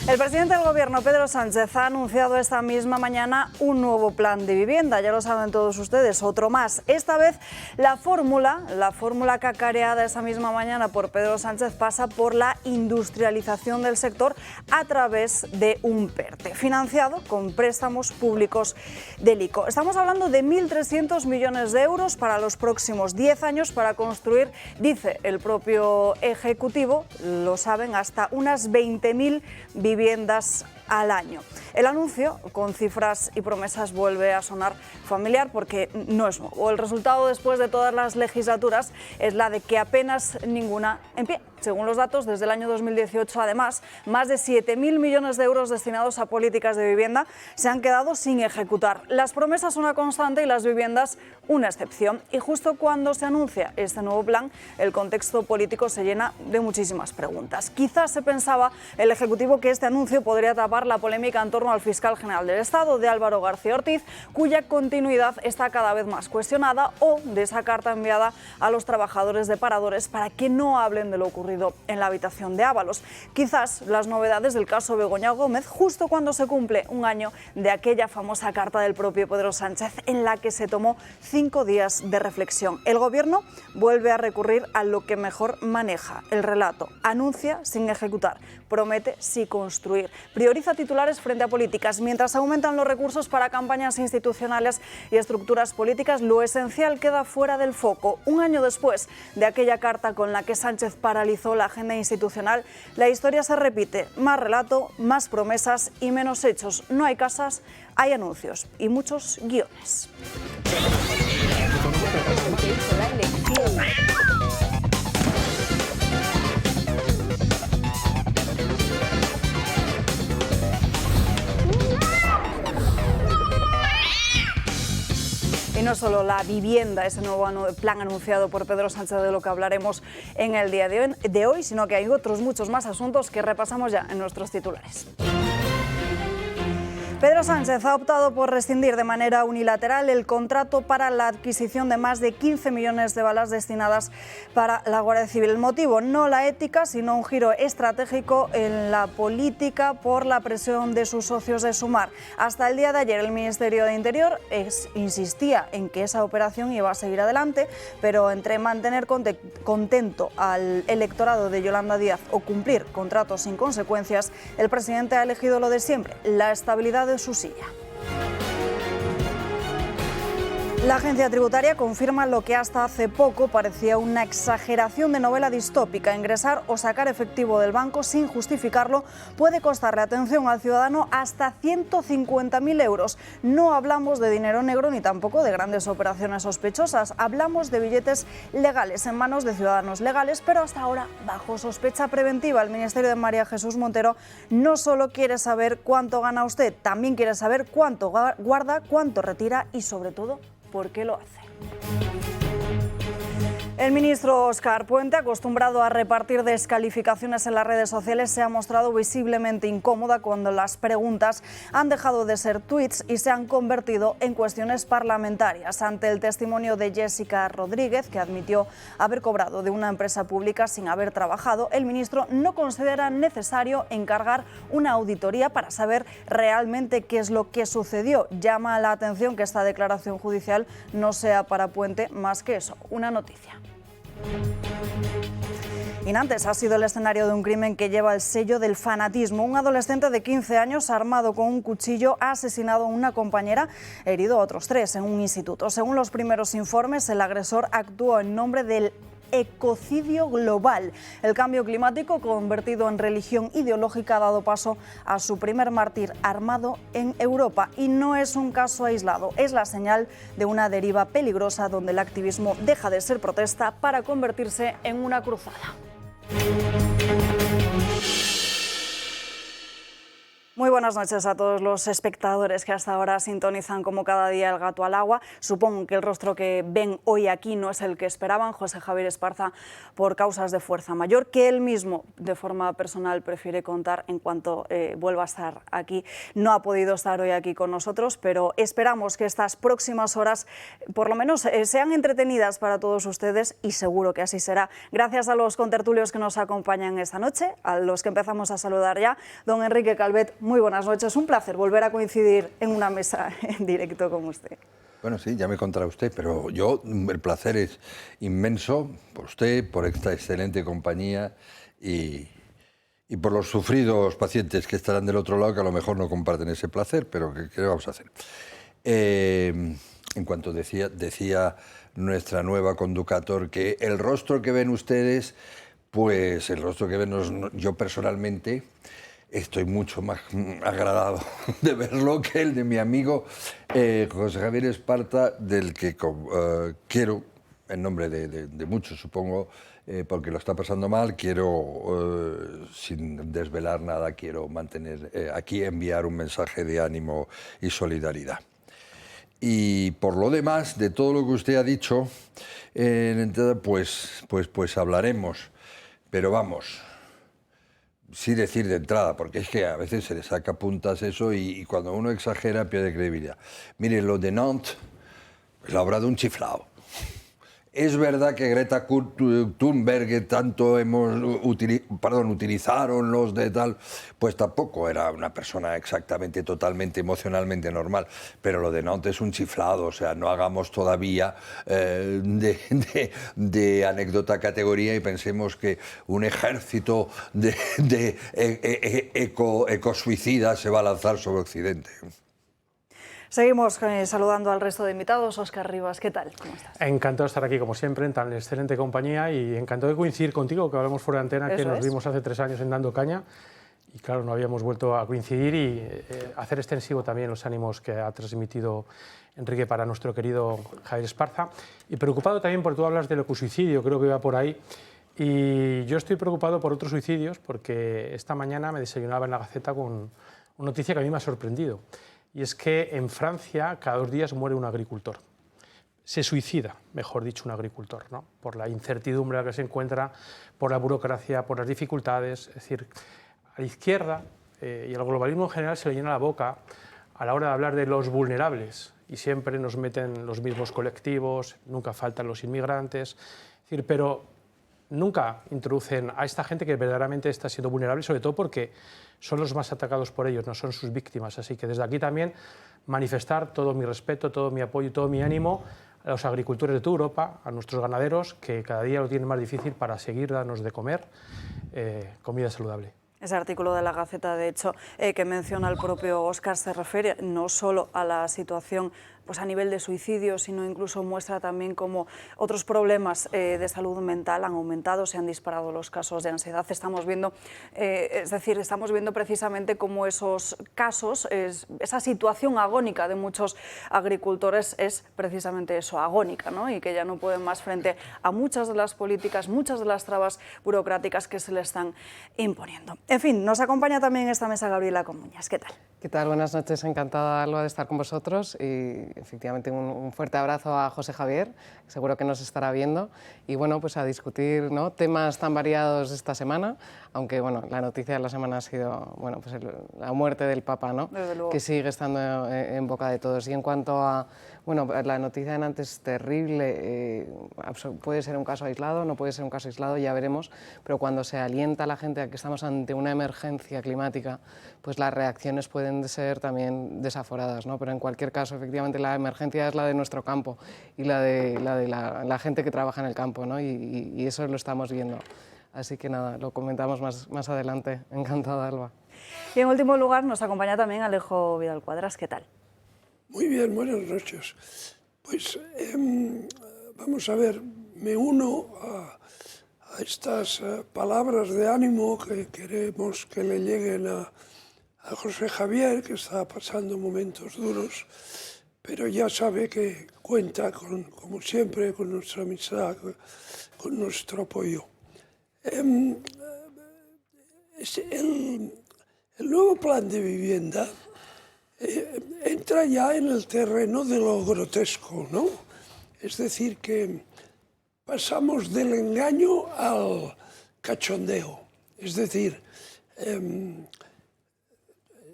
El presidente del Gobierno, Pedro Sánchez, ha anunciado esta misma mañana un nuevo plan de vivienda. Ya lo saben todos ustedes, otro más. Esta vez la fórmula cacareada esa misma mañana por Pedro Sánchez pasa por la industrialización del sector a través de un PERTE, financiado con préstamos públicos del ICO. Estamos hablando de 1.300 millones de euros para los próximos 10 años para construir, dice el propio Ejecutivo, lo saben, hasta unas 20.000 viviendas al año. El anuncio, con cifras y promesas, vuelve a sonar familiar porque no es nuevo. El resultado después de todas las legislaturas es la de que apenas ninguna en pie. Según los datos, desde el año 2018, además, más de 7.000 millones de euros destinados a políticas de vivienda se han quedado sin ejecutar. Las promesas una constante y las viviendas una excepción. Y justo cuando se anuncia este nuevo plan, el contexto político se llena de muchísimas preguntas. Quizás se pensaba el Ejecutivo que este anuncio podría tapar la polémica en torno al fiscal general del Estado, de Álvaro García Ortiz, cuya continuidad está cada vez más cuestionada, o de esa carta enviada a los trabajadores de paradores para que no hablen de lo ocurrido en la habitación de Ábalos. Quizás las novedades del caso Begoña Gómez, justo cuando se cumple un año de aquella famosa carta del propio Pedro Sánchez en la que se tomó 5 días de reflexión. El Gobierno vuelve a recurrir a lo que mejor maneja, el relato. Anuncia sin ejecutar, promete sin construir, prioriza titulares frente a políticas. Mientras aumentan los recursos para campañas institucionales y estructuras políticas, lo esencial queda fuera del foco. Un año después de aquella carta con la que Sánchez paralizó la agenda institucional, la historia se repite. Más relato, más promesas y menos hechos. No hay casas, hay anuncios y muchos guiones. Y no solo la vivienda, ese nuevo plan anunciado por Pedro Sánchez, de lo que hablaremos en el día de hoy, sino que hay otros muchos más asuntos que repasamos ya en nuestros titulares. Pedro Sánchez ha optado por rescindir de manera unilateral el contrato para la adquisición de más de 15 millones de balas destinadas para la Guardia Civil. El motivo, no la ética, sino un giro estratégico en la política por la presión de sus socios de Sumar. Hasta el día de ayer, el Ministerio de Interior insistía en que esa operación iba a seguir adelante, pero entre mantener contento al electorado de Yolanda Díaz o cumplir contratos sin consecuencias, el presidente ha elegido lo de siempre, la estabilidad de su silla. La agencia tributaria confirma lo que hasta hace poco parecía una exageración de novela distópica. Ingresar o sacar efectivo del banco sin justificarlo puede costarle, atención, al ciudadano hasta 150.000 euros. No hablamos de dinero negro ni tampoco de grandes operaciones sospechosas. Hablamos de billetes legales en manos de ciudadanos legales, pero hasta ahora bajo sospecha preventiva. El Ministerio de María Jesús Montero no solo quiere saber cuánto gana usted, también quiere saber cuánto guarda, cuánto retira y, sobre todo, ¿por qué lo hace? El ministro Óscar Puente, acostumbrado a repartir descalificaciones en las redes sociales, se ha mostrado visiblemente incómoda cuando las preguntas han dejado de ser tuits y se han convertido en cuestiones parlamentarias. Ante el testimonio de Jessica Rodríguez, que admitió haber cobrado de una empresa pública sin haber trabajado, el ministro no considera necesario encargar una auditoría para saber realmente qué es lo que sucedió. Llama la atención que esta declaración judicial no sea para Puente más que eso, una noticia. Y Nantes ha sido el escenario de un crimen que lleva el sello del fanatismo. Un adolescente de 15 años, armado con un cuchillo, ha asesinado a una compañera, herido a otros 3 en un instituto. Según los primeros informes, el agresor actuó en nombre del ecocidio global. El cambio climático, convertido en religión ideológica, ha dado paso a su primer mártir armado en Europa. Y no es un caso aislado, es la señal de una deriva peligrosa donde el activismo deja de ser protesta para convertirse en una cruzada. Muy buenas noches a todos los espectadores que hasta ahora sintonizan como cada día El Gato al Agua. Supongo que el rostro que ven hoy aquí no es el que esperaban. José Javier Esparza, por causas de fuerza mayor, que él mismo de forma personal prefiere contar en cuanto vuelva a estar aquí. No ha podido estar hoy aquí con nosotros, pero esperamos que estas próximas horas por lo menos sean entretenidas para todos ustedes y seguro que así será. Gracias a los contertulios que nos acompañan esta noche, a los que empezamos a saludar ya. Don Enrique Calvet, muy buenas noches, un placer volver a coincidir en una mesa en directo con usted. Bueno, sí, ya me contará usted, pero yo, el placer es inmenso por usted, por esta excelente compañía y por los sufridos pacientes que estarán del otro lado, que a lo mejor no comparten ese placer, pero ¿qué vamos a hacer? En cuanto decía nuestra nueva conductor que el rostro que ven ustedes, pues el rostro que ven yo personalmente, estoy mucho más agradado de verlo que el de mi amigo José Javier Esparza, del que quiero, en nombre de muchos supongo, porque lo está pasando mal, quiero, sin desvelar nada, quiero mantener aquí, enviar un mensaje de ánimo y solidaridad. Y por lo demás, de todo lo que usted ha dicho, pues hablaremos, pero vamos, sí decir de entrada, porque es que a veces se le saca puntas eso y cuando uno exagera pierde credibilidad. Mire, lo de Nantes es la obra de un chiflao. Es verdad que Greta Thunberg tanto utilizaron los de tal, pues tampoco era una persona exactamente, totalmente, emocionalmente normal, pero lo de Nantes es un chiflado, o sea, no hagamos todavía de anécdota categoría y pensemos que un ejército de ecosuicidas se va a lanzar sobre Occidente. Seguimos saludando al resto de invitados. Óscar Rivas, ¿qué tal? ¿Cómo estás? Encantado de estar aquí, como siempre, en tan excelente compañía y encantado de coincidir contigo, que hablamos fuera de antena, que nos vimos hace 3 años en Dando Caña y claro, no habíamos vuelto a coincidir y hacer extensivo también los ánimos que ha transmitido Enrique para nuestro querido Javier Esparza. Y preocupado también porque tú hablas del ecocidio, creo que iba por ahí. Y yo estoy preocupado por otros suicidios porque esta mañana me desayunaba en la Gaceta con una noticia que a mí me ha sorprendido. Y es que en Francia cada 2 días muere un agricultor. Se suicida, mejor dicho, un agricultor, ¿no? Por la incertidumbre en la que se encuentra, por la burocracia, por las dificultades. Es decir, a la izquierda y al globalismo en general se le llena la boca a la hora de hablar de los vulnerables y siempre nos meten los mismos colectivos, nunca faltan los inmigrantes, es decir, pero nunca introducen a esta gente que verdaderamente está siendo vulnerable, sobre todo porque son los más atacados por ellos, no son sus víctimas. Así que desde aquí también manifestar todo mi respeto, todo mi apoyo y todo mi ánimo a los agricultores de toda Europa, a nuestros ganaderos, que cada día lo tienen más difícil para seguir dándonos de comer comida saludable. Ese artículo de la Gaceta, de hecho, que menciona el propio Óscar, se refiere no solo a la situación pues a nivel de suicidio, sino incluso muestra también cómo otros problemas de salud mental han aumentado, se han disparado los casos de ansiedad. Estamos viendo, es decir, estamos viendo precisamente cómo esos casos, esa situación agónica de muchos agricultores es precisamente eso, agónica, ¿no? Y que ya no pueden más frente a muchas de las políticas, muchas de las trabas burocráticas que se le están imponiendo. En fin, nos acompaña también en esta mesa Gabriela Comuñas. ¿Qué tal? ¿Qué tal? Buenas noches, encantada Alba de estar con vosotros y efectivamente un fuerte abrazo a José Javier, seguro que nos estará viendo y bueno, pues a discutir, ¿no?, temas tan variados esta semana, aunque bueno, la noticia de la semana ha sido bueno, pues la muerte del Papa, ¿no?, que sigue estando en boca de todos. Y en cuanto a bueno, la noticia de Nantes es terrible, puede ser un caso aislado, no puede ser un caso aislado, ya veremos, pero cuando se alienta a la gente a que estamos ante una emergencia climática, pues las reacciones pueden ser también desaforadas, ¿no? Pero en cualquier caso, efectivamente, la emergencia es la de nuestro campo y la de la gente que trabaja en el campo, ¿no? Y eso lo estamos viendo. Así que nada, lo comentamos más adelante. Encantada, Alba. Y en último lugar nos acompaña también Alejo Vidal Cuadras. ¿Qué tal? Muy bien, buenas noches. Pues vamos a ver, me uno a estas palabras de ánimo que queremos que le lleguen a José Javier, que está pasando momentos duros, pero ya sabe que cuenta, como siempre, con nuestra amistad, con nuestro apoyo. el nuevo plan de vivienda entra ya en el terreno de lo grotesco, ¿no? Es decir, que pasamos del engaño al cachondeo. Es decir,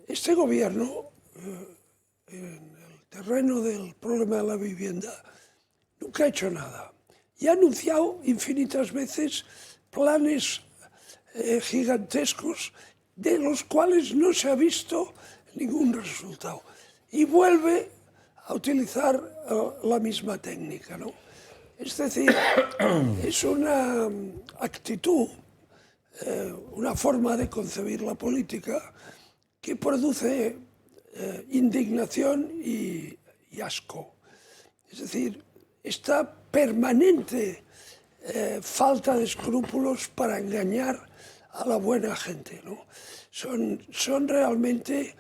este gobierno, en el terreno del problema de la vivienda, nunca ha hecho nada. Y ha anunciado infinitas veces planes gigantescos de los cuales no se ha visto ningún resultado. Y vuelve a utilizar la misma técnica, ¿no? Es decir, es una actitud, una forma de concebir la política que produce indignación y asco. Es decir, esta permanente falta de escrúpulos para engañar a la buena gente, ¿no? Son realmente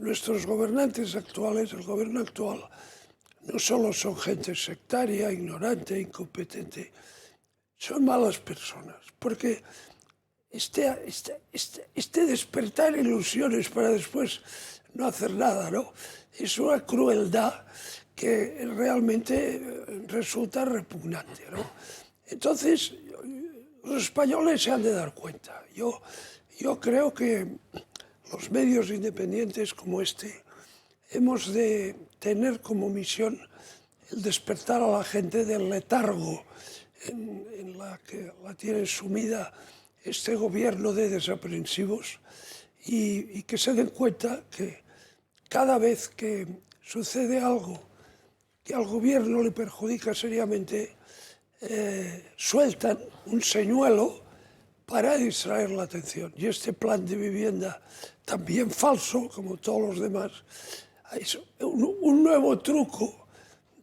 nuestros gobernantes actuales, el gobierno actual, no solo son gente sectaria, ignorante, incompetente, son malas personas, porque este despertar ilusiones para después no hacer nada, ¿no? Es una crueldad que realmente resulta repugnante, ¿no? Entonces, los españoles se han de dar cuenta. Yo creo que los medios independientes como este hemos de tener como misión el despertar a la gente del letargo en la que la tiene sumida este gobierno de desaprensivos y que se den cuenta que cada vez que sucede algo que al gobierno le perjudica seriamente, sueltan un señuelo para distraer la atención. Y este plan de vivienda, también falso, como todos los demás, es un nuevo truco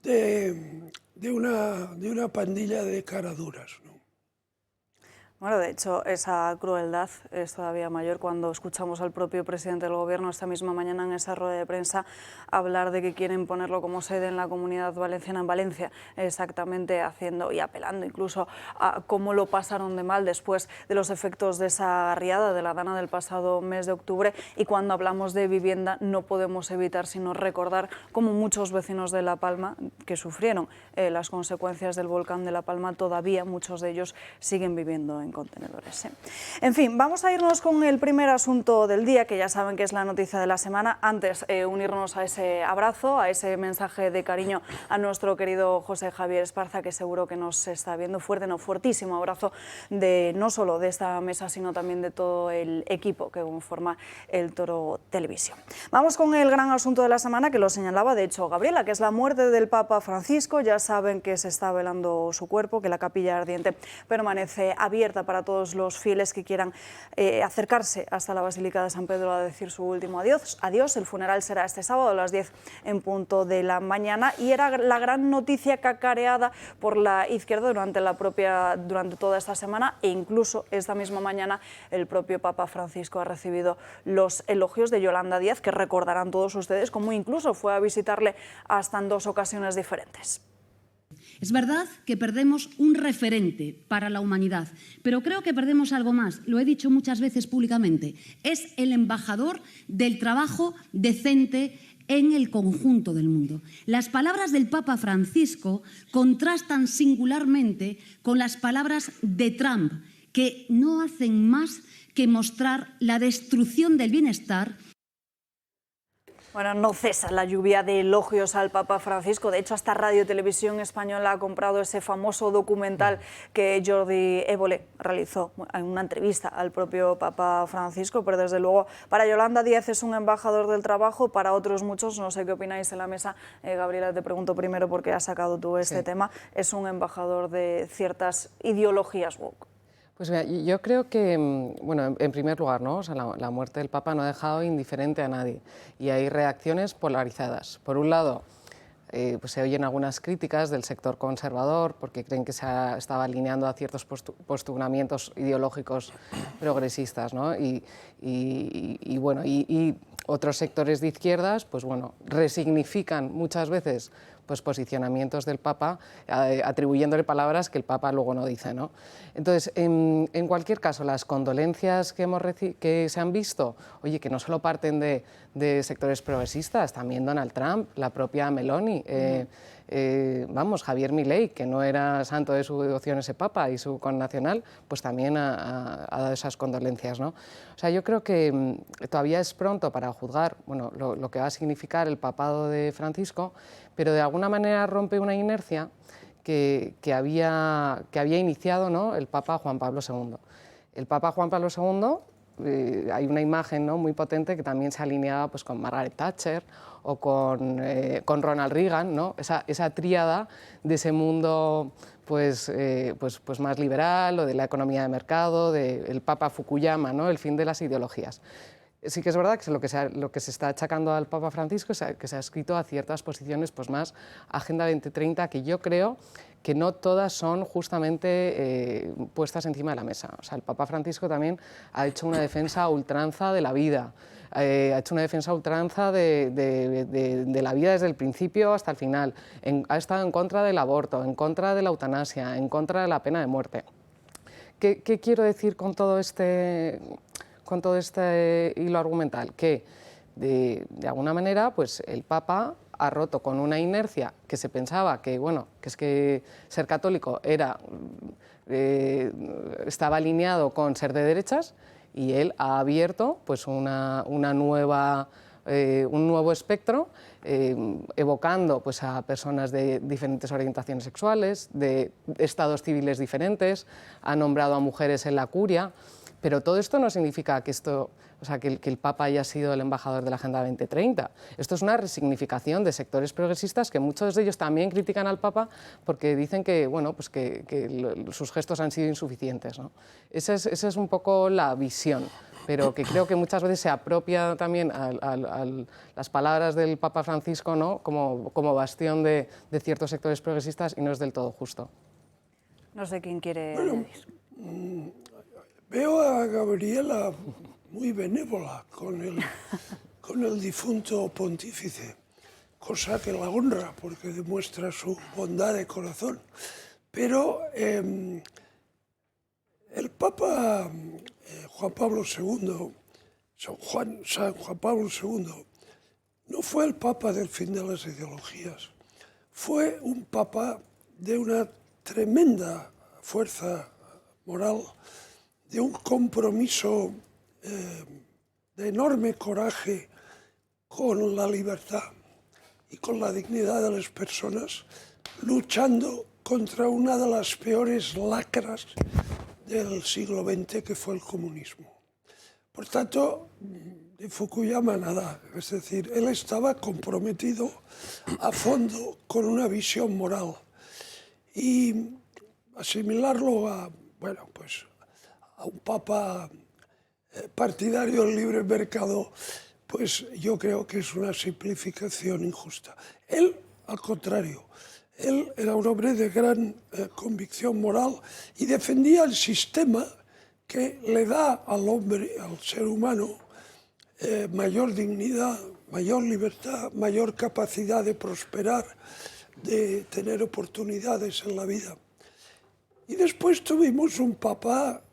de una pandilla de caraduras, ¿no? Bueno, de hecho, esa crueldad es todavía mayor cuando escuchamos al propio presidente del Gobierno esta misma mañana en esa rueda de prensa hablar de que quieren ponerlo como sede en la Comunidad Valenciana, en Valencia, exactamente haciendo y apelando incluso a cómo lo pasaron de mal después de los efectos de esa riada de la Dana del pasado mes de octubre. Y cuando hablamos de vivienda no podemos evitar sino recordar cómo muchos vecinos de La Palma que sufrieron las consecuencias del volcán de La Palma, todavía muchos de ellos siguen viviendo en contenedores. En fin, vamos a irnos con el primer asunto del día, que ya saben que es la noticia de la semana. Antes, unirnos a ese abrazo, a ese mensaje de cariño a nuestro querido José Javier Esparza, que seguro que nos está viendo. Fuertísimo abrazo no solo de esta mesa, sino también de todo el equipo que conforma el Toro Televisión. Vamos con el gran asunto de la semana, que lo señalaba de hecho Gabriela, que es la muerte del Papa Francisco. Ya saben que se está velando su cuerpo, que la capilla ardiente permanece abierta para todos los fieles que quieran acercarse hasta la Basílica de San Pedro a decir su último adiós. El funeral será este sábado a las 10 en punto de la mañana, y era la gran noticia cacareada por la izquierda durante toda esta semana, e incluso esta misma mañana el propio Papa Francisco ha recibido los elogios de Yolanda Díaz, que recordarán todos ustedes cómo incluso fue a visitarle hasta en 2 ocasiones diferentes. Es verdad que perdemos un referente para la humanidad, pero creo que perdemos algo más, lo he dicho muchas veces públicamente, es el embajador del trabajo decente en el conjunto del mundo. Las palabras del Papa Francisco contrastan singularmente con las palabras de Trump, que no hacen más que mostrar la destrucción del bienestar. Bueno, no cesa la lluvia de elogios al Papa Francisco. De hecho, hasta Radio Televisión Española ha comprado ese famoso documental que Jordi Évole realizó en una entrevista al propio Papa Francisco. Pero desde luego, para Yolanda Díaz es un embajador del trabajo, para otros muchos, no sé qué opináis en la mesa. Gabriela, te pregunto primero porque has sacado tú este tema. Es un embajador de ciertas ideologías woke. Pues mira, yo creo que, bueno, en primer lugar, ¿no? O sea, la muerte del Papa no ha dejado indiferente a nadie y hay reacciones polarizadas. Por un lado, pues se oyen algunas críticas del sector conservador porque creen que se estaba alineando a ciertos postulamientos ideológicos progresistas, ¿no? Y otros sectores de izquierdas, pues bueno, resignifican muchas veces pues, posicionamientos del Papa, atribuyéndole palabras que el Papa luego no dice, ¿no? Entonces, en cualquier caso, las condolencias que se han visto, oye, que no solo parten de sectores progresistas, también Donald Trump, la propia Meloni, vamos, Javier Milei, que no era santo de su devoción ese Papa y su connacional, pues también ha dado esas condolencias, ¿no? O sea, yo creo que todavía es pronto para juzgar, bueno, lo que va a significar el papado de Francisco, pero de alguna manera rompe una inercia que había iniciado, ¿no?, el Papa Juan Pablo II. El Papa Juan Pablo II, hay una imagen, ¿no?, muy potente que también se alineaba, pues, con Margaret Thatcher o con Ronald Reagan, ¿no?, esa tríada de ese mundo pues más liberal, o de la economía de mercado, del Papa Fukuyama, ¿no?, el fin de las ideologías. Sí que es verdad que lo que se está achacando al Papa Francisco es que se ha escrito a ciertas posiciones, pues más Agenda 2030, que yo creo que no todas son justamente puestas encima de la mesa. O sea, el Papa Francisco también ha hecho una defensa a ultranza de la vida, ha hecho una defensa a ultranza de la vida desde el principio hasta el final, ha estado en contra del aborto, en contra de la eutanasia, en contra de la pena de muerte. ¿Qué quiero decir con todo este hilo argumental? Que de alguna manera, pues el Papa ha roto con una inercia que se pensaba que, bueno, que es que ser católico estaba alineado con ser de derechas, y él ha abierto, pues, un nuevo espectro, evocando, pues, a personas de diferentes orientaciones sexuales, de estados civiles diferentes, ha nombrado a mujeres en la curia. Pero todo esto no significa que el Papa haya sido el embajador de la Agenda 2030. Esto es una resignificación de sectores progresistas, que muchos de ellos también critican al Papa porque dicen que, bueno, pues que sus gestos han sido insuficientes, ¿no? Esa es un poco la visión, pero que creo que muchas veces se apropia también a las palabras del Papa Francisco, ¿no?, como bastión de ciertos sectores progresistas, y no es del todo justo. No sé quién quiere añadir. Veo a Gabriela muy benévola con el difunto pontífice, cosa que la honra porque demuestra su bondad de corazón. Pero el Papa Juan Pablo II, San Juan Pablo II, no fue el Papa del fin de las ideologías, fue un Papa de una tremenda fuerza moral, de un compromiso de enorme coraje con la libertad y con la dignidad de las personas, luchando contra una de las peores lacras del siglo XX, que fue el comunismo. Por tanto, de Fukuyama nada, es decir, él estaba comprometido a fondo con una visión moral, y asimilarlo a un Papa partidario del libre mercado, pues yo creo que es una simplificación injusta. Él, al contrario, él era un hombre de gran convicción moral y defendía el sistema que le da al hombre, al ser humano, mayor dignidad, mayor libertad, mayor capacidad de prosperar, de tener oportunidades en la vida. Y después tuvimos un Papa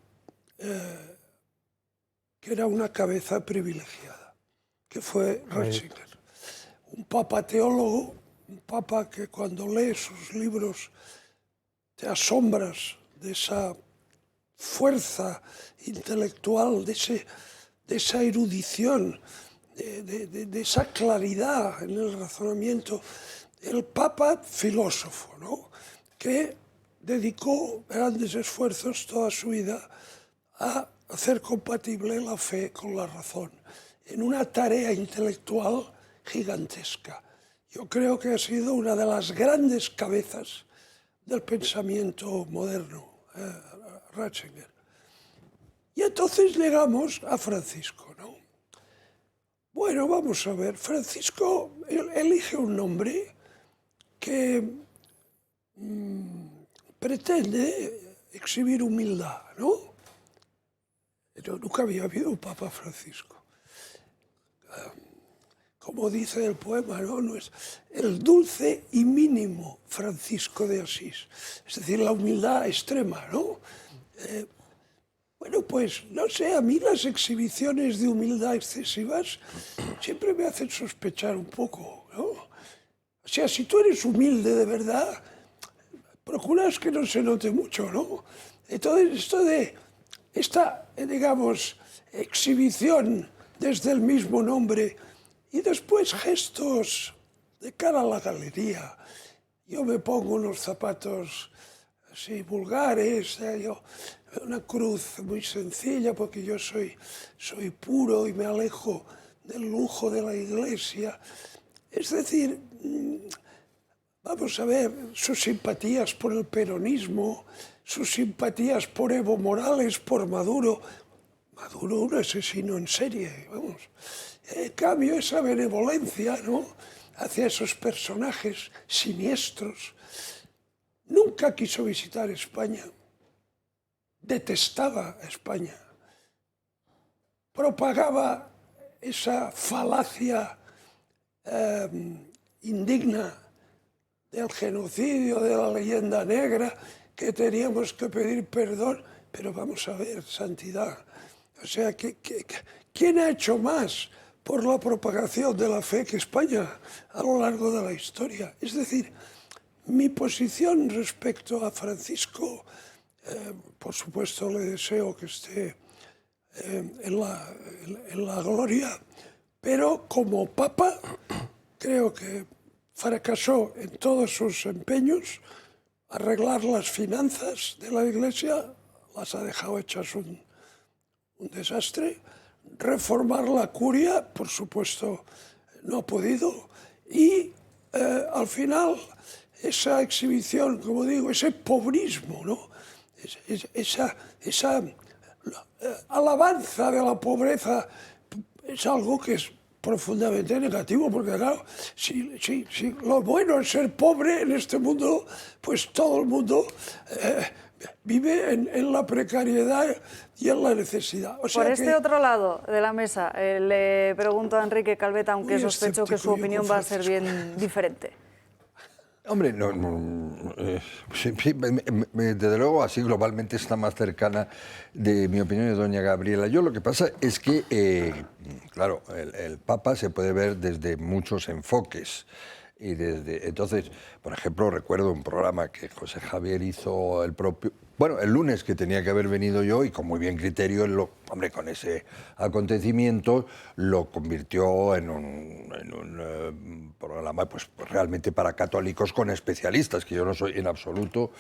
que era una cabeza privilegiada, que fue Ratzinger. Un Papa teólogo, un Papa que cuando lees sus libros te asombras de esa fuerza intelectual, de esa erudición, de esa claridad en el razonamiento. El Papa filósofo, ¿no?, que dedicó grandes esfuerzos toda su vida a hacer compatible la fe con la razón, en una tarea intelectual gigantesca. Yo creo que ha sido una de las grandes cabezas del pensamiento moderno, Ratzinger. Y entonces llegamos a Francisco, ¿no? Bueno, vamos a ver, Francisco elige un nombre que pretende exhibir humildad, ¿no? Pero nunca había habido un Papa Francisco. como dice el poema, ¿no? Es el dulce y mínimo Francisco de Asís, es decir, la humildad extrema, ¿no? Bueno, pues, no sé, a mí las exhibiciones de humildad excesivas siempre me hacen sospechar un poco, ¿no? O sea, si tú eres humilde de verdad, procuras que no se note mucho, ¿no? Entonces, esto de esta, digamos, exhibición desde el mismo nombre y después gestos de cara a la galería. Yo me pongo unos zapatos así vulgares, una cruz muy sencilla porque yo soy puro y me alejo del lujo de la iglesia. Es decir, vamos a ver, sus simpatías por el peronismo, sus simpatías por Evo Morales, por Maduro. Maduro, un asesino en serie, vamos. En cambio, esa benevolencia, ¿no?, hacia esos personajes siniestros. Nunca quiso visitar España. Detestaba España. Propagaba esa falacia indigna del genocidio, de la leyenda negra, que teníamos que pedir perdón. Pero vamos a ver, santidad. O sea, ¿quién ha hecho más por la propagación de la fe que España a lo largo de la historia? Es decir, mi posición respecto a Francisco, por supuesto le deseo que esté en la gloria, pero como papa creo que fracasó en todos sus empeños. Arreglar las finanzas de la Iglesia las ha dejado hechas un desastre. Reformar la curia, por supuesto, no ha podido. Y al final, esa exhibición, como digo, ese pobrismo, ¿no?, esa alabanza de la pobreza, es algo que es profundamente negativo, porque claro, si lo bueno es ser pobre en este mundo, pues todo el mundo vive en la precariedad y en la necesidad. O sea Por este otro lado de la mesa, le pregunto a Enrique Calvet, aunque sospecho que su opinión va a ser bien diferente. Hombre, desde luego así globalmente está más cercana de mi opinión de doña Gabriela. Yo lo que pasa es que, claro, el Papa se puede ver desde muchos enfoques. Y entonces, por ejemplo, recuerdo un programa que José Javier hizo el lunes, que tenía que haber venido yo, y con muy bien criterio, con ese acontecimiento lo convirtió en un programa pues realmente para católicos con especialistas, que yo no soy en absoluto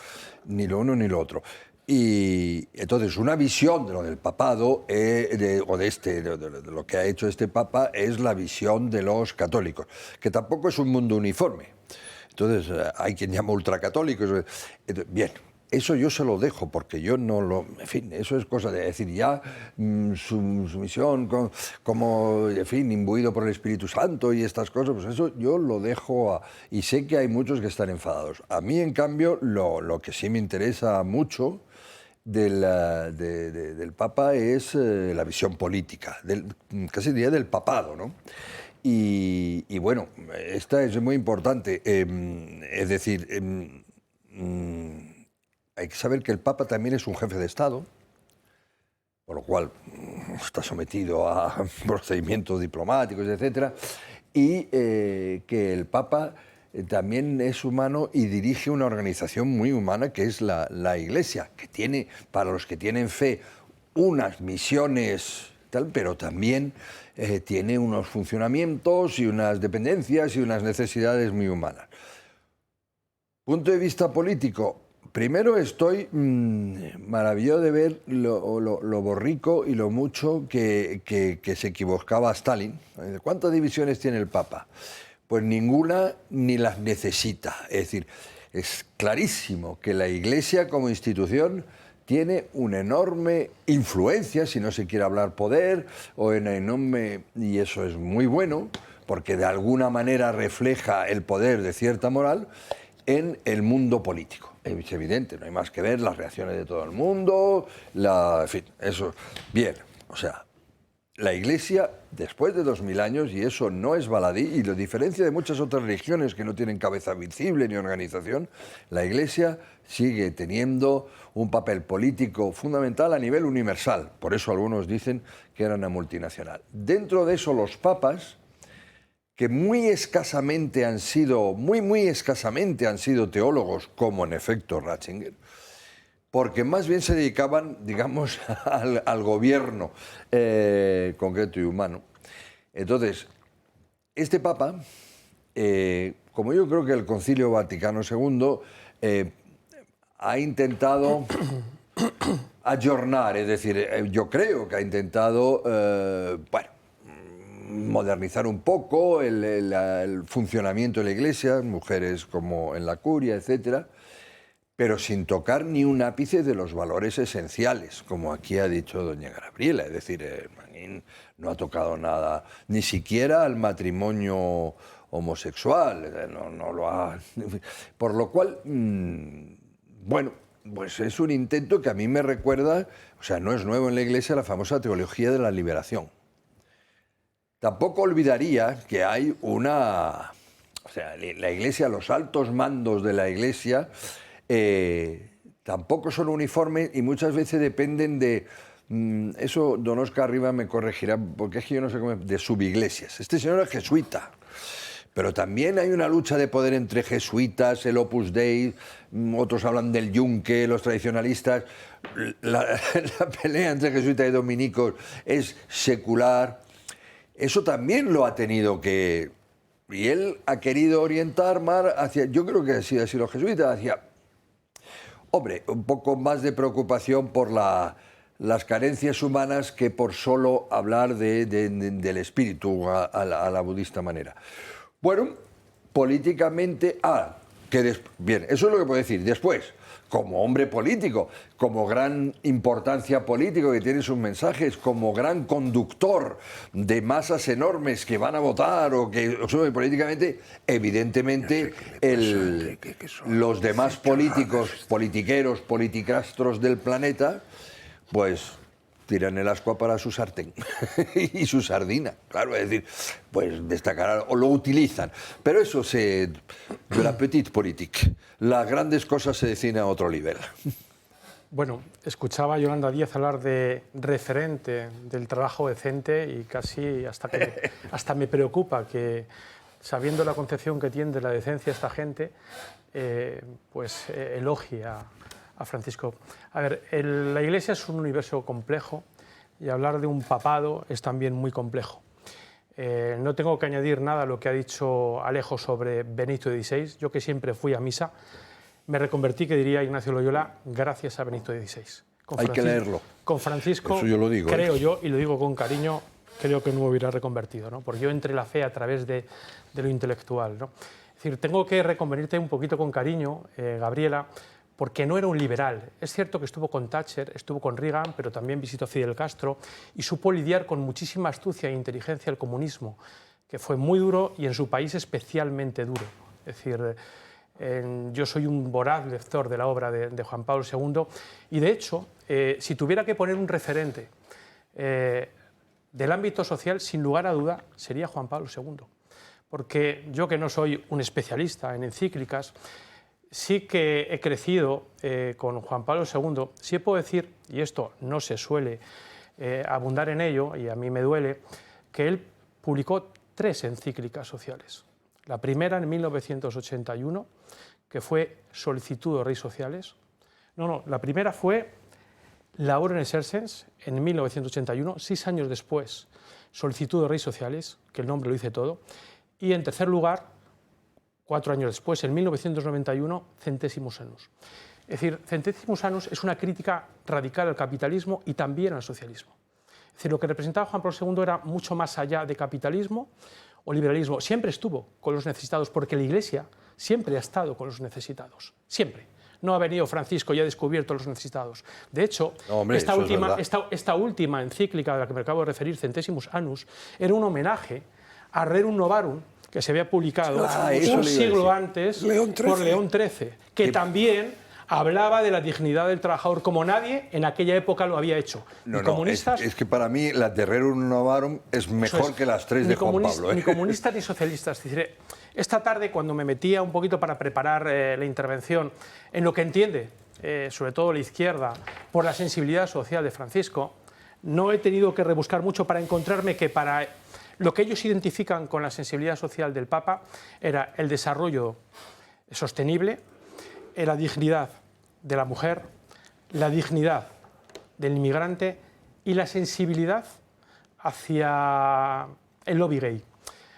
ni lo uno ni lo otro. Y entonces una visión de lo del papado, de lo que ha hecho este papa, es la visión de los católicos, que tampoco es un mundo uniforme. Entonces hay quien llama ultracatólicos. Bien, eso yo se lo dejo, porque yo no lo... En fin, eso es cosa de decir ya su misión como, en fin, imbuido por el Espíritu Santo y estas cosas, pues eso yo lo dejo y sé que hay muchos que están enfadados. A mí, en cambio, lo que sí me interesa mucho del Papa es la visión política, casi diría del papado, ¿no? Y bueno, esta es muy importante. Es decir, hay que saber que el Papa también es un jefe de Estado, por lo cual está sometido a procedimientos diplomáticos, etc. Y que el Papa también es humano y dirige una organización muy humana, que es la Iglesia, que tiene, para los que tienen fe, unas misiones, pero también tiene unos funcionamientos y unas dependencias y unas necesidades muy humanas. Punto de vista político, primero estoy maravillado de ver lo borrico y lo mucho que se equivocaba Stalin. ¿Cuántas divisiones tiene el Papa? Pues ninguna, ni las necesita. Es decir, es clarísimo que la Iglesia como institución tiene una enorme influencia, si no se quiere hablar poder, y eso es muy bueno, porque de alguna manera refleja el poder de cierta moral en el mundo político. Es evidente, no hay más que ver las reacciones de todo el mundo, en fin, eso, bien, o sea, la Iglesia, después de 2000 años, y eso no es baladí, y lo diferencia de muchas otras religiones que no tienen cabeza visible ni organización, la Iglesia sigue teniendo un papel político fundamental a nivel universal. Por eso algunos dicen que era una multinacional. Dentro de eso, los papas, que muy escasamente han sido teólogos, como en efecto Ratzinger, porque más bien se dedicaban, digamos, al gobierno concreto y humano. Entonces, este Papa, como yo creo que el Concilio Vaticano II ha intentado ayornar, es decir, yo creo que ha intentado, modernizar un poco el funcionamiento de la Iglesia, mujeres como en la curia, etcétera, pero sin tocar ni un ápice de los valores esenciales, como aquí ha dicho doña Gabriela. Es decir, no ha tocado nada, ni siquiera al matrimonio homosexual, no lo ha... Por lo cual, bueno, pues es un intento que a mí me recuerda, o sea, no es nuevo en la Iglesia, la famosa teología de la liberación. Tampoco olvidaría que hay una... O sea, la Iglesia, los altos mandos de la Iglesia... tampoco son uniformes y muchas veces dependen de... eso don Oscar Arriba me corregirá, porque es que yo no sé cómo... de subiglesias. Este señor es jesuita, pero también hay una lucha de poder entre jesuitas, el Opus Dei, otros hablan del Yunque, los tradicionalistas. La pelea entre jesuitas y dominicos es secular. Eso también lo ha tenido que... Y él ha querido orientar más hacia... Yo creo que ha sido así los jesuitas, hacia... Hombre, un poco más de preocupación por las carencias humanas que por solo hablar del espíritu a la budista manera. Bueno, políticamente... bien, eso es lo que puedo decir. Después, como hombre político, como gran importancia política que tiene sus mensajes, como gran conductor de masas enormes que van a votar o que políticamente, evidentemente los demás políticos, politiqueros, politicastros del planeta, pues tiran el ascua para su sartén y su sardina, claro, es decir, pues destacar o lo utilizan. Pero eso de la petite politique, las grandes cosas se deciden a otro nivel. Bueno, escuchaba a Yolanda Díaz hablar de referente del trabajo decente y casi hasta me preocupa que, sabiendo la concepción que tiene de la decencia esta gente, pues elogie a Francisco. A ver, la Iglesia es un universo complejo y hablar de un papado es también muy complejo. No tengo que añadir nada a lo que ha dicho Alejo sobre Benito XVI. Yo, que siempre fui a misa, me reconvertí, que diría Ignacio Loyola, gracias a Benito XVI. Hay que leerlo. Con Francisco, eso yo lo digo, creo yo, y lo digo con cariño, creo que no me hubiera reconvertido, ¿no? Porque yo entré en la fe a través de lo intelectual, ¿no? Es decir, tengo que reconvertirte un poquito con cariño, Gabriela, porque no era un liberal. Es cierto que estuvo con Thatcher, estuvo con Reagan, pero también visitó a Fidel Castro y supo lidiar con muchísima astucia e inteligencia el comunismo, que fue muy duro y en su país especialmente duro. Es decir, yo soy un voraz lector de la obra de Juan Pablo II y, de hecho, si tuviera que poner un referente del ámbito social, sin lugar a duda, sería Juan Pablo II. Porque yo, que no soy un especialista en encíclicas, sí que he crecido con Juan Pablo II. Sí puedo decir, y esto no se suele abundar en ello, y a mí me duele, que él publicó 3 encíclicas sociales. La primera en 1981, que fue Solicitud de Reis Sociales. La primera fue Lauren Exercens, en 1981, 6 años después, Solicitud de Reis Sociales, que el nombre lo dice todo. Y en tercer lugar, 4 años después, en 1991, Centésimus Annus. Es decir, Centésimus Annus es una crítica radical al capitalismo y también al socialismo. Es decir, lo que representaba Juan Pablo II era mucho más allá de capitalismo o liberalismo. Siempre estuvo con los necesitados, porque la Iglesia siempre ha estado con los necesitados. Siempre. No ha venido Francisco y ha descubierto los necesitados. De hecho, esta última encíclica de la que me acabo de referir, Centésimus Annus, era un homenaje a Rerum Novarum, que se había publicado un siglo antes por León XIII, que también hablaba de la dignidad del trabajador como nadie en aquella época lo había hecho. No, Ni comunistas, es que para mí la Terrerum Novarum es mejor que las tres de Juan Pablo. Ni comunistas ni socialistas. Es decir, esta tarde, cuando me metía un poquito para preparar la intervención en lo que entiende, sobre todo la izquierda, por la sensibilidad social de Francisco, no he tenido que rebuscar mucho para encontrarme que para lo que ellos identifican con la sensibilidad social del Papa era el desarrollo sostenible, la dignidad de la mujer, la dignidad del inmigrante y la sensibilidad hacia el lobby gay.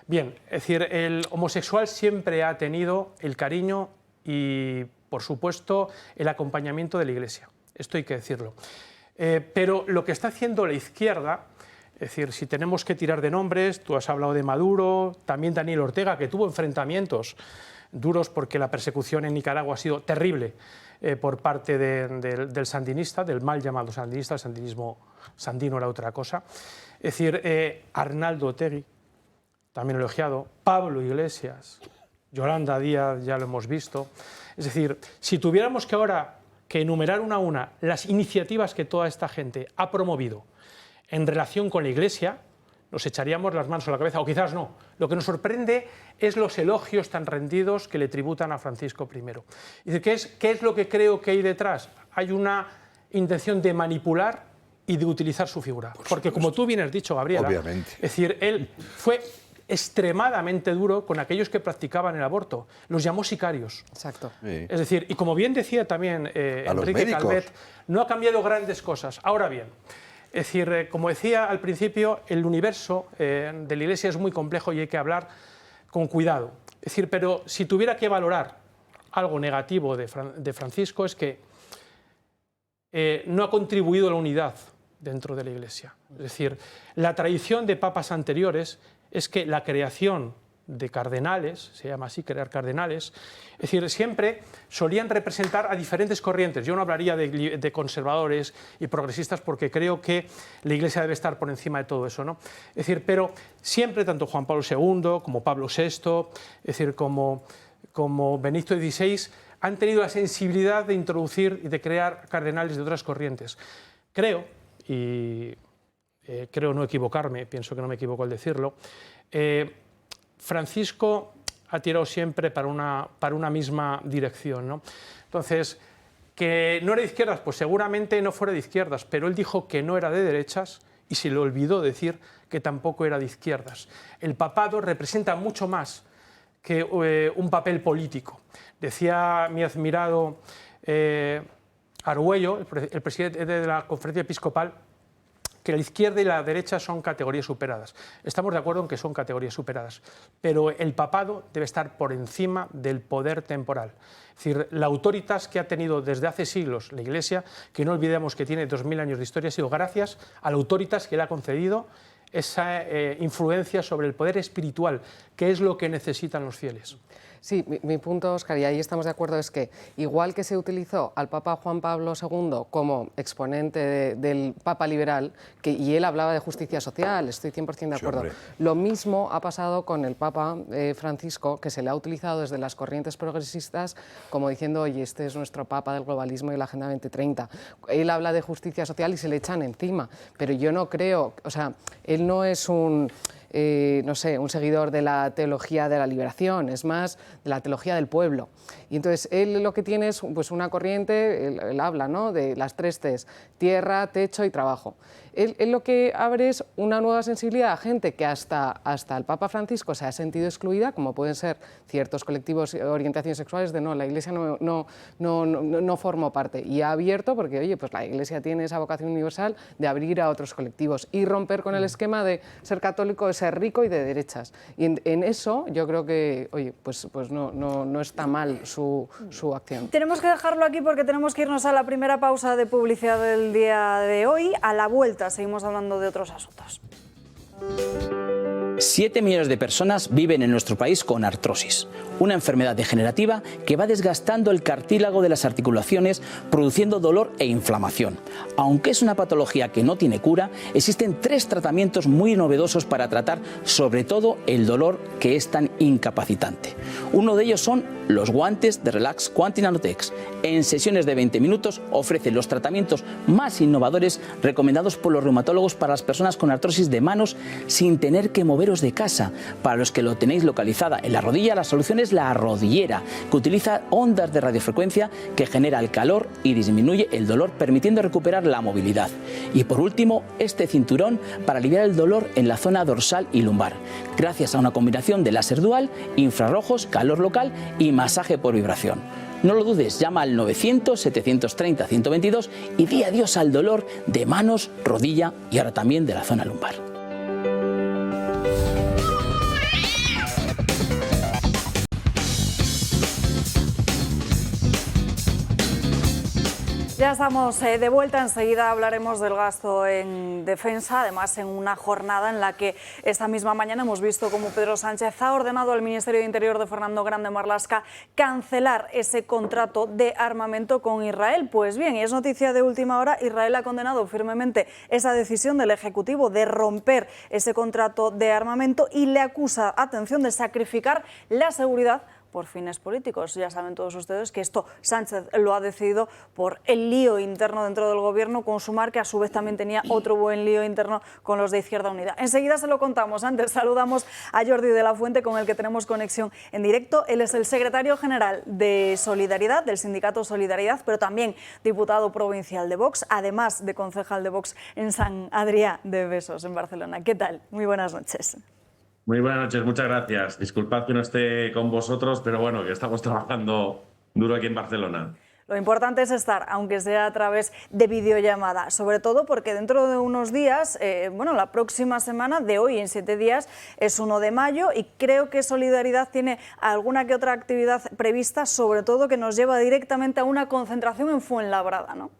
Bien, es decir, el homosexual siempre ha tenido el cariño y, por supuesto, el acompañamiento de la Iglesia. Esto hay que decirlo. Pero lo que está haciendo la izquierda, es decir, si tenemos que tirar de nombres, tú has hablado de Maduro, también Daniel Ortega, que tuvo enfrentamientos duros porque la persecución en Nicaragua ha sido terrible por parte del sandinista, del mal llamado sandinista, el sandinismo sandino era otra cosa. Es decir, Arnaldo Otegi, también elogiado, Pablo Iglesias, Yolanda Díaz, ya lo hemos visto. Es decir, si tuviéramos que ahora que enumerar una a una las iniciativas que toda esta gente ha promovido en relación con la Iglesia, nos echaríamos las manos a la cabeza, o quizás no. Lo que nos sorprende es los elogios tan rendidos que le tributan a Francisco I. ¿Qué es lo que creo que hay detrás? Hay una intención de manipular y de utilizar su figura. Porque como tú bien has dicho, Gabriela, obviamente, es decir, él fue extremadamente duro con aquellos que practicaban el aborto. Los llamó sicarios. Exacto. Sí. Es decir, y como bien decía también Enrique Calvet, no ha cambiado grandes cosas. Ahora bien, es decir, como decía al principio, el universo de la Iglesia es muy complejo y hay que hablar con cuidado. Es decir, pero si tuviera que valorar algo negativo de Francisco es que no ha contribuido a la unidad dentro de la Iglesia. Es decir, la tradición de papas anteriores es que la creación de cardenales, se llama así, crear cardenales, es decir, siempre solían representar a diferentes corrientes. Yo no hablaría de conservadores y progresistas porque creo que la Iglesia debe estar por encima de todo eso, ¿no? Es decir, pero siempre tanto Juan Pablo II como Pablo VI, es decir, como Benedicto XVI, han tenido la sensibilidad de introducir y de crear cardenales de otras corrientes. Creo, y creo no equivocarme, pienso que no me equivoco al decirlo, Francisco ha tirado siempre para una misma dirección, ¿no? Entonces, que no era de izquierdas, pues seguramente no fuera de izquierdas, pero él dijo que no era de derechas y se le olvidó decir que tampoco era de izquierdas. El papado representa mucho más que un papel político. Decía mi admirado Argüello, el presidente de la Conferencia Episcopal, que la izquierda y la derecha son categorías superadas. Estamos de acuerdo en que son categorías superadas, pero el papado debe estar por encima del poder temporal. Es decir, la autoritas que ha tenido desde hace siglos la Iglesia, que no olvidemos que tiene 2000 años de historia, ha sido gracias a la autoritas que le ha concedido esa influencia sobre el poder espiritual, que es lo que necesitan los fieles. Sí, mi punto, Óscar, y ahí estamos de acuerdo, es que igual que se utilizó al Papa Juan Pablo II como exponente del Papa liberal, y él hablaba de justicia social, estoy 100% de acuerdo, sí, lo mismo ha pasado con el Papa Francisco, que se le ha utilizado desde las corrientes progresistas como diciendo, oye, este es nuestro Papa del globalismo y la Agenda 2030. Él habla de justicia social y se le echan encima, pero yo no creo, o sea, él no es un seguidor de la teología de la liberación, es más de la teología del pueblo. Y entonces él lo que tiene es pues, una corriente, él habla, ¿no?, de las 3 T's, tierra, techo y trabajo. Él lo que abre es una nueva sensibilidad a gente que hasta el Papa Francisco se ha sentido excluida, como pueden ser ciertos colectivos de orientaciones sexuales, de no, la Iglesia no formó parte. Y ha abierto, porque oye, pues la Iglesia tiene esa vocación universal de abrir a otros colectivos y romper con el esquema de ser católico, de ser rico y de derechas. Y en eso yo creo que, oye, pues no está mal su acción. Tenemos que dejarlo aquí porque tenemos que irnos a la primera pausa de publicidad del día de hoy. A la vuelta seguimos hablando de otros asuntos. 7 millones de personas viven en nuestro país con artrosis, una enfermedad degenerativa que va desgastando el cartílago de las articulaciones, produciendo dolor e inflamación. Aunque es una patología que no tiene cura, existen 3 tratamientos muy novedosos para tratar sobre todo el dolor que es tan incapacitante. Uno de ellos son los guantes de Relax Quanti Nanotex. En sesiones de 20 minutos ofrecen los tratamientos más innovadores recomendados por los reumatólogos para las personas con artrosis de manos sin tener que moveros de casa. Para los que lo tenéis localizada en la rodilla, la solución es la rodillera, que utiliza ondas de radiofrecuencia que genera el calor y disminuye el dolor, permitiendo recuperar la movilidad. Y por último, este cinturón para aliviar el dolor en la zona dorsal y lumbar, gracias a una combinación de láser dual, infrarrojos, calor local y masaje por vibración. No lo dudes, llama al 900-730-122 y di adiós al dolor de manos, rodilla y ahora también de la zona lumbar. Ya estamos de vuelta, enseguida hablaremos del gasto en defensa, además en una jornada en la que esta misma mañana hemos visto cómo Pedro Sánchez ha ordenado al Ministerio de Interior de Fernando Grande Marlaska cancelar ese contrato de armamento con Israel. Pues bien, y es noticia de última hora, Israel ha condenado firmemente esa decisión del Ejecutivo de romper ese contrato de armamento y le acusa, atención, de sacrificar la seguridad por fines políticos. Ya saben todos ustedes que esto Sánchez lo ha decidido por el lío interno dentro del gobierno con Sumar, que a su vez también tenía otro buen lío interno con los de Izquierda Unida. Enseguida se lo contamos. Antes saludamos a Jordi de la Fuente, con el que tenemos conexión en directo. Él es el secretario general de Solidaridad, del sindicato Solidaridad, pero también diputado provincial de Vox, además de concejal de Vox en Sant Adrià de Besós, en Barcelona. ¿Qué tal? Muy buenas noches. Muy buenas noches, muchas gracias. Disculpad que no esté con vosotros, pero bueno, que estamos trabajando duro aquí en Barcelona. Lo importante es estar, aunque sea a través de videollamada, sobre todo porque dentro de unos días, la próxima semana, de hoy en 7 días, es 1 de mayo y creo que Solidaridad tiene alguna que otra actividad prevista, sobre todo que nos lleva directamente a una concentración en Fuenlabrada, ¿no?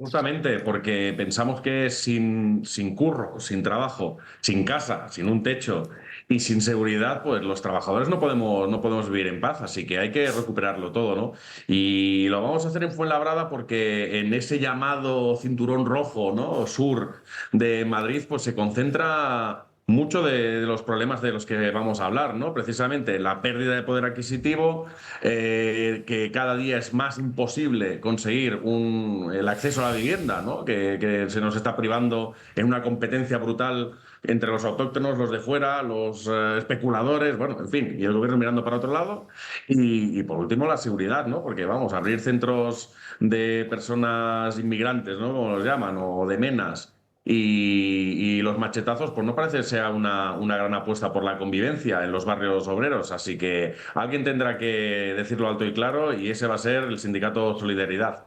Justamente porque pensamos que sin curro, sin trabajo, sin casa, sin un techo y sin seguridad, pues los trabajadores no podemos vivir en paz, así que hay que recuperarlo todo, ¿no? Y lo vamos a hacer en Fuenlabrada porque en ese llamado cinturón rojo, ¿no?, sur de Madrid, pues se concentra mucho de los problemas de los que vamos a hablar, ¿no? Precisamente la pérdida de poder adquisitivo, que cada día es más imposible conseguir el acceso a la vivienda, ¿no? Que se nos está privando en una competencia brutal entre los autóctonos, los de fuera, los especuladores, bueno, en fin, y el gobierno mirando para otro lado. Y por último, la seguridad, ¿no? Porque vamos a abrir centros de personas inmigrantes, ¿no?, como los llaman, o de menas. Y los machetazos, pues no parece sea una gran apuesta por la convivencia en los barrios obreros. Así que alguien tendrá que decirlo alto y claro, y ese va a ser el sindicato Solidaridad.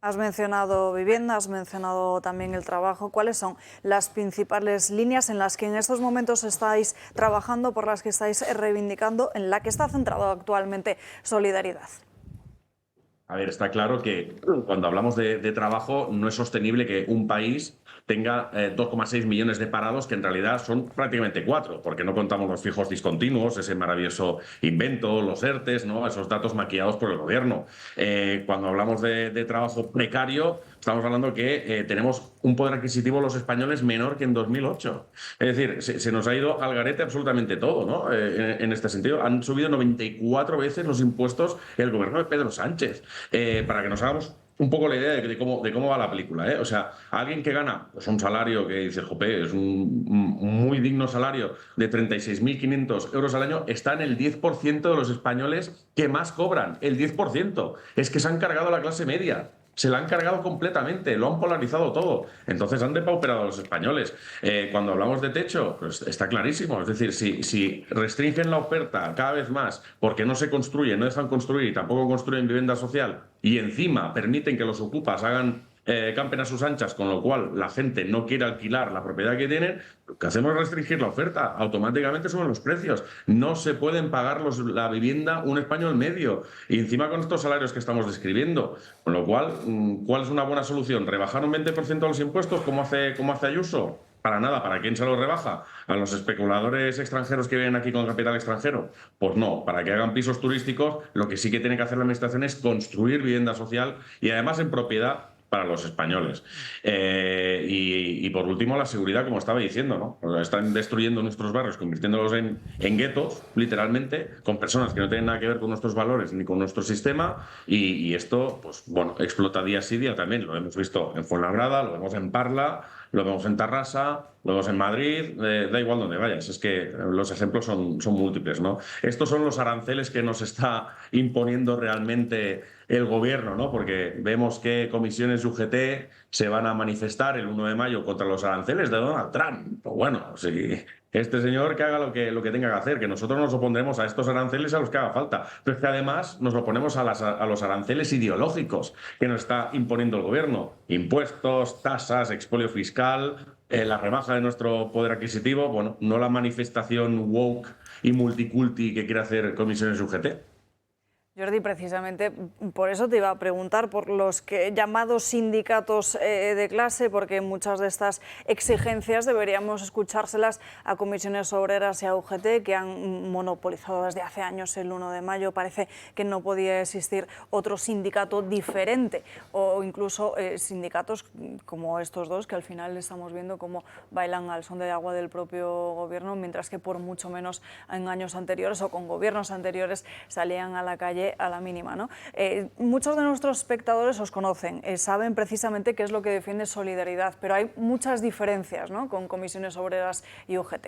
Has mencionado vivienda, has mencionado también el trabajo. ¿Cuáles son las principales líneas en las que en estos momentos estáis trabajando, por las que estáis reivindicando, en la que está centrado actualmente Solidaridad? A ver, está claro que cuando hablamos de trabajo no es sostenible que un país tenga 2,6 millones de parados, que en realidad son prácticamente 4, porque no contamos los fijos discontinuos, ese maravilloso invento, los ERTES, ¿no?, esos datos maquillados por el gobierno. Cuando hablamos de trabajo precario, estamos hablando que tenemos un poder adquisitivo los españoles menor que en 2008. Es decir, se nos ha ido al garete absolutamente todo, ¿no? En este sentido, han subido 94 veces los impuestos el gobierno de Pedro Sánchez. Para que nos hagamos un poco la idea de cómo va la película, ¿eh? O sea, alguien que gana pues un salario que dice, jope, es un muy digno salario de 36.500 euros al año, está en el 10% de los españoles que más cobran. El 10%. Es que se han cargado la clase media. Se la han cargado completamente, lo han polarizado todo. Entonces han depauperado a los españoles. Cuando hablamos de techo, pues está clarísimo. Es decir, si restringen la oferta cada vez más porque no se construye, no dejan construir y tampoco construyen vivienda social, y encima permiten que los ocupas campen a sus anchas, con lo cual la gente no quiere alquilar la propiedad que tienen, lo que hacemos es restringir la oferta, automáticamente suben los precios. No se pueden pagar la vivienda un español medio, y encima con estos salarios que estamos describiendo. Con lo cual, ¿cuál es una buena solución? ¿Rebajar un 20% de los impuestos como hace Ayuso? Para nada. ¿Para quién se lo rebaja? ¿A los especuladores extranjeros que vienen aquí con capital extranjero? Pues no, para que hagan pisos turísticos, lo que sí que tiene que hacer la Administración es construir vivienda social y además en propiedad para los españoles. Y por último, la seguridad, como estaba diciendo, ¿no? O sea, están destruyendo nuestros barrios, convirtiéndolos en guetos, literalmente, con personas que no tienen nada que ver con nuestros valores ni con nuestro sistema, y esto, pues bueno, explota día sí día también. Lo hemos visto en Fuenlabrada, lo vemos en Parla, lo vemos en Tarrasa, lo vemos en Madrid, da igual donde vayas, es que los ejemplos son múltiples, ¿no? Estos son los aranceles que nos está imponiendo realmente el gobierno, ¿no? Porque vemos que comisiones UGT se van a manifestar el 1 de mayo contra los aranceles de Donald Trump. Pues bueno, sí, este señor que haga lo que tenga que hacer, que nosotros nos opondremos a estos aranceles a los que haga falta, pero es que además nos oponemos a los aranceles ideológicos que nos está imponiendo el gobierno. Impuestos, tasas, expolio fiscal, la rebaja de nuestro poder adquisitivo, bueno, no la manifestación woke y multiculti que quiere hacer comisiones UGT. Jordi, precisamente por eso te iba a preguntar por los llamados sindicatos de clase, porque muchas de estas exigencias deberíamos escuchárselas a comisiones obreras y a UGT, que han monopolizado desde hace años el 1 de mayo. Parece que no podía existir otro sindicato diferente, o incluso sindicatos como estos dos, que al final estamos viendo cómo bailan al son de agua del propio gobierno, mientras que por mucho menos en años anteriores o con gobiernos anteriores salían a la calle a la mínima, ¿no? Muchos de nuestros espectadores os conocen, saben precisamente qué es lo que defiende Solidaridad, pero hay muchas diferencias, ¿no?, con comisiones obreras y UGT.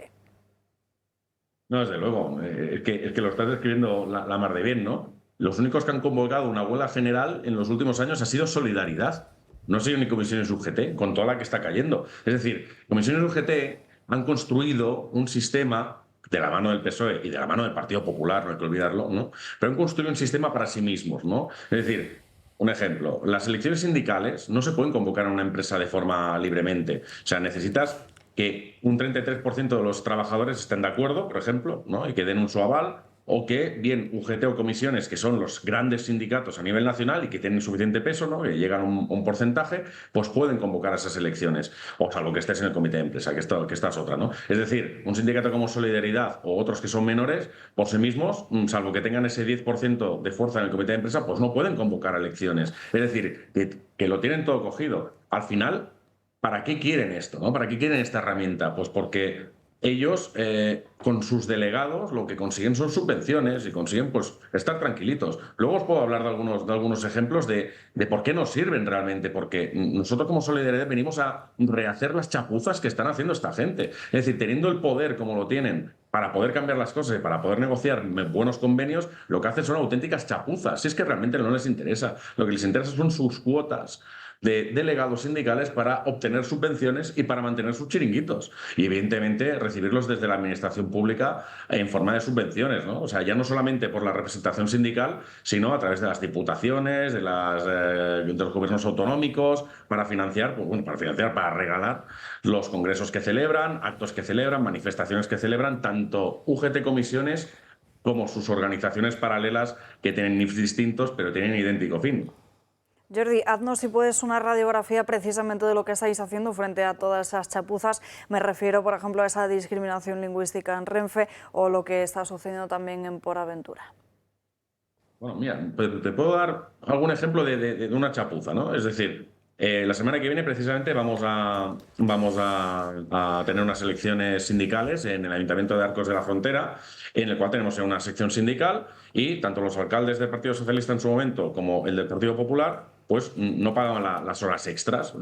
No, desde luego, es que lo estás describiendo la mar de bien, ¿no? Los únicos que han convocado una huelga general en los últimos años ha sido Solidaridad. No ha sido ni comisiones UGT, con toda la que está cayendo. Es decir, comisiones UGT han construido un sistema de la mano del PSOE y de la mano del Partido Popular, no hay que olvidarlo, ¿no? Pero han construido un sistema para sí mismos, ¿no? Es decir, un ejemplo, las elecciones sindicales no se pueden convocar a una empresa de forma libremente. O sea, necesitas que un 33% de los trabajadores estén de acuerdo, por ejemplo, ¿no?, y que den un su aval, o que bien UGT o comisiones, que son los grandes sindicatos a nivel nacional y que tienen suficiente peso, ¿no?, que llegan a un porcentaje, pues pueden convocar a esas elecciones, o salvo que estés en el comité de empresa, que esta es otra, ¿no? Es decir, un sindicato como Solidaridad o otros que son menores, por sí mismos, salvo que tengan ese 10% de fuerza en el comité de empresa, pues no pueden convocar a elecciones. Es decir, que lo tienen todo cogido. Al final, ¿para qué quieren esto, no? ¿Para qué quieren esta herramienta? Pues porque ellos, con sus delegados, lo que consiguen son subvenciones y consiguen, pues, estar tranquilitos. Luego os puedo hablar de algunos ejemplos de por qué nos sirven realmente, porque nosotros como Solidaridad venimos a rehacer las chapuzas que están haciendo esta gente. Es decir, teniendo el poder como lo tienen para poder cambiar las cosas y para poder negociar buenos convenios, lo que hacen son auténticas chapuzas. Si es que realmente no les interesa. Lo que les interesa son sus cuotas de delegados sindicales para obtener subvenciones y para mantener sus chiringuitos. Y evidentemente recibirlos desde la administración pública en forma de subvenciones, ¿no? O sea, ya no solamente por la representación sindical, sino a través de las diputaciones, de los gobiernos autonómicos, para financiar, pues bueno, para regalar los congresos que celebran, actos que celebran, manifestaciones que celebran, tanto UGT Comisiones como sus organizaciones paralelas que tienen NIFs distintos, pero tienen idéntico fin. Jordi, haznos, si puedes, una radiografía precisamente de lo que estáis haciendo frente a todas esas chapuzas. Me refiero, por ejemplo, a esa discriminación lingüística en Renfe o lo que está sucediendo también en PorAventura. Bueno, mira, te puedo dar algún ejemplo de una chapuza, ¿no? Es decir, la semana que viene precisamente vamos a tener unas elecciones sindicales en el Ayuntamiento de Arcos de la Frontera, en el cual tenemos una sección sindical y tanto los alcaldes del Partido Socialista en su momento como el del Partido Popular pues no pagaban las horas extras,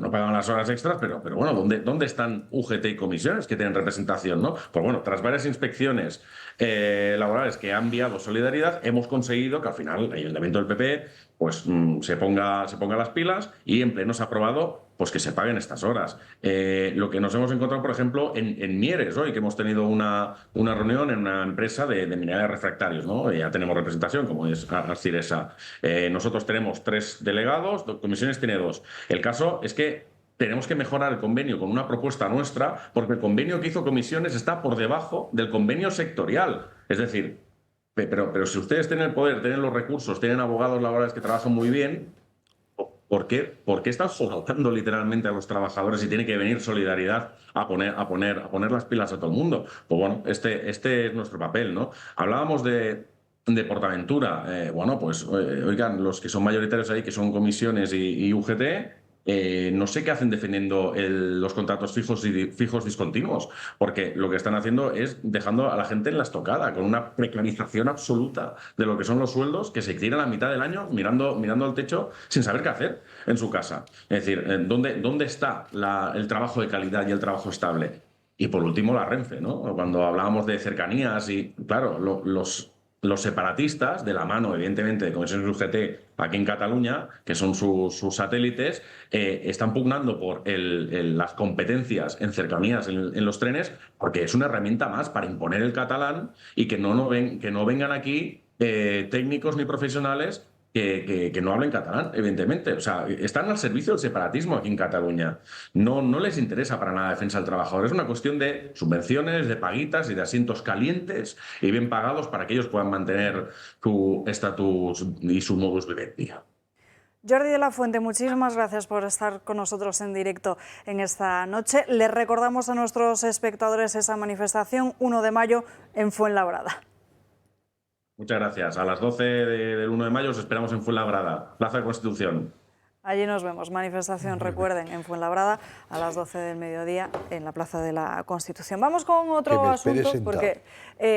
pero bueno, ¿dónde están UGT y comisiones que tienen representación, ¿no? Pues bueno, tras varias inspecciones laborales que ha enviado Solidaridad, hemos conseguido que al final el Ayuntamiento del PP pues se ponga las pilas y en pleno se ha aprobado pues que se paguen estas horas. Lo que nos hemos encontrado, por ejemplo, en Mieres, hoy que hemos tenido una reunión en una empresa de minerales refractarios, ¿no? Ya tenemos representación, como es Arciresa. Nosotros tenemos 3 delegados, comisiones tiene 2. El caso es que tenemos que mejorar el convenio con una propuesta nuestra, porque el convenio que hizo comisiones está por debajo del convenio sectorial. Es decir, pero si ustedes tienen el poder, tienen los recursos, tienen abogados laborales que trabajan muy bien, ¿Por qué están jugando literalmente a los trabajadores y tiene que venir Solidaridad a poner las pilas a todo el mundo? Pues bueno, este es nuestro papel, ¿no? Hablábamos de Portaventura. Bueno, pues oigan, los que son mayoritarios ahí, que son comisiones y UGT, no sé qué hacen defendiendo los contratos fijos discontinuos, porque lo que están haciendo es dejando a la gente en la estocada, con una precarización absoluta de lo que son los sueldos, que se tiran a mitad del año mirando al techo sin saber qué hacer en su casa. Es decir, ¿dónde está el trabajo de calidad y el trabajo estable? Y por último, la Renfe, ¿no? Cuando hablábamos de cercanías y, claro, los separatistas, de la mano, evidentemente, de Comisiones UGT aquí en Cataluña, que son sus satélites, están pugnando por las competencias en cercanías en los trenes, porque es una herramienta más para imponer el catalán y que no vengan aquí técnicos ni profesionales que no hablen catalán, evidentemente. O sea, están al servicio del separatismo aquí en Cataluña. No les interesa para nada la defensa del trabajador. Es una cuestión de subvenciones, de paguitas y de asientos calientes y bien pagados para que ellos puedan mantener su estatus y su modus vivendi. Jordi de la Fuente, muchísimas gracias por estar con nosotros en directo en esta noche. Les recordamos a nuestros espectadores esa manifestación 1 de mayo en Fuenlabrada. Muchas gracias. A las 12 del 1 de mayo os esperamos en Fuenlabrada, Plaza de Constitución. Allí nos vemos. Manifestación, recuerden, en Fuenlabrada a las 12 del mediodía en la Plaza de la Constitución. Vamos con otro asunto, porque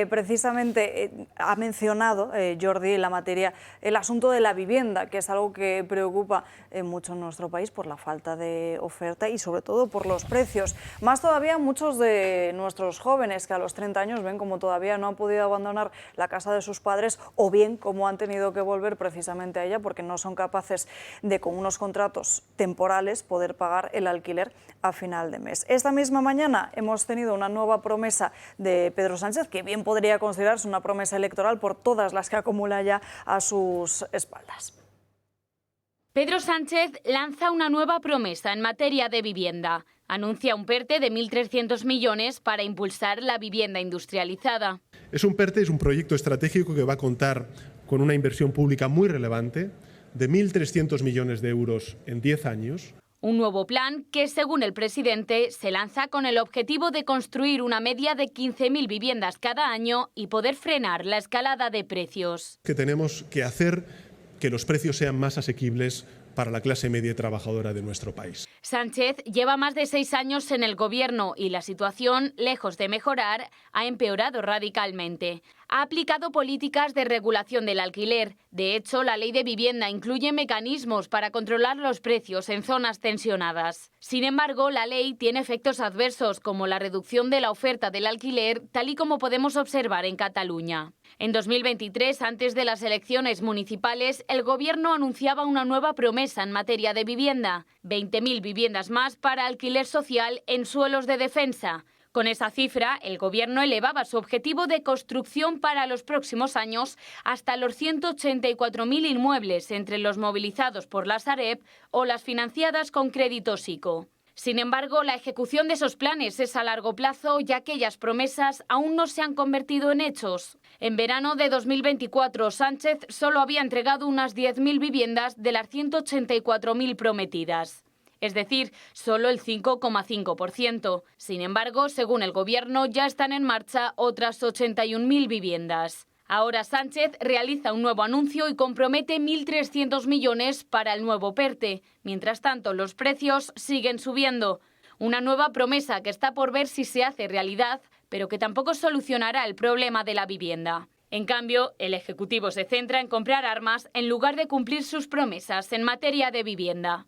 precisamente ha mencionado Jordi en la materia el asunto de la vivienda, que es algo que preocupa mucho en nuestro país por la falta de oferta y sobre todo por los precios. Más todavía muchos de nuestros jóvenes que a los 30 años ven como todavía no han podido abandonar la casa de sus padres o bien como han tenido que volver precisamente a ella porque no son capaces de, con unos contratos temporales, poder pagar el alquiler a final de mes. Esta misma mañana hemos tenido una nueva promesa de Pedro Sánchez, que bien podría considerarse una promesa electoral por todas las que acumula ya a sus espaldas. Pedro Sánchez lanza una nueva promesa en materia de vivienda. Anuncia un PERTE de 1.300 millones para impulsar la vivienda industrializada. Un PERTE es un proyecto estratégico que va a contar con una inversión pública muy relevante de 1.300 millones de euros en 10 años. Un nuevo plan que, según el presidente, se lanza con el objetivo de construir una media de 15.000 viviendas cada año y poder frenar la escalada de precios. Que tenemos que hacer que los precios sean más asequibles para la clase media y trabajadora de nuestro país. Sánchez lleva más de 6 años en el gobierno y la situación, lejos de mejorar, ha empeorado radicalmente. Ha aplicado políticas de regulación del alquiler. De hecho, la Ley de Vivienda incluye mecanismos para controlar los precios en zonas tensionadas. Sin embargo, la ley tiene efectos adversos, como la reducción de la oferta del alquiler, tal y como podemos observar en Cataluña. En 2023, antes de las elecciones municipales, el Gobierno anunciaba una nueva promesa en materia de vivienda: 20.000 viviendas más para alquiler social en suelos de defensa. Con esa cifra, el Gobierno elevaba su objetivo de construcción para los próximos años hasta los 184.000 inmuebles, entre los movilizados por la Sareb o las financiadas con créditos ICO. Sin embargo, la ejecución de esos planes es a largo plazo y aquellas promesas aún no se han convertido en hechos. En verano de 2024, Sánchez solo había entregado unas 10.000 viviendas de las 184.000 prometidas. Es decir, solo el 5,5%. Sin embargo, según el Gobierno, ya están en marcha otras 81.000 viviendas. Ahora Sánchez realiza un nuevo anuncio y compromete 1.300 millones para el nuevo PERTE. Mientras tanto, los precios siguen subiendo. Una nueva promesa que está por ver si se hace realidad, pero que tampoco solucionará el problema de la vivienda. En cambio, el Ejecutivo se centra en comprar armas en lugar de cumplir sus promesas en materia de vivienda.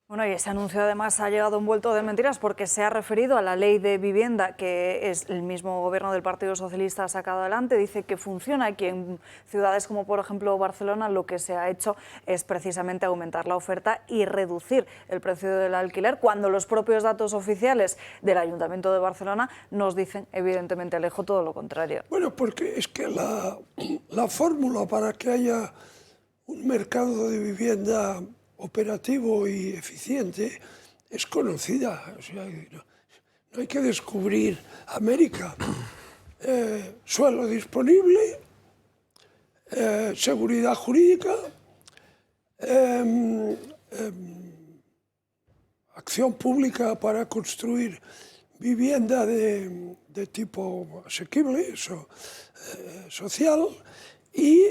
Bueno, y ese anuncio además ha llegado envuelto de mentiras porque se ha referido a la ley de vivienda que es el mismo gobierno del Partido Socialista ha sacado adelante. Dice que funciona y que en ciudades como por ejemplo Barcelona lo que se ha hecho es precisamente aumentar la oferta y reducir el precio del alquiler, cuando los propios datos oficiales del Ayuntamiento de Barcelona nos dicen evidentemente, Alejo, todo lo contrario. Bueno, porque es que la fórmula para que haya un mercado de vivienda operativo y eficiente es conocida. O sea, no hay que descubrir América. Suelo disponible, seguridad jurídica, acción pública para construir vivienda de tipo asequible, social, y,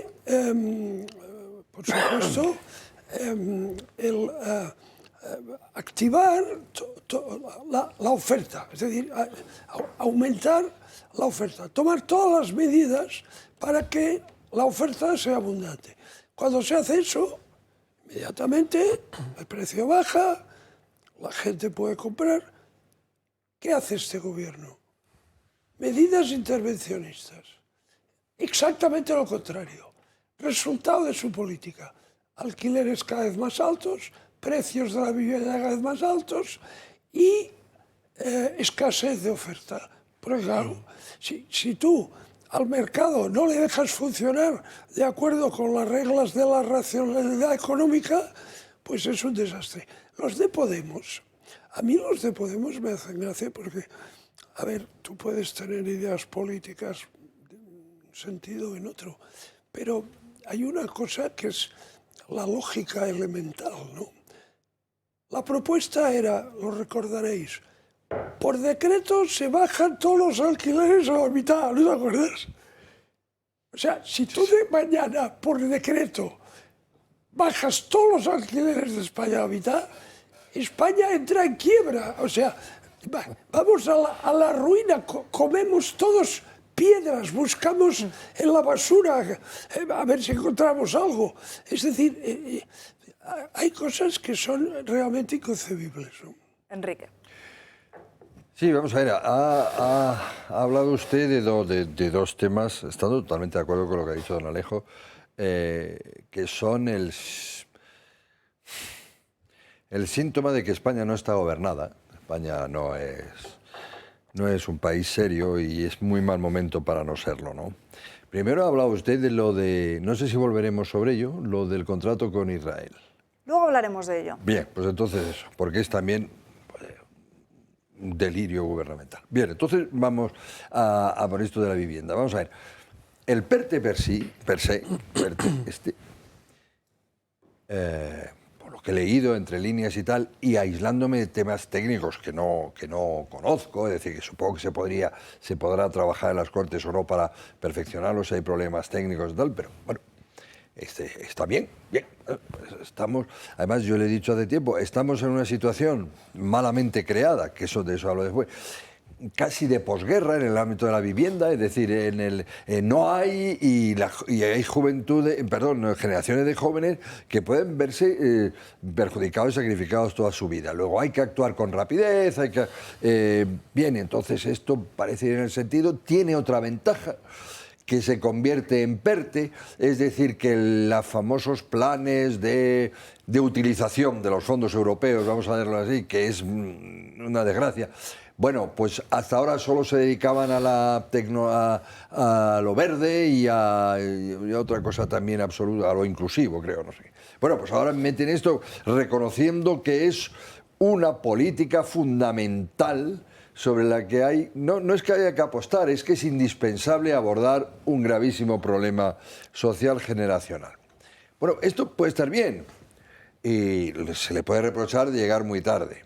por supuesto, el activar la oferta, es decir, aumentar la oferta, tomar todas las medidas para que la oferta sea abundante. Cuando se hace eso, inmediatamente el precio baja, la gente puede comprar. ¿Qué hace este gobierno? Medidas intervencionistas. Exactamente lo contrario. Resultado de su política. Alquileres cada vez más altos, precios de la vivienda cada vez más altos y escasez de oferta. Porque claro, si tú al mercado no le dejas funcionar de acuerdo con las reglas de la racionalidad económica, pues es un desastre. Los de Podemos, a mí los de Podemos me hacen gracia porque, a ver, tú puedes tener ideas políticas en un sentido o en otro, pero hay una cosa que es la lógica elemental, ¿no? La propuesta era, lo recordaréis, por decreto se bajan todos los alquileres a la mitad, ¿no te acuerdas? O sea, si tú de mañana, por decreto, bajas todos los alquileres de España a la mitad, España entra en quiebra. O sea, vamos a la ruina, comemos todos piedras, buscamos en la basura a ver si encontramos algo. Es decir, hay cosas que son realmente inconcebibles, ¿no? Enrique. Sí, vamos a ver, ha hablado usted de dos temas, estando totalmente de acuerdo con lo que ha dicho don Alejo, que son el síntoma de que España no está gobernada. España no es un país serio y es muy mal momento para no serlo, ¿no? Primero ha hablado usted de lo de, no sé si volveremos sobre ello, lo del contrato con Israel. Luego hablaremos de ello. Bien, pues entonces eso, porque es también un delirio gubernamental. Bien, entonces vamos a por esto de la vivienda. Vamos a ver, el PERTE per se, por lo que he leído entre líneas y tal, y aislándome de temas técnicos que no conozco, es decir, que supongo que se podrá trabajar en las Cortes o no para perfeccionarlos si hay problemas técnicos y tal, pero bueno, está bien. Estamos, además yo le he dicho hace tiempo, estamos en una situación malamente creada, que de eso hablo después, casi de posguerra en el ámbito de la vivienda, es decir, no hay y hay generaciones de jóvenes que pueden verse perjudicados y sacrificados toda su vida. Luego hay que actuar con rapidez, bien, entonces esto parece ir en el sentido, tiene otra ventaja, que se convierte en PERTE, es decir, que los famosos planes de utilización de los fondos europeos, vamos a verlo así, que es una desgracia. Bueno, pues hasta ahora solo se dedicaban a lo verde y a otra cosa también absoluta, a lo inclusivo, creo, no sé. Bueno, pues ahora meten esto reconociendo que es una política fundamental sobre la que no es que haya que apostar, es que es indispensable abordar un gravísimo problema social generacional. Bueno, esto puede estar bien y se le puede reprochar de llegar muy tarde.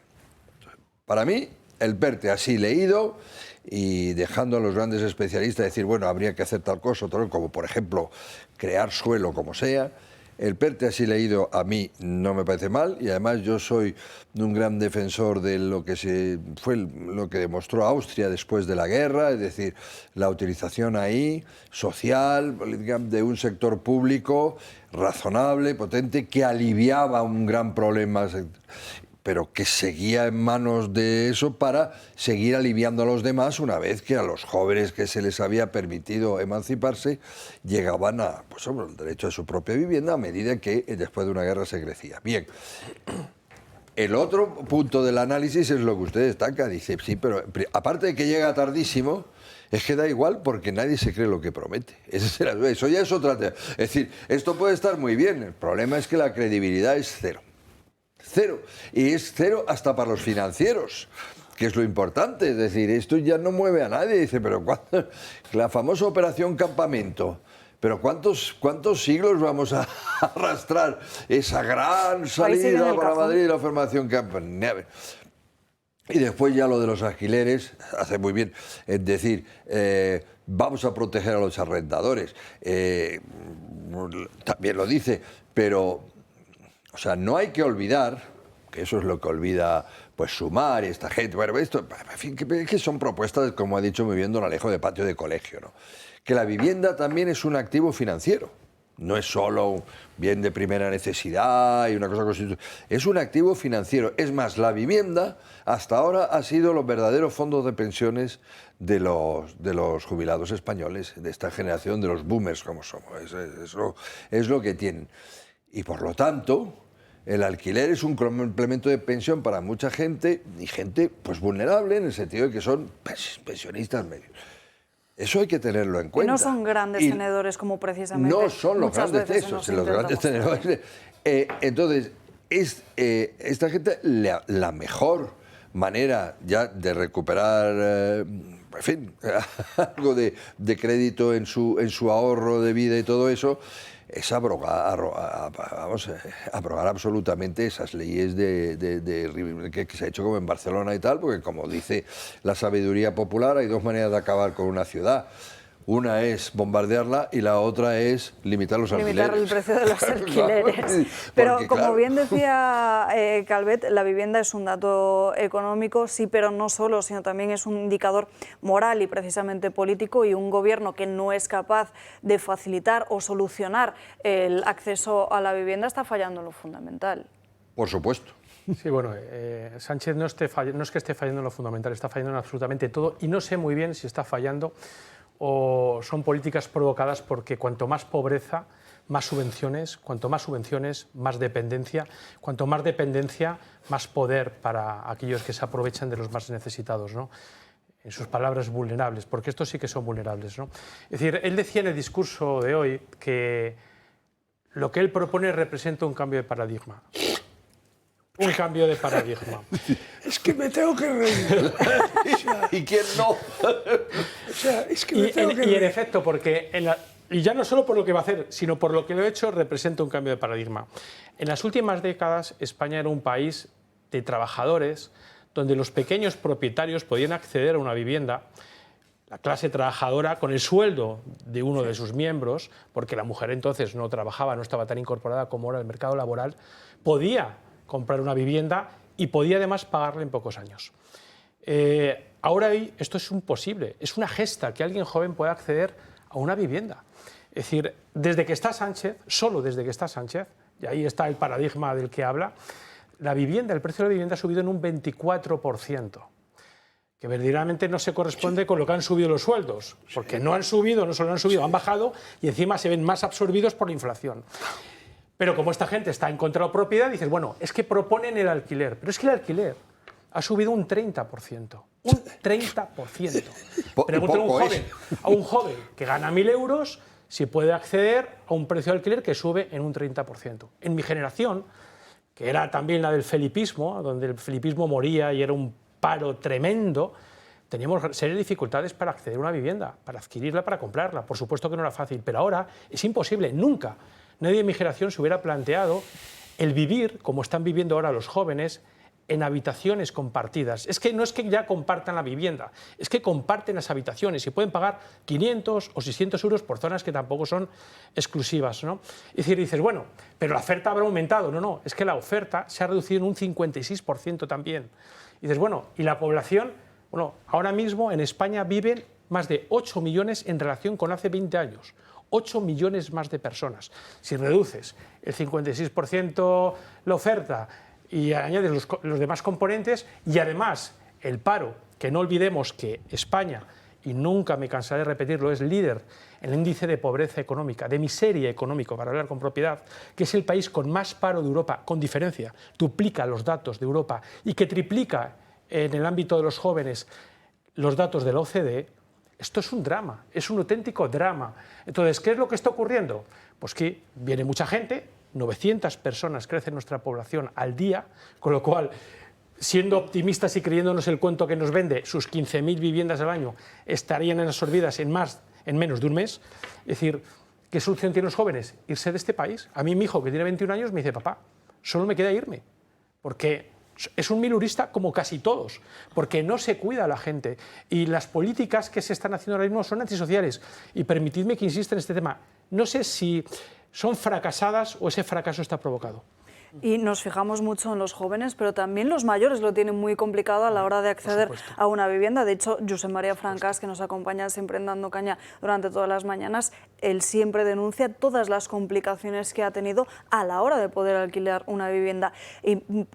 Para mí, el PERTE así leído y dejando a los grandes especialistas decir, bueno, habría que hacer tal cosa, como por ejemplo crear suelo como sea. El PERTE así leído a mí no me parece mal y además yo soy un gran defensor de lo que demostró Austria después de la guerra, es decir, la utilización ahí social, de un sector público razonable, potente, que aliviaba un gran problema, pero que seguía en manos de eso para seguir aliviando a los demás una vez que a los jóvenes que se les había permitido emanciparse llegaban al derecho a su propia vivienda a medida que después de una guerra se crecía. Bien, el otro punto del análisis es lo que usted destaca, dice, sí, pero aparte de que llega tardísimo, es que da igual porque nadie se cree lo que promete. Eso ya es otra. Es decir, esto puede estar muy bien, el problema es que la credibilidad es cero. Cero. Y es cero hasta para los financieros, que es lo importante. Es decir, esto ya no mueve a nadie. Dice, pero ¿cuándo? La famosa operación Campamento. Pero ¿cuántos siglos vamos a arrastrar esa gran salida para Madrid y la formación que... Y después ya lo de los alquileres, hace muy bien, es decir, vamos a proteger a los arrendadores, también lo dice, pero, o sea, no hay que olvidar, que eso es lo que olvida pues Sumar y esta gente, bueno, esto, en fin, que son propuestas, como ha dicho muy bien don Alejo, de patio de colegio, ¿no? Que la vivienda también es un activo financiero. No es solo un bien de primera necesidad y una cosa constitucional. Es un activo financiero. Es más, la vivienda hasta ahora ha sido los verdaderos fondos de pensiones de los jubilados españoles, de esta generación, de los boomers como somos. Eso es lo que tienen. Y por lo tanto, el alquiler es un complemento de pensión para mucha gente y gente pues vulnerable en el sentido de que son pensionistas medios. Eso hay que tenerlo en cuenta. Y no son grandes tenedores como precisamente no son los grandes tesos, los grandes tenedores. Entonces, esta gente, la mejor manera ya de recuperar, en fin, algo de crédito en su ahorro de vida y todo eso, es abrogar absolutamente esas leyes que se ha hecho como en Barcelona y tal, porque como dice la sabiduría popular, hay dos maneras de acabar con una ciudad. Una es bombardearla y la otra es limitar los alquileres. Limitar el precio de los alquileres. Pero porque, como bien decía Calvet, la vivienda es un dato económico, sí, pero no solo, sino también es un indicador moral y precisamente político, y un gobierno que no es capaz de facilitar o solucionar el acceso a la vivienda está fallando en lo fundamental. Por supuesto. Sí, bueno, Sánchez no es que esté fallando en lo fundamental, está fallando en absolutamente todo, y no sé muy bien si está fallando o son políticas provocadas porque cuanto más pobreza, más subvenciones, cuanto más subvenciones, más dependencia, cuanto más dependencia, más poder para aquellos que se aprovechan de los más necesitados, ¿no? En sus palabras, vulnerables, porque estos sí que son vulnerables, ¿no? Es decir, él decía en el discurso de hoy que lo que él propone representa un cambio de paradigma. Un cambio de paradigma. Es que me tengo que reír. ¿Y quién no? O sea, es que me tengo que reír. Y en efecto, porque y ya no solo por lo que va a hacer, sino por lo que lo ha hecho, representa un cambio de paradigma. En las últimas décadas, España era un país de trabajadores donde los pequeños propietarios podían acceder a una vivienda, la clase trabajadora, con el sueldo de uno de sus miembros, porque la mujer entonces no trabajaba, no estaba tan incorporada como ahora al mercado laboral, podía comprar una vivienda y podía además pagarla en pocos años. Ahora esto es imposible, es una gesta que alguien joven pueda acceder a una vivienda. Es decir, desde que está Sánchez, solo desde que está Sánchez, y ahí está el paradigma del que habla, la vivienda, el precio de la vivienda ha subido en un 24%, que verdaderamente no se corresponde con lo que han subido los sueldos, porque no han subido, no solo han subido, han bajado y encima se ven más absorbidos por la inflación. Pero como esta gente está en contra de la propiedad, dices, bueno, es que proponen el alquiler. Pero es que el alquiler ha subido un 30%. Un 30%. Pregúntale a un joven que gana 1.000 euros si puede acceder a un precio de alquiler que sube en un 30%. En mi generación, que era también la del felipismo, donde el felipismo moría y era un paro tremendo, teníamos serias dificultades para acceder a una vivienda, para adquirirla, para comprarla. Por supuesto que no era fácil, pero ahora es imposible, nunca. Nadie de mi generación se hubiera planteado el vivir, como están viviendo ahora los jóvenes, en habitaciones compartidas. Es que no es que ya compartan la vivienda, es que comparten las habitaciones y pueden pagar 500 o 600 euros por zonas que tampoco son exclusivas, ¿no? Es decir, dices, bueno, pero la oferta habrá aumentado. No, no, es que la oferta se ha reducido en un 56% también. Y dices, bueno, ¿y la población? Bueno, ahora mismo en España viven más de 8 millones en relación con hace 20 años. 8 millones más de personas. Si reduces el 56% la oferta y añades los demás componentes y además el paro, que no olvidemos que España, y nunca me cansaré de repetirlo, es líder en el índice de pobreza económica, de miseria económica, para hablar con propiedad, que es el país con más paro de Europa, con diferencia, duplica los datos de Europa y que triplica en el ámbito de los jóvenes los datos de la OCDE. Esto es un drama, es un auténtico drama. Entonces, ¿qué es lo que está ocurriendo? Pues que viene mucha gente, 900 personas crece nuestra población al día, con lo cual, siendo optimistas y creyéndonos el cuento que nos vende, sus 15.000 viviendas al año estarían absorbidas en menos de un mes. Es decir, ¿Qué solución tienen los jóvenes? Irse de este país. A mí mi hijo, que tiene 21 años, me dice, papá, solo me queda irme, porque es un milurista como casi todos, porque no se cuida a la gente y las políticas que se están haciendo ahora mismo son antisociales. Y permitidme que insista en este tema, no sé si son fracasadas o ese fracaso está provocado. Y nos fijamos mucho en los jóvenes, pero también los mayores lo tienen muy complicado a la hora de acceder a una vivienda. De hecho, Josep María Francas, que nos acompaña siempre en Dando Caña durante todas las mañanas, él siempre denuncia todas las complicaciones que ha tenido a la hora de poder alquilar una vivienda.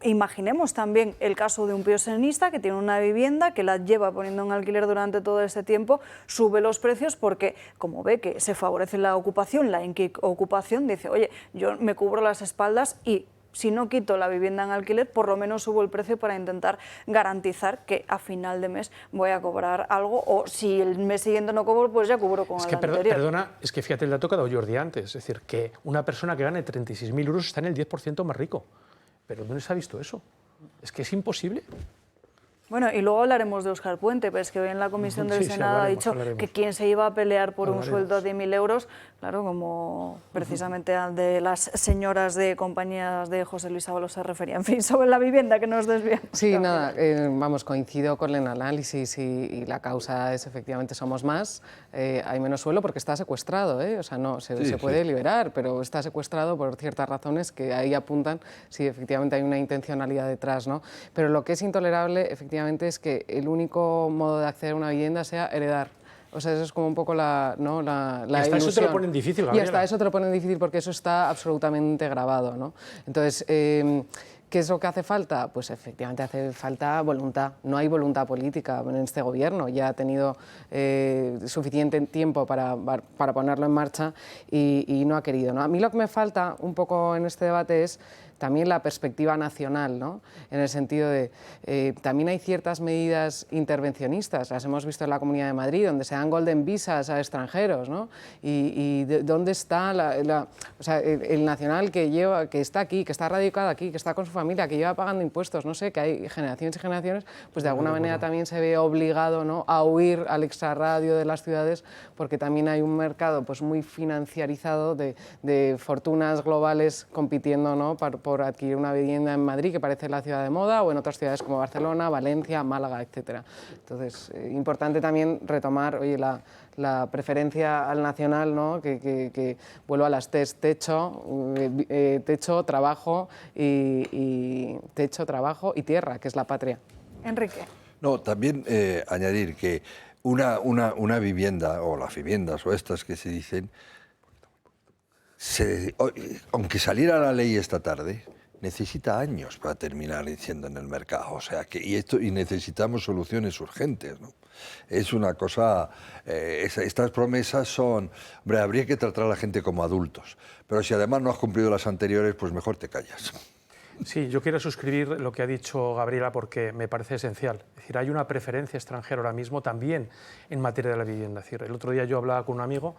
Imaginemos también el caso de un pensionista que tiene una vivienda, que la lleva poniendo en alquiler durante todo este tiempo, sube los precios porque, como ve que se favorece la ocupación, la ocupación, dice, oye, yo me cubro las espaldas y si no quito la vivienda en alquiler, por lo menos subo el precio para intentar garantizar que a final de mes voy a cobrar algo, o si el mes siguiente no cobro, pues ya cubro con el anterior. Perdona, es que fíjate el dato que ha dado Jordi antes, es decir, que una persona que gane 36.000 euros está en el 10% más rico. ¿Pero dónde se ha visto eso? Es que es imposible. Bueno, y luego hablaremos de Óscar Puente, pero es que hoy en la comisión del Senado ha dicho que quién se iba a pelear por un sueldo de 1.000 euros, claro, como precisamente de las señoras de compañías de José Luis Ábalos se refería. En fin, sobre la vivienda, que nos desviamos. Sí, nada, vamos, coincido con el análisis y la causa es efectivamente somos más, hay menos suelo porque está secuestrado, o sea, no, se puede liberar, pero está secuestrado por ciertas razones que ahí apuntan si efectivamente hay una intencionalidad detrás, ¿no? Pero lo que es intolerable, efectivamente, es que el único modo de acceder a una vivienda sea heredar. O sea, eso es como un poco la y hasta eso te lo ponen difícil, Gabriela. Y hasta eso te lo ponen difícil porque eso está absolutamente grabado, ¿no? Entonces, ¿qué es lo que hace falta? Pues efectivamente hace falta voluntad. No hay voluntad política en este gobierno. Ya ha tenido suficiente tiempo para ponerlo en marcha y no ha querido, ¿no? A mí lo que me falta un poco en este debate es también la perspectiva nacional, ¿no? En el sentido de, también hay ciertas medidas intervencionistas, las hemos visto en la Comunidad de Madrid, donde se dan golden visas a extranjeros, ¿no? Y ¿dónde está o sea, el nacional que está aquí, que está radicado aquí, que está con su familia, que lleva pagando impuestos, no sé, que hay generaciones y generaciones, pues de alguna manera también se ve obligado, ¿no?, a huir al extrarradio de las ciudades, porque también hay un mercado pues muy financiarizado de fortunas globales compitiendo, ¿no?, por adquirir una vivienda en Madrid, que parece la ciudad de moda, o en otras ciudades como Barcelona, Valencia, Málaga, etc. Entonces, importante también retomar, oye, la preferencia al nacional, ¿no?, que vuelva a las techo, trabajo y tierra, que es la patria. Enrique. No, también añadir que una vivienda, o las viviendas, o estas que se dicen, aunque saliera la ley esta tarde, necesita años para terminar siendo en el mercado. O sea, y necesitamos soluciones urgentes, ¿no? Es una cosa... estas promesas son... Hombre, habría que tratar a la gente como adultos. Pero si además no has cumplido las anteriores, pues mejor te callas. Sí, yo quiero suscribir lo que ha dicho Gabriela porque me parece esencial. Es decir, hay una preferencia extranjera ahora mismo también en materia de la vivienda. Es decir, el otro día yo hablaba con un amigo,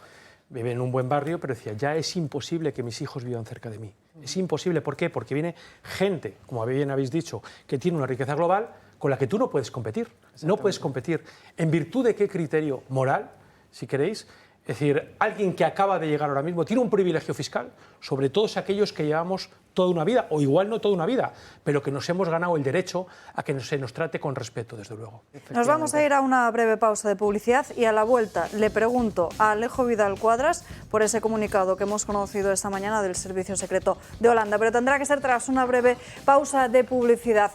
vive en un buen barrio, pero decía, ya es imposible que mis hijos vivan cerca de mí. Es imposible, ¿por qué? Porque viene gente, como bien habéis dicho, que tiene una riqueza global con la que tú no puedes competir. No puedes competir. ¿En virtud de qué criterio moral, si queréis? Es decir, alguien que acaba de llegar ahora mismo tiene un privilegio fiscal sobre todos aquellos que llevamos toda una vida, o igual no toda una vida, pero que nos hemos ganado el derecho a que se nos trate con respeto, desde luego. Nos vamos a ir a una breve pausa de publicidad y a la vuelta le pregunto a Alejo Vidal Cuadras por ese comunicado que hemos conocido esta mañana del Servicio Secreto de Holanda, pero tendrá que ser tras una breve pausa de publicidad.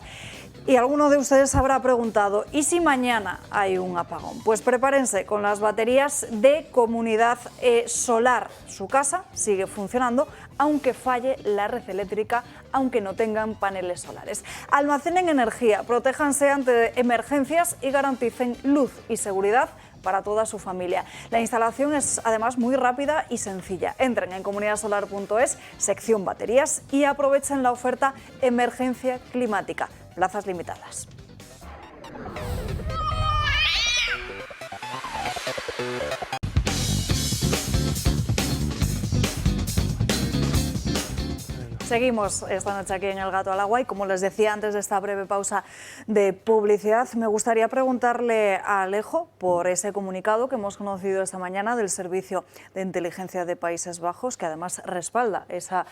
Y alguno de ustedes habrá preguntado, ¿y si mañana hay un apagón? Pues prepárense con las baterías de Comunidad Solar. Su casa sigue funcionando, aunque falle la red eléctrica, aunque no tengan paneles solares. Almacenen energía, protéjanse ante emergencias y garanticen luz y seguridad para toda su familia. La instalación es además muy rápida y sencilla. Entren en comunidadsolar.es, sección baterías, y aprovechen la oferta Emergencia Climática. Plazas limitadas. Seguimos esta noche aquí en El Gato al Agua y como les decía antes de esta breve pausa de publicidad, me gustaría preguntarle a Alejo por ese comunicado que hemos conocido esta mañana del Servicio de Inteligencia de Países Bajos, que además respalda esa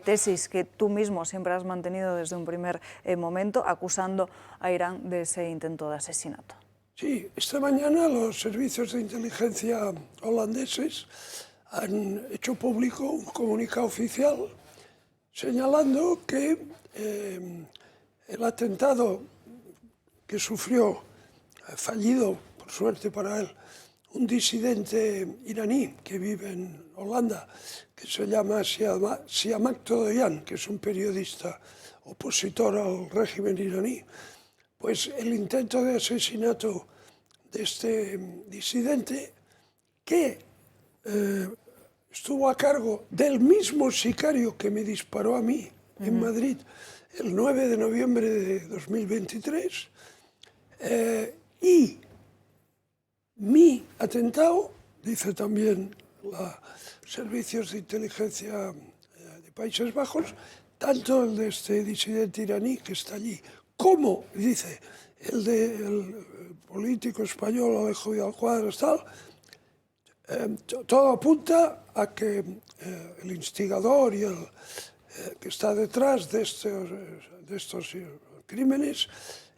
tesis que tú mismo siempre has mantenido desde un primer momento, acusando a Irán de ese intento de asesinato. Sí, esta mañana los servicios de inteligencia holandeses han hecho público un comunicado oficial señalando que el atentado que sufrió, fallido por suerte para él, un disidente iraní que vive en Holanda, que se llama Siamak Todoyan, que es un periodista opositor al régimen iraní, pues el intento de asesinato de este disidente que estuvo a cargo del mismo sicario que me disparó a mí en Madrid el 9 de noviembre de 2023 y mi atentado, dice también los servicios de inteligencia de Países Bajos, tanto el de este disidente iraní que está allí, como, dice, el del político español Alejo Vidal Quadras, tal, todo apunta a que el instigador y el que está detrás de estos crímenes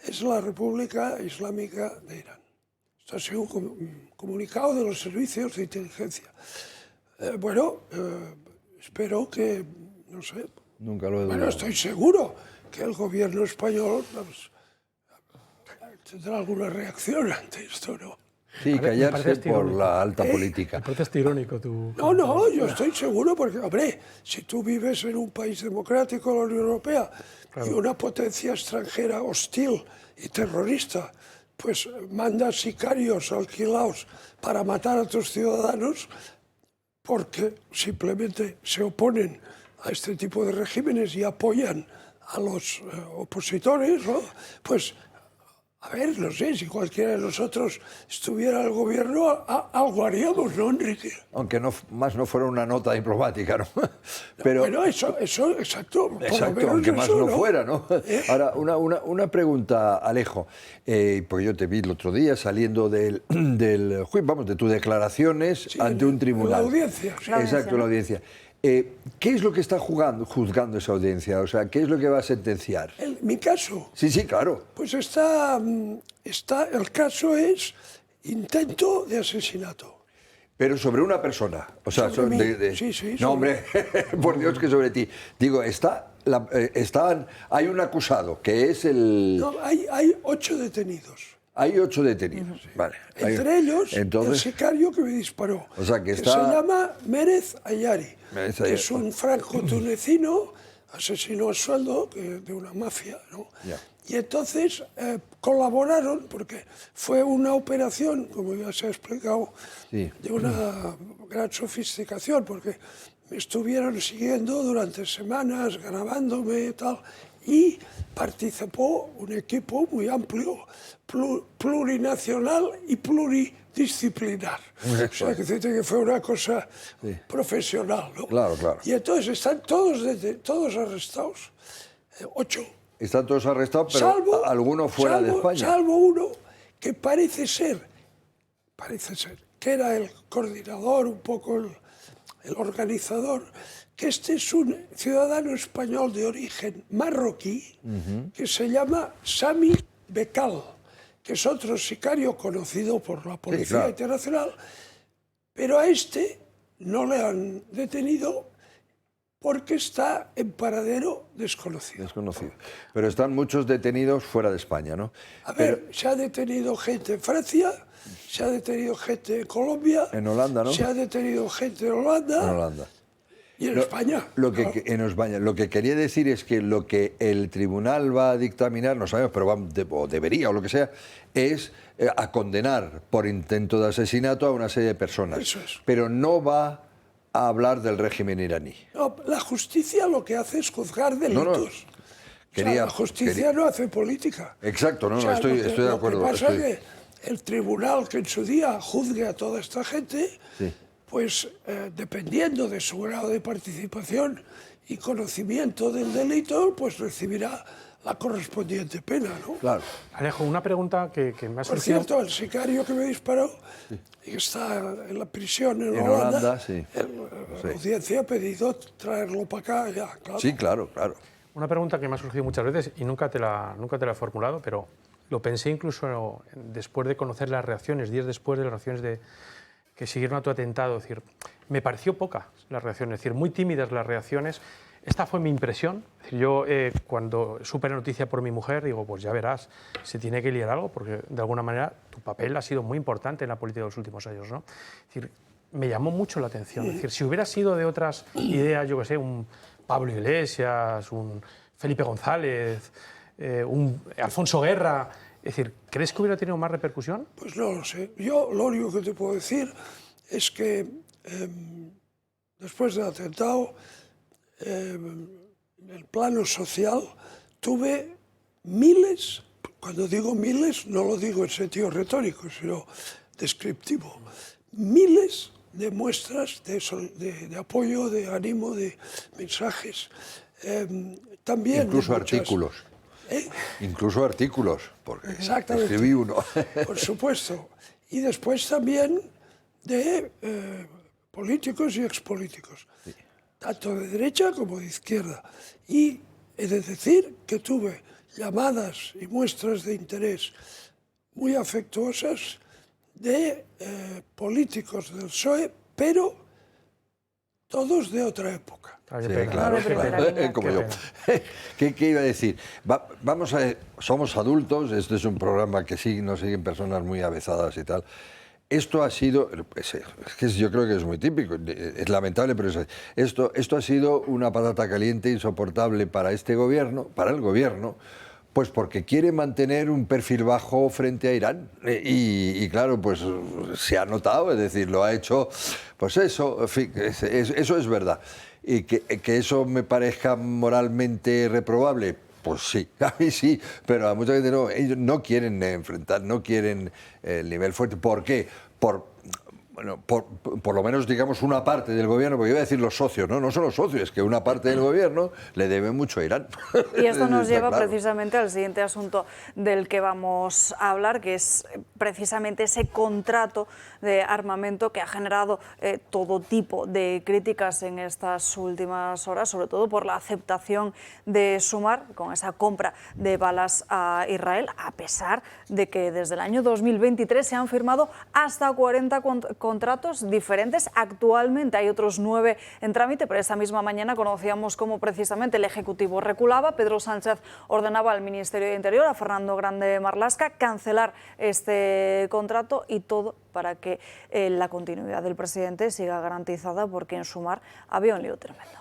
es la República Islámica de Irán. Esto ha sido un comunicado de los servicios de inteligencia. Espero que, no sé, nunca lo he dudado. Bueno, estoy seguro que el gobierno español tendrá alguna reacción ante esto, ¿no? Sí, callarse por la alta política. Me parece irónico tú. No, yo estoy seguro porque, hombre, si tú vives en un país democrático, la Unión Europea, y una potencia extranjera hostil y terrorista, pues manda sicarios alquilados para matar a tus ciudadanos porque simplemente se oponen a este tipo de regímenes y apoyan a los opositores, ¿no? Pues a ver, no sé, si cualquiera de nosotros estuviera en el gobierno, algo haríamos, ¿no, Enrique? Aunque no fuera una nota diplomática, ¿no? Pero, bueno, eso, exacto. Exacto, aunque más no fuera, ¿no? Ahora, una pregunta, Alejo, porque yo te vi el otro día saliendo de tus declaraciones ante un tribunal. La audiencia. Sí. Exacto, la audiencia. ¿Qué es lo que está juzgando esa audiencia? O sea, ¿qué es lo que va a sentenciar? ¿Mi caso? Sí, claro. Pues el caso es intento de asesinato. Pero sobre una persona. O sea, Sí. No, hombre, por Dios que sobre ti. Digo, hay un acusado, que es el... No, hay 8 detenidos. Hay 8 detenidos, vale. Entre ellos, el sicario que me disparó, o sea, que se llama Mérez Ayari, que es un franco-tunecino, asesino a sueldo de una mafia, ¿no? Yeah. Y entonces colaboraron, porque fue una operación, como ya se ha explicado, de una gran sofisticación, porque me estuvieron siguiendo durante semanas, grabándome y tal, y participó un equipo muy amplio, plurinacional y pluridisciplinar. O sea, que fue una cosa profesional, ¿no? Claro. Y entonces están todos arrestados, 8. Están todos arrestados, pero alguno fuera de España. Salvo uno que parece ser que era el coordinador, un poco el organizador, que este es un ciudadano español de origen marroquí, que se llama Sami Bekal, que es otro sicario conocido por la Policía Internacional, pero a este no le han detenido porque está en paradero desconocido. Pero están muchos detenidos fuera de España, ¿no? A ver, se ha detenido gente en Francia, se ha detenido gente en Colombia, en Holanda, ¿no? Se ha detenido gente en Holanda. Y en España. En España. Lo que quería decir es que lo que el tribunal va a dictaminar, no sabemos, pero o debería o lo que sea, es a condenar por intento de asesinato a una serie de personas. Eso es. Pero no va a hablar del régimen iraní. No, la justicia lo que hace es juzgar delitos. La justicia no hace política. Exacto, estoy de acuerdo. Lo que pasa es que el tribunal que en su día juzgue a toda esta gente, pues dependiendo de su grado de participación y conocimiento del delito, pues recibirá la correspondiente pena, ¿no? Claro. Alejo, una pregunta que me ha Por surgido... cierto, el sicario que me disparó, y que está en la prisión en Holanda, Holanda, sí. La audiencia ha pedido traerlo para acá ya, claro. Sí, claro, claro. Una pregunta que me ha surgido muchas veces y nunca te la he formulado, pero lo pensé incluso después de conocer las reacciones, días después de las reacciones que siguieron a tu atentado. Es decir, me pareció pocas las reacciones, es decir, muy tímidas las reacciones. Esta fue mi impresión. Es decir, yo cuando supe la noticia por mi mujer, digo, pues ya verás, se tiene que liar algo, porque de alguna manera tu papel ha sido muy importante en la política de los últimos años, ¿no? Es decir, me llamó mucho la atención. Es decir, si hubiera sido de otras ideas, yo qué sé, un Pablo Iglesias, un Felipe González, un Alfonso Guerra, es decir, ¿crees que hubiera tenido más repercusión? Pues no lo sé. Yo lo único que te puedo decir es que después del atentado, en el plano social, tuve miles, cuando digo miles no lo digo en sentido retórico, sino descriptivo, miles de muestras de apoyo, de ánimo, de mensajes. También incluso muchas, artículos. Incluso artículos, porque exactamente, escribí uno. Por supuesto. Y después también de políticos y expolíticos, sí, tanto de derecha como de izquierda. Y he de decir que tuve llamadas y muestras de interés muy afectuosas de políticos del PSOE, pero todos de otra época. Sí, claro, como yo. ¿Qué iba a decir? Vamos a ver, somos adultos, este es un programa que sí, nos siguen personas muy avezadas y tal. Esto ha sido, es que yo creo que es muy típico, es lamentable, pero esto ha sido una patata caliente insoportable para este gobierno, para el gobierno, pues porque quiere mantener un perfil bajo frente a Irán. Y claro, pues se ha notado, es decir, lo ha hecho, pues eso, en fin, eso es verdad. Y que eso me parezca moralmente reprobable, pues sí, a mí sí, pero a mucha gente no. Ellos no quieren enfrentar, no quieren el nivel fuerte. ¿Por qué? Por lo menos, digamos, una parte del gobierno, porque iba a decir los socios, no son los socios, es que una parte del gobierno le debe mucho a Irán. Y esto nos lleva precisamente al siguiente asunto del que vamos a hablar, que es precisamente ese contrato de armamento que ha generado todo tipo de críticas en estas últimas horas, sobre todo por la aceptación de Sumar con esa compra de balas a Israel, a pesar de que desde el año 2023 se han firmado hasta 40 contratos diferentes. Actualmente hay otros 9 en trámite, pero esta misma mañana conocíamos cómo precisamente el Ejecutivo reculaba. Pedro Sánchez ordenaba al Ministerio de Interior, a Fernando Grande Marlaska, cancelar este contrato, y todo para que la continuidad del presidente siga garantizada, porque en Sumar había un lío tremendo.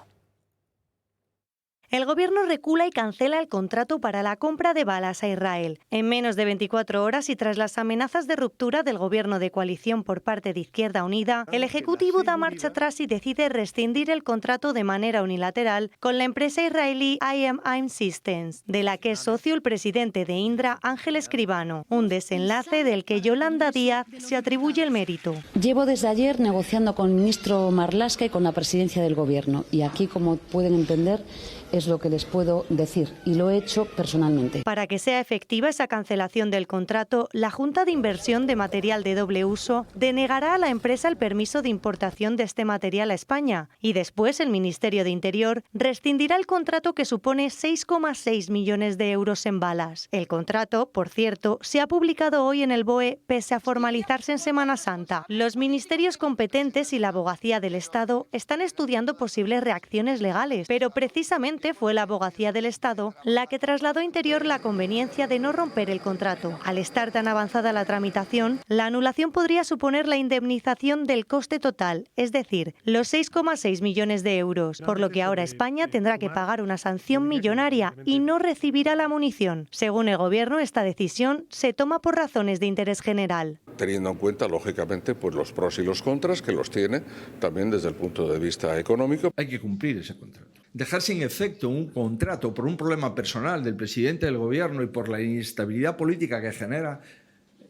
El Gobierno recula y cancela el contrato para la compra de balas a Israel. En menos de 24 horas y tras las amenazas de ruptura del Gobierno de coalición por parte de Izquierda Unida, el Ejecutivo da marcha atrás y decide rescindir el contrato de manera unilateral con la empresa israelí IM Systems, de la que es socio el presidente de Indra, Ángel Escribano, un desenlace del que Yolanda Díaz se atribuye el mérito. Llevo desde ayer negociando con el ministro Marlaska y con la presidencia del Gobierno, y aquí, como pueden entender, es lo que les puedo decir, y lo he hecho personalmente. Para que sea efectiva esa cancelación del contrato, la Junta de Inversión de Material de Doble Uso denegará a la empresa el permiso de importación de este material a España, y después el Ministerio de Interior rescindirá el contrato, que supone 6,6 millones de euros en balas. El contrato, por cierto, se ha publicado hoy en el BOE pese a formalizarse en Semana Santa. Los ministerios competentes y la Abogacía del Estado están estudiando posibles reacciones legales, pero precisamente fue la Abogacía del Estado la que trasladó a Interior la conveniencia de no romper el contrato. Al estar tan avanzada la tramitación, la anulación podría suponer la indemnización del coste total, es decir, los 6,6 millones de euros, por lo que ahora España tendrá que pagar una sanción millonaria y no recibirá la munición. Según el Gobierno, esta decisión se toma por razones de interés general. Teniendo en cuenta, lógicamente, pues los pros y los contras, que los tiene también desde el punto de vista económico. Hay que cumplir ese contrato. Dejar sin efecto un contrato por un problema personal del presidente del Gobierno y por la inestabilidad política que genera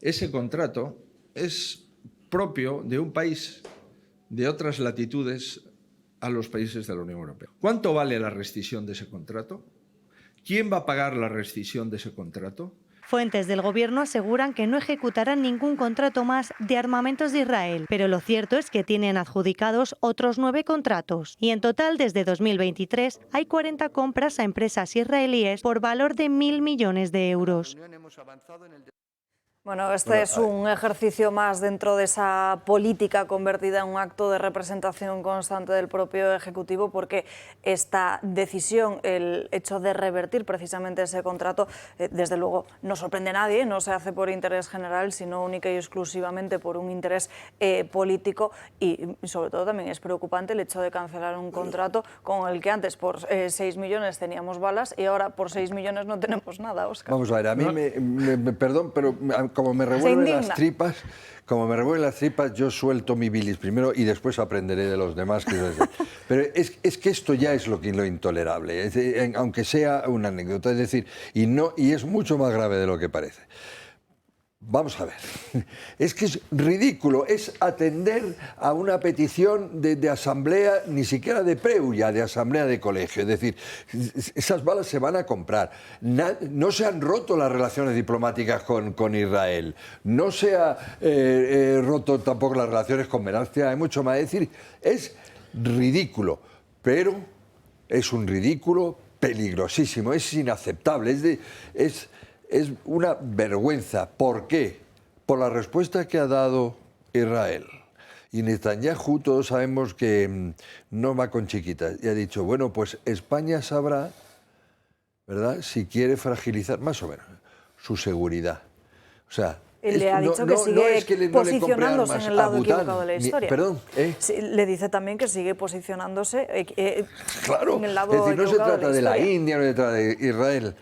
ese contrato es propio de un país de otras latitudes a los países de la Unión Europea. ¿Cuánto vale la rescisión de ese contrato? ¿Quién va a pagar la rescisión de ese contrato? Fuentes del Gobierno aseguran que no ejecutarán ningún contrato más de armamentos de Israel, pero lo cierto es que tienen adjudicados otros 9 contratos. Y en total, desde 2023, hay 40 compras a empresas israelíes por valor de 1.000 millones de euros. Bueno, este es un ejercicio más dentro de esa política convertida en un acto de representación constante del propio Ejecutivo, porque esta decisión, el hecho de revertir precisamente ese contrato, desde luego no sorprende a nadie, no se hace por interés general, sino única y exclusivamente por un interés político, y sobre todo también es preocupante el hecho de cancelar un contrato con el que antes por 6 millones teníamos balas y ahora por 6 millones no tenemos nada, Óscar. Vamos a ver, a mí perdón, pero como me revuelven las tripas, yo suelto mi bilis primero y después aprenderé de los demás. Pero es que esto ya es lo intolerable, aunque sea una anécdota, es decir, y es mucho más grave de lo que parece. Vamos a ver, es que es ridículo, es atender a una petición de asamblea, ni siquiera de preulla, de asamblea de colegio. Es decir, esas balas se van a comprar. No se han roto las relaciones diplomáticas con Israel, no se ha roto tampoco las relaciones con Menacia, hay mucho más. Es decir, es ridículo, pero es un ridículo peligrosísimo, es inaceptable, es una vergüenza. ¿Por qué? Por la respuesta que ha dado Israel. Y Netanyahu, todos sabemos que no va con chiquitas. Y ha dicho, bueno, pues España sabrá, ¿verdad?, si quiere fragilizar más o menos su seguridad. O sea, él le ha dicho que sigue posicionándose en el lado equivocado de la historia. Perdón, sí, le dice también que sigue posicionándose claro, en el lado es decir, no se trata de la India, no se trata de Israel,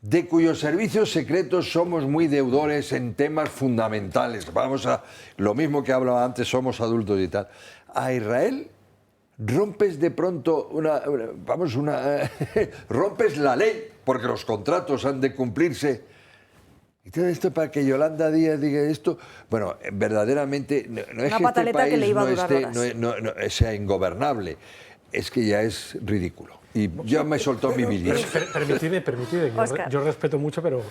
de cuyos servicios secretos somos muy deudores en temas fundamentales. Vamos a lo mismo que hablaba antes, somos adultos y tal. A Israel rompes de pronto rompes la ley, porque los contratos han de cumplirse. Y todo esto para que Yolanda Díaz diga esto, bueno, verdaderamente no es que este país no sea ingobernable, es que ya es ridículo. Y ya me soltó mi bilis. Permitidme, yo respeto mucho, pero...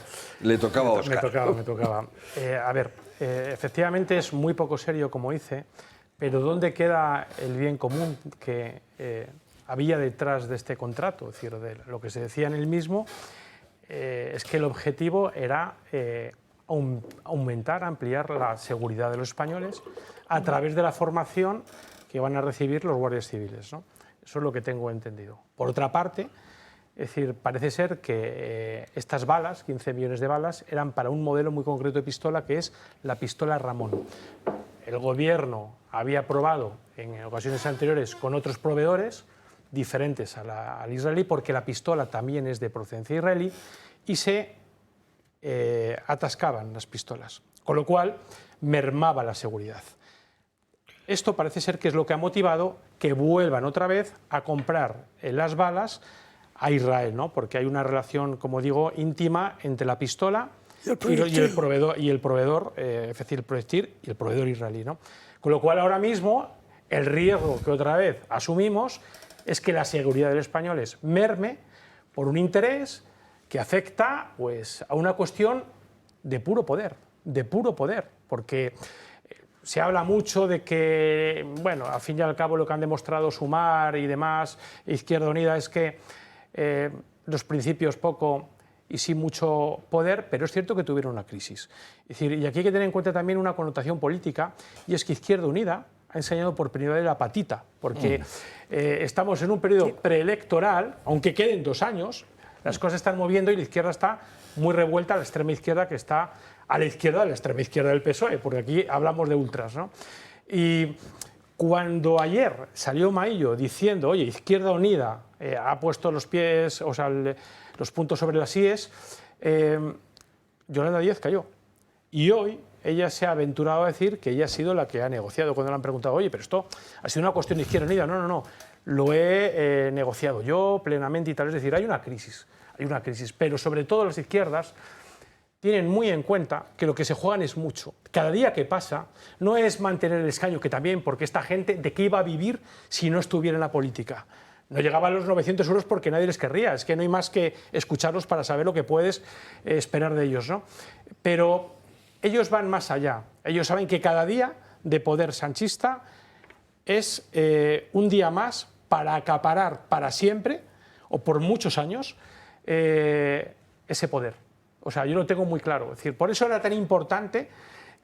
Le tocaba a Óscar. Me tocaba. A ver, efectivamente es muy poco serio, como dice, pero ¿dónde queda el bien común que había detrás de este contrato? Es decir, de lo que se decía en el mismo, es que el objetivo era aumentar, ampliar la seguridad de los españoles a través de la formación que van a recibir los guardias civiles, ¿no? Eso es lo que tengo entendido. Por otra parte, es decir, parece ser que estas balas, 15 millones de balas, eran para un modelo muy concreto de pistola, que es la pistola Ramón. El Gobierno había probado en ocasiones anteriores con otros proveedores diferentes al israelí, porque la pistola también es de procedencia israelí, y se atascaban las pistolas, con lo cual mermaba la seguridad. Esto parece ser que es lo que ha motivado que vuelvan otra vez a comprar las balas a Israel, ¿no? Porque hay una relación, como digo, íntima entre la pistola y el proveedor, es decir, el proyectil y el proveedor israelí, ¿no? Con lo cual ahora mismo el riesgo que otra vez asumimos es que la seguridad de los españoles merme por un interés que afecta, pues, a una cuestión de puro poder, porque se habla mucho de que, bueno, al fin y al cabo lo que han demostrado Sumar y demás, Izquierda Unida, es que los principios poco y sí mucho poder, pero es cierto que tuvieron una crisis. Es decir, y aquí hay que tener en cuenta también una connotación política, y es que Izquierda Unida ha enseñado por primera vez la patita, porque estamos en un periodo preelectoral, aunque queden 2 años, las cosas están moviendo y la izquierda está muy revuelta, la extrema izquierda que está a la izquierda de la extrema izquierda del PSOE, porque aquí hablamos de ultras, ¿no? Y cuando ayer salió Maillo diciendo, oye, Izquierda Unida ha puesto los pies, o sea, los puntos sobre las íes, Yolanda Díaz cayó. Y hoy ella se ha aventurado a decir que ella ha sido la que ha negociado. Cuando le han preguntado, oye, pero esto ha sido una cuestión de Izquierda Unida. No, lo he negociado yo plenamente y tal. Es decir, hay una crisis, pero sobre todo las izquierdas tienen muy en cuenta que lo que se juegan es mucho. Cada día que pasa no es mantener el escaño, que también, porque esta gente, ¿de qué iba a vivir si no estuviera en la política? No llegaba a los 900 euros porque nadie les querría, es que no hay más que escucharlos para saber lo que puedes esperar de ellos, ¿no? Pero ellos van más allá, ellos saben que cada día de poder sanchista es un día más para acaparar para siempre, o por muchos años, ese poder. O sea, yo lo tengo muy claro. Es decir, por eso era tan importante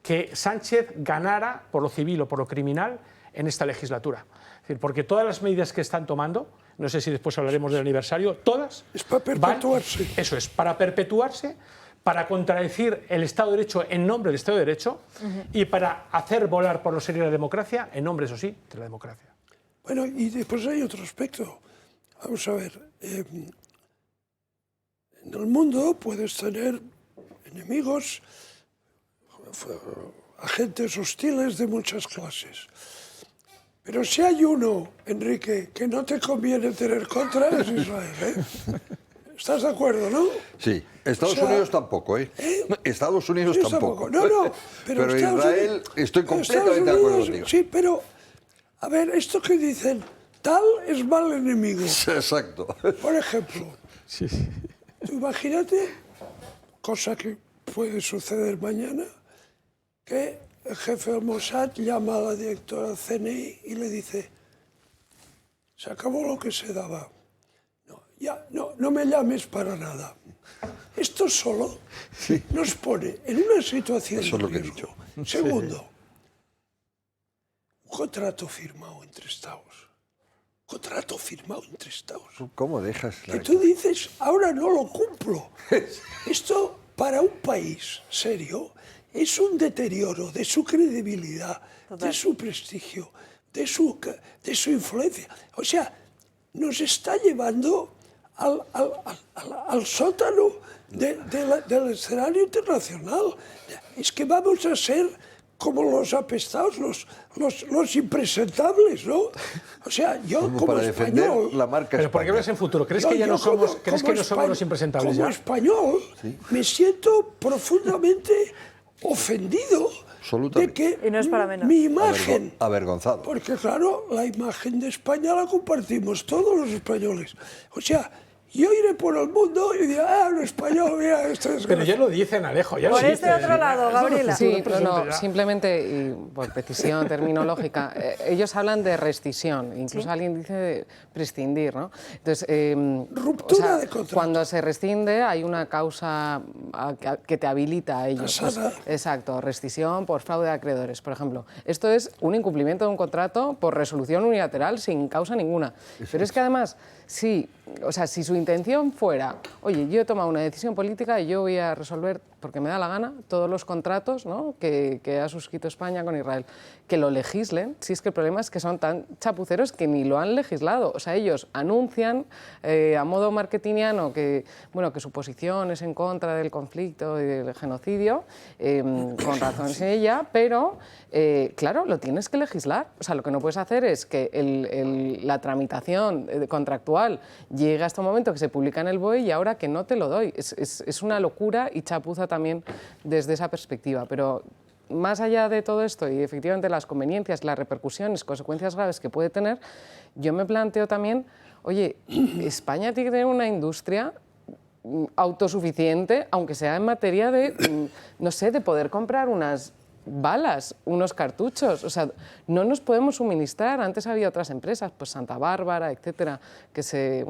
que Sánchez ganara por lo civil o por lo criminal en esta legislatura. Es decir, porque todas las medidas que están tomando, no sé si después hablaremos del aniversario, todas... Es para perpetuarse. Eso es, para perpetuarse, para contradecir el Estado de Derecho en nombre del Estado de Derecho y para hacer volar por los aires la democracia en nombre, eso sí, de la democracia. Bueno, y después hay otro aspecto. Vamos a ver... En el mundo puedes tener enemigos, agentes hostiles de muchas clases. Pero si hay uno, Enrique, que no te conviene tener contra, es Israel, ¿eh? ¿Estás de acuerdo, no? Sí. Estados Unidos tampoco, ¿eh? Estados Unidos tampoco. No, pero Israel, estoy completamente de acuerdo contigo. Sí, pero, a ver, esto que dicen, tal es mal enemigo. Exacto. Por ejemplo, tú imagínate, cosa que puede suceder mañana, que el jefe del Mossad llama a la directora del CNI y le dice, se acabó lo que se daba. No me llames para nada. Esto solo nos pone en una situación de riesgo. Segundo, un contrato firmado entre Estados. Contrato firmado entre Estados. ¿Cómo dejas? Que tú dices, ahora no lo cumplo. Esto, para un país serio, es un deterioro de su credibilidad, de su prestigio, de su influencia. O sea, nos está llevando al sótano del escenario internacional. Es que vamos a ser como los apestados, los impresentables, ¿no? O sea, yo como español... La marca ¿Pero por qué ves en futuro? ¿Crees que ya no somos, somos los impresentables como ya? Español, me siento profundamente ofendido de que y no es para menos. Mi imagen... Avergonzado. Porque claro, la imagen de España la compartimos todos los españoles. O sea... Yo iré por el mundo y diré, un español, mira, esto es... Pero ya lo dicen, Alejo, ya por lo este otro lado, Gabriela. Sí, no, simplemente, y por precisión terminológica, ellos hablan de rescisión, incluso alguien dice de prescindir, ¿no? Entonces, ruptura de contrato. Cuando se rescinde hay una causa que te habilita a ello. Pues, exacto, rescisión por fraude de acreedores, por ejemplo. Esto es un incumplimiento de un contrato por resolución unilateral sin causa ninguna. Pero es que además, si su intención fuera, oye, yo he tomado una decisión política y yo voy a resolver, porque me da la gana, todos los contratos, ¿no?, que ha suscrito España con Israel, que lo legislen, si es que el problema es que son tan chapuceros que ni lo han legislado. O sea, ellos anuncian a modo marketingiano que su posición es en contra del conflicto y del genocidio, con razón sin ella, pero, claro, lo tienes que legislar. O sea, lo que no puedes hacer es que la tramitación contractual llegue hasta un momento que se publica en el BOE y ahora que no te lo doy. Es una locura y chapuza también desde esa perspectiva. Pero más allá de todo esto y efectivamente las conveniencias, las repercusiones, consecuencias graves que puede tener, yo me planteo también, oye, España tiene que tener una industria autosuficiente, aunque sea en materia de, no sé, de poder comprar unas balas, unos cartuchos. O sea, no nos podemos suministrar. Antes había otras empresas, pues Santa Bárbara, etcétera, que se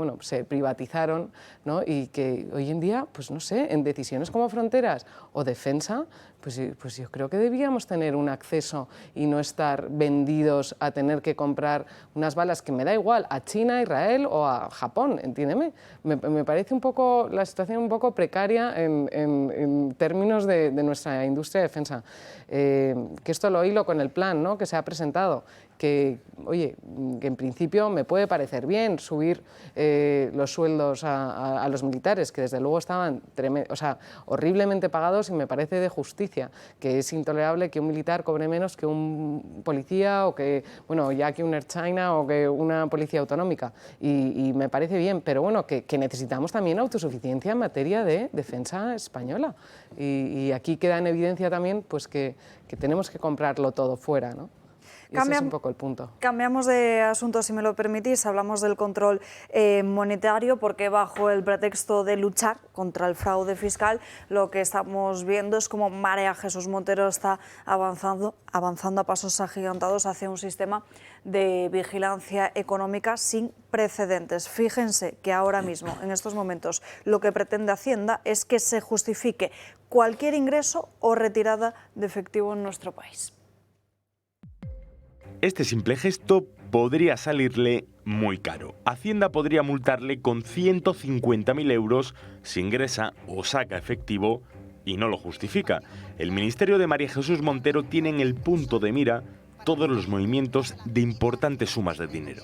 privatizaron, ¿no? Y que hoy en día, pues no sé, en decisiones como fronteras o defensa, pues yo creo que debíamos tener un acceso y no estar vendidos a tener que comprar unas balas que me da igual a China, a Israel o a Japón, entiéndeme. Me parece un poco la situación un poco precaria en términos de nuestra industria de defensa. Que esto lo hilo con el plan, ¿no?, que se ha presentado, que, oye, que en principio me puede parecer bien subir los sueldos a los militares, que desde luego estaban horriblemente pagados y me parece de justicia justicia, que es intolerable que un militar cobre menos que un policía o que, bueno, ya que un Ertzaina o que una policía autonómica. Y me parece bien, pero bueno, que necesitamos también autosuficiencia en materia de defensa española. Y aquí queda en evidencia también pues que tenemos que comprarlo todo fuera, ¿no? Ese es un poco el punto. Cambiamos de asunto, si me lo permitís. Hablamos del control monetario, porque bajo el pretexto de luchar contra el fraude fiscal, lo que estamos viendo es como María Jesús Montero está avanzando a pasos agigantados hacia un sistema de vigilancia económica sin precedentes. Fíjense que ahora mismo, en estos momentos, lo que pretende Hacienda es que se justifique cualquier ingreso o retirada de efectivo en nuestro país. Este simple gesto podría salirle muy caro. Hacienda podría multarle con 150.000 euros si ingresa o saca efectivo y no lo justifica. El Ministerio de María Jesús Montero tiene en el punto de mira todos los movimientos de importantes sumas de dinero.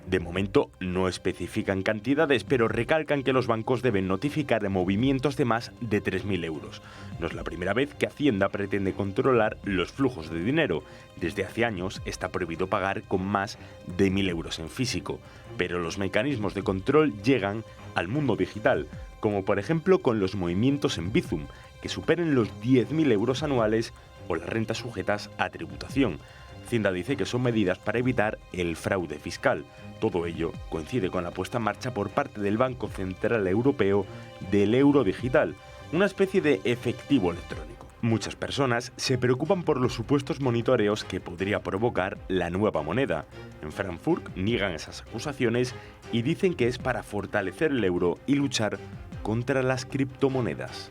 De momento no especifican cantidades, pero recalcan que los bancos deben notificar movimientos de más de 3.000 euros. No es la primera vez que Hacienda pretende controlar los flujos de dinero. Desde hace años está prohibido pagar con más de 1.000 euros en físico. Pero los mecanismos de control llegan al mundo digital, como por ejemplo con los movimientos en Bizum, que superen los 10.000 euros anuales, o las rentas sujetas a tributación. Hacienda dice que son medidas para evitar el fraude fiscal. Todo ello coincide con la puesta en marcha por parte del Banco Central Europeo del euro digital, una especie de efectivo electrónico. Muchas personas se preocupan por los supuestos monitoreos que podría provocar la nueva moneda. En Frankfurt niegan esas acusaciones y dicen que es para fortalecer el euro y luchar contra las criptomonedas.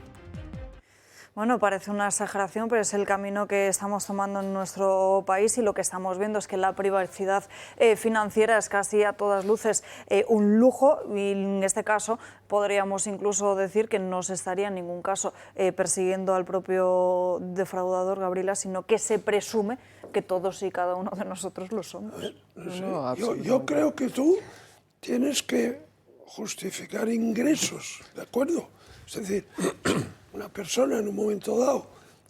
Bueno, parece una exageración, pero es el camino que estamos tomando en nuestro país, y lo que estamos viendo es que la privacidad financiera es casi a todas luces un lujo, y en este caso podríamos incluso decir que no se estaría en ningún caso persiguiendo al propio defraudador, Gabriela, sino que se presume que todos y cada uno de nosotros lo somos. Yo creo que tú tienes que justificar ingresos, ¿de acuerdo? Es decir, una persona en un momento dado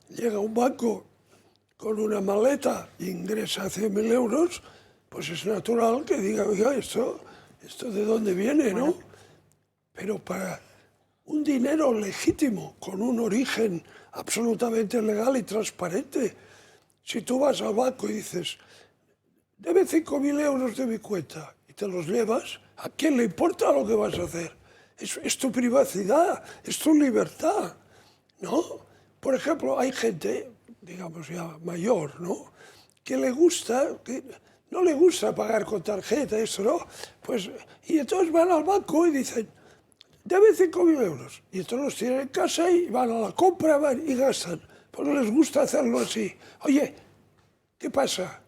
llega a un banco con una maleta e ingresa 100.000 euros, pues es natural que diga, oiga, ¿esto de dónde viene, no? Pero para un dinero legítimo, con un origen absolutamente legal y transparente, si tú vas al banco y dices, debe 5.000 euros de mi cuenta, y te los llevas, ¿a quién le importa lo que vas a hacer? Es tu privacidad, es tu libertad, ¿no? Por ejemplo, hay gente, digamos ya mayor, ¿no?, que no le gusta pagar con tarjeta, eso, ¿no? Pues, y entonces van al banco y dicen, debe 5.000 euros. Y entonces los tienen en casa y van a la compra y gastan. Pues no les gusta hacerlo así. Oye, ¿qué pasa?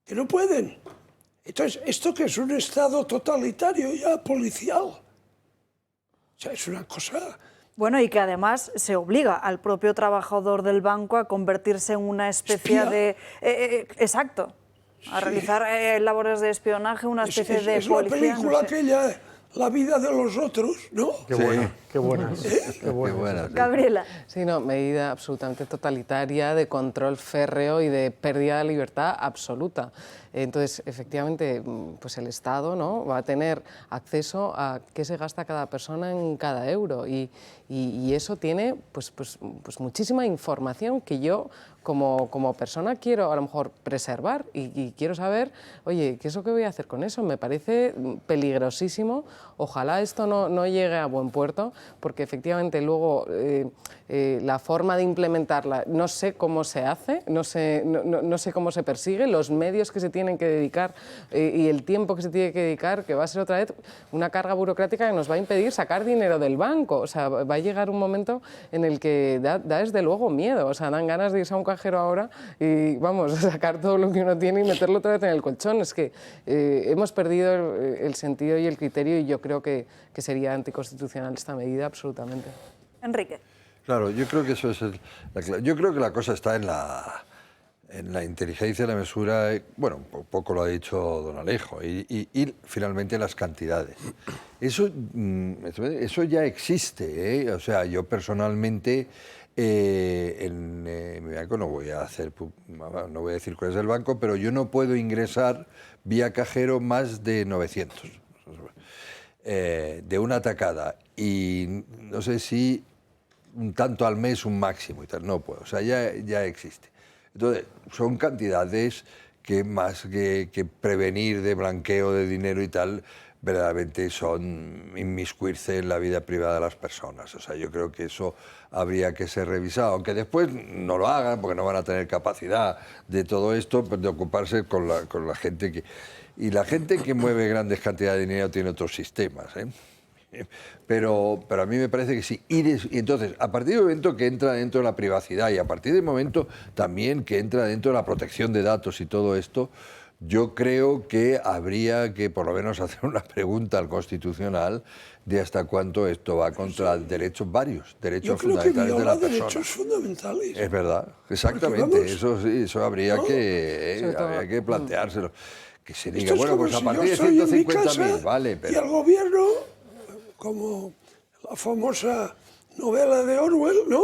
Que no pueden. Entonces, esto que es un Estado totalitario ya, policial. O sea, es una cosa... Bueno, y que además se obliga al propio trabajador del banco a convertirse en una especie de... exacto, a realizar labores de espionaje, una especie de es policía. Es la película aquella, La vida de los otros, ¿no? Qué buena, qué buena. Qué buena. Gabriela. Sí, no, medida absolutamente totalitaria, de control férreo y de pérdida de libertad absoluta. Entonces, efectivamente, pues el Estado, ¿no?, va a tener acceso a qué se gasta cada persona en cada euro, y eso tiene pues muchísima información que yo como persona quiero a lo mejor preservar y quiero saber, oye, ¿qué es lo que voy a hacer con eso? Me parece peligrosísimo. Ojalá esto no llegue a buen puerto, porque efectivamente luego la forma de implementarla, no sé cómo se hace, no sé cómo se persigue, los medios que se tienen que dedicar y el tiempo que se tiene que dedicar, que va a ser otra vez una carga burocrática que nos va a impedir sacar dinero del banco. O sea, va a llegar un momento en el que da desde luego miedo, o sea, dan ganas de irse a un cajero ahora y vamos, a sacar todo lo que uno tiene y meterlo otra vez en el colchón. Es que hemos perdido el sentido y el criterio, y yo creo que sería anticonstitucional esta medida absolutamente. Enrique. Claro, yo creo que eso es yo creo que la cosa está en la inteligencia, la mesura, bueno, un poco lo ha dicho don Alejo, y finalmente las cantidades. Eso ya existe, ¿eh? O sea, yo personalmente en mi banco no voy a decir cuál es el banco, pero yo no puedo ingresar vía cajero más de 900 de una tacada, y no sé si un tanto al mes, un máximo y tal, no puedo, o sea, ya existe. Entonces, son cantidades que más que prevenir de blanqueo de dinero y tal, verdaderamente son inmiscuirse en la vida privada de las personas. O sea, yo creo que eso habría que ser revisado, aunque después no lo hagan porque no van a tener capacidad de todo esto, de ocuparse con la gente que... Y la gente que mueve grandes cantidades de dinero tiene otros sistemas, ¿eh? Pero a mí me parece que sí. Y entonces, a partir del momento que entra dentro de la privacidad y a partir del momento también que entra dentro de la protección de datos y todo esto, yo creo que habría que por lo menos hacer una pregunta al Constitucional de hasta cuánto esto va contra derechos, varios derechos fundamentales de la persona. Derechos fundamentales. Es verdad, exactamente. Eso sí, eso habría que planteárselo. Que se diga, bueno, pues a partir de 150.000, vale, pero... Y el gobierno, como la famosa novela de Orwell, ¿no?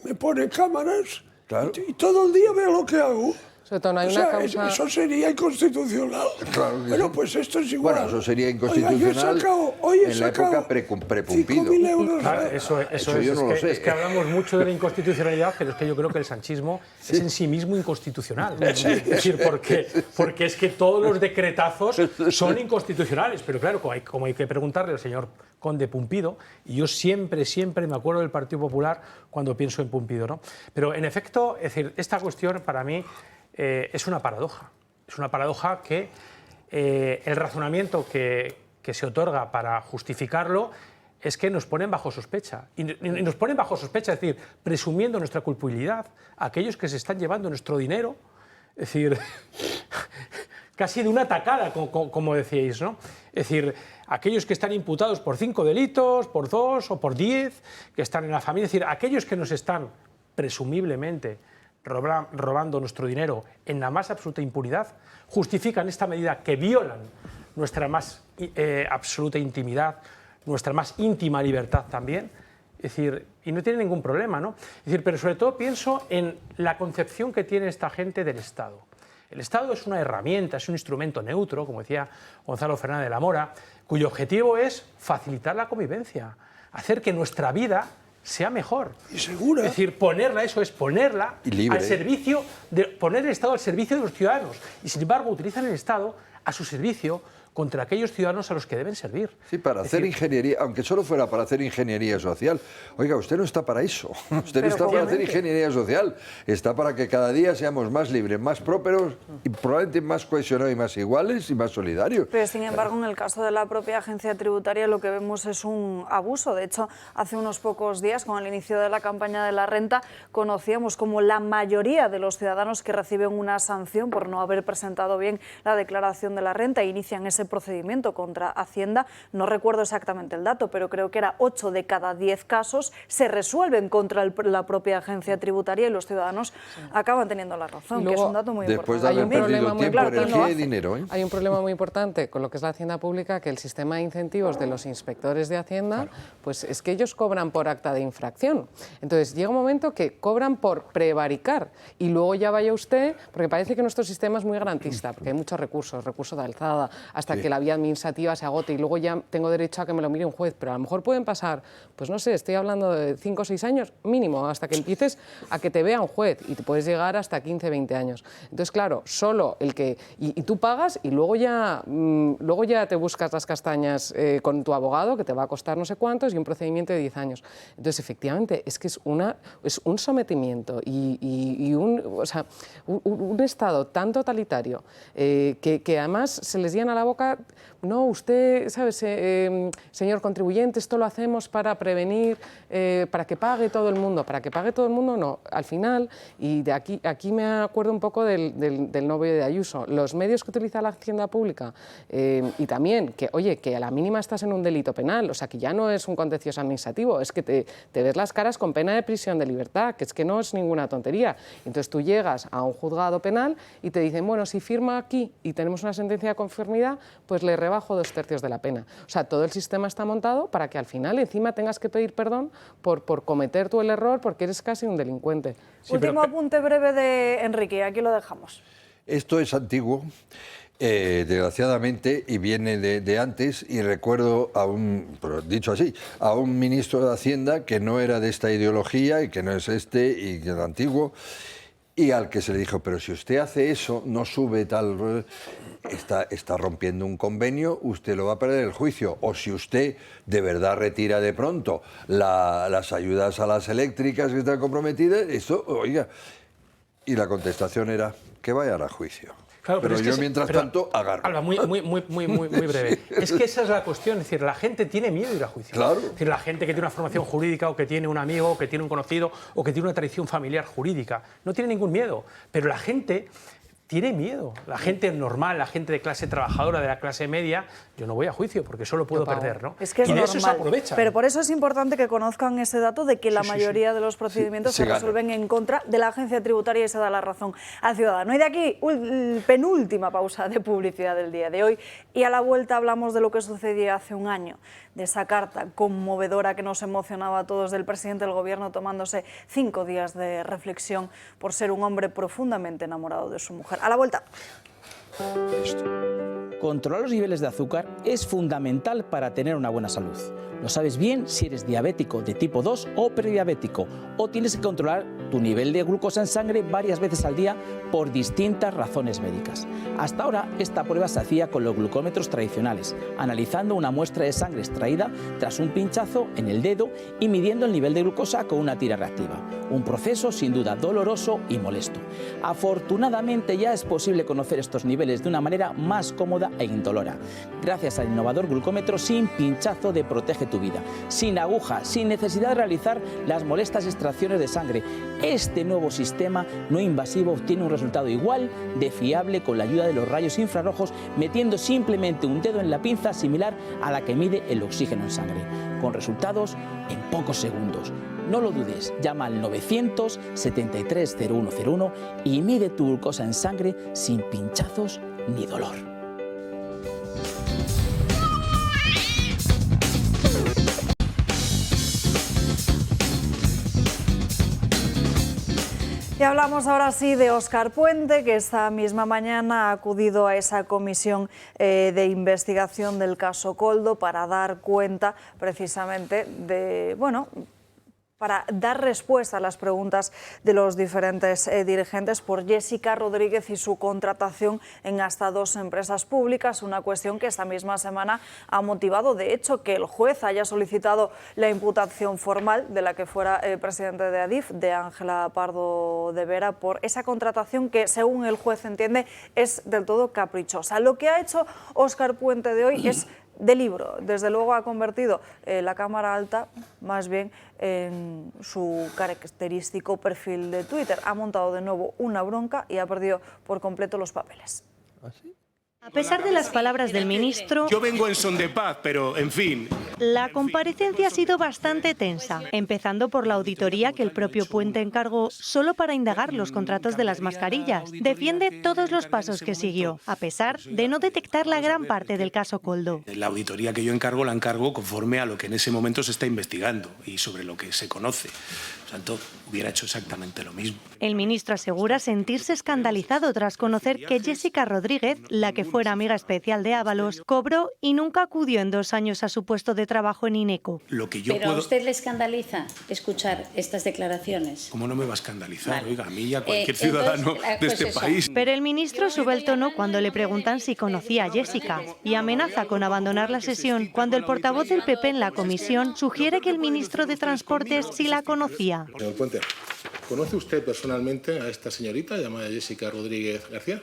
Me pone cámaras, claro, y todo el día veo lo que hago. Sobre todo no hay una causa... Eso sería inconstitucional. Claro que bueno, sí. Pues esto es igual. Bueno, eso sería inconstitucional en la época prepumpido. Claro, eso yo no lo sé. Es que hablamos mucho de la inconstitucionalidad, pero es que yo creo que el sanchismo es en sí mismo inconstitucional. Es decir, porque es que todos los decretazos son inconstitucionales. Pero claro, como hay que preguntarle al señor conde Pumpido, y yo siempre me acuerdo del Partido Popular cuando pienso en Pumpido, ¿no? Pero en efecto, es decir, esta cuestión para mí es una paradoja. Es una paradoja que el razonamiento que se otorga para justificarlo es que nos ponen bajo sospecha. Y nos ponen bajo sospecha, es decir, presumiendo nuestra culpabilidad a aquellos que se están llevando nuestro dinero, es decir, casi de una tacada, como decíais, ¿no? Es decir, aquellos que están imputados por 5 delitos, por 2 o por 10, que están en la familia, es decir, aquellos que nos están presumiblemente robando nuestro dinero en la más absoluta impunidad, justifican esta medida que violan nuestra más absoluta intimidad, nuestra más íntima libertad también, es decir, y no tiene ningún problema, ¿no? Es decir, pero sobre todo pienso en la concepción que tiene esta gente del Estado. El Estado es una herramienta, es un instrumento neutro, como decía Gonzalo Fernández de la Mora, cuyo objetivo es facilitar la convivencia, hacer que nuestra vida sea mejor. Y segura. Es decir, ponerla al servicio, poner el Estado al servicio de los ciudadanos. Y sin embargo, utilizan el Estado a su servicio contra aquellos ciudadanos a los que deben servir. Sí, para hacer ingeniería, aunque solo fuera para hacer ingeniería social. Oiga, usted no está para eso. Usted no está para hacer ingeniería social. Está para que cada día seamos más libres, más prósperos y probablemente más cohesionados y más iguales y más solidarios. Pero, sin embargo, en el caso de la propia agencia tributaria lo que vemos es un abuso. De hecho, hace unos pocos días, con el inicio de la campaña de la renta, conocíamos como la mayoría de los ciudadanos que reciben una sanción por no haber presentado bien la declaración de la renta inician ese procedimiento contra Hacienda. No recuerdo exactamente el dato, pero creo que era 8 de cada 10 casos se resuelven contra la propia agencia tributaria y los ciudadanos acaban teniendo la razón, que es un dato muy importante. Después de haber perdido tiempo, energía y dinero, ¿eh? Hay un problema muy importante con lo que es la Hacienda Pública, que el sistema de incentivos de los inspectores de Hacienda, pues es que ellos cobran por acta de infracción. Entonces llega un momento que cobran por prevaricar y luego ya vaya usted, porque parece que nuestro sistema es muy garantista, porque hay muchos recursos de alzada, hasta que la vía administrativa se agote y luego ya tengo derecho a que me lo mire un juez, pero a lo mejor pueden pasar, pues no sé, estoy hablando de 5 o 6 años mínimo, hasta que empieces a que te vea un juez y te puedes llegar hasta 15, 20 años. Entonces, claro, solo el que... Y tú pagas y luego ya te buscas las castañas con tu abogado, que te va a costar no sé cuántos, y un procedimiento de 10 años. Entonces, efectivamente, es que es un sometimiento y un Estado tan totalitario que además se les llena la boca, no, usted, ¿sabes? Señor contribuyente, esto lo hacemos para prevenir, para que pague todo el mundo. Para que pague todo el mundo, no. Al final, y de aquí me acuerdo un poco del novio de Ayuso, los medios que utiliza la Hacienda Pública y también que, oye, que a la mínima estás en un delito penal, o sea, que ya no es un contencioso administrativo, es que te ves las caras con pena de prisión de libertad, que es que no es ninguna tontería. Entonces tú llegas a un juzgado penal y te dicen, bueno, si firma aquí y tenemos una sentencia de conformidad, pues le rebajo 2/3 de la pena. O sea, todo el sistema está montado para que al final encima tengas que pedir perdón por cometer tú el error porque eres casi un delincuente. Sí, último apunte breve de Enrique, aquí lo dejamos. Esto es antiguo, desgraciadamente, y viene de antes, y recuerdo pero dicho así, a un ministro de Hacienda que no era de esta ideología y que no es y que es antiguo, y al que se le dijo, pero si usted hace eso, no sube tal, está rompiendo un convenio, usted lo va a perder el juicio, o si usted de verdad retira de pronto las ayudas a las eléctricas que están comprometidas, eso, oiga, y la contestación era que vayan a juicio. Claro, pero yo, mientras tanto, agarro. Alba, muy breve. Es que esa es la cuestión. Es decir, la gente tiene miedo de ir a juicio. Claro. Es decir, la gente que tiene una formación jurídica o que tiene un amigo o que tiene un conocido o que tiene una tradición familiar jurídica no tiene ningún miedo. Pero la gente tiene miedo. La gente normal, la gente de clase trabajadora, de la clase media, yo no voy a juicio porque solo puedo perder, ¿no? Es que es y de normal, eso se aprovecha. Pero por eso es importante que conozcan ese dato de que la mayoría de los procedimientos se resuelven en contra de la agencia tributaria y se da la razón al ciudadano. Y de aquí, penúltima pausa de publicidad del día de hoy. Y a la vuelta hablamos de lo que sucedió hace un año, de esa carta conmovedora que nos emocionaba a todos del presidente del Gobierno tomándose 5 días de reflexión por ser un hombre profundamente enamorado de su mujer. A la vuelta. Controlar los niveles de azúcar es fundamental para tener una buena salud. Lo sabes bien si eres diabético de tipo 2 o prediabético, o tienes que controlar tu nivel de glucosa en sangre varias veces al día por distintas razones médicas. Hasta ahora esta prueba se hacía con los glucómetros tradicionales, analizando una muestra de sangre extraída tras un pinchazo en el dedo y midiendo el nivel de glucosa con una tira reactiva. Un proceso sin duda doloroso y molesto. Afortunadamente ya es posible conocer estos niveles de una manera más cómoda e indolora, gracias al innovador glucómetro sin pinchazo de Protege tu Vida, sin aguja, sin necesidad de realizar las molestas extracciones de sangre. Este nuevo sistema no invasivo obtiene un resultado igual de fiable con la ayuda de los rayos infrarrojos, metiendo simplemente un dedo en la pinza similar a la que mide el oxígeno en sangre, con resultados en pocos segundos. No lo dudes, llama al 973-0101 y mide tu glucosa en sangre sin pinchazos ni dolor. Y hablamos ahora sí de Óscar Puente, que esta misma mañana ha acudido a esa comisión de investigación del caso Koldo para dar cuenta precisamente de, para dar respuesta a las preguntas de los diferentes dirigentes por Jessica Rodríguez y su contratación en hasta 2 empresas públicas, una cuestión que esta misma semana ha motivado, de hecho, que el juez haya solicitado la imputación formal de la que fuera presidente de Adif, de Ángela Pardo de Vera, por esa contratación que, según el juez entiende, es del todo caprichosa. Lo que ha hecho Óscar Puente de hoy es de libro. Desde luego ha convertido la Cámara Alta más bien en su característico perfil de Twitter. Ha montado de nuevo una bronca y ha perdido por completo los papeles. ¿Así? A pesar de las palabras del ministro, yo vengo en son de paz, pero en fin. La comparecencia ha sido bastante tensa, empezando por la auditoría que el propio Puente encargó solo para indagar los contratos de las mascarillas. Defiende todos los pasos que siguió, a pesar de no detectar la gran parte del caso Koldo. La auditoría que yo encargo la encargo conforme a lo que en ese momento se está investigando y sobre lo que se conoce. Por tanto, hubiera hecho exactamente lo mismo. El ministro asegura sentirse escandalizado tras conocer que Jessica Rodríguez, la que fuera amiga especial de Ábalos, cobró y nunca acudió en 2 años a su puesto de trabajo en Ineco. ¿Pero a usted le escandaliza escuchar estas declaraciones? ¿Cómo no me va a escandalizar? Oiga, a mí y a cualquier ciudadano de este país. Pero el ministro sube el tono cuando le preguntan si conocía a Jessica y amenaza con abandonar la sesión cuando el portavoz del PP en la comisión sugiere que el ministro de Transportes sí la conocía. Señor Puente, ¿conoce usted personalmente a esta señorita llamada Jessica Rodríguez García?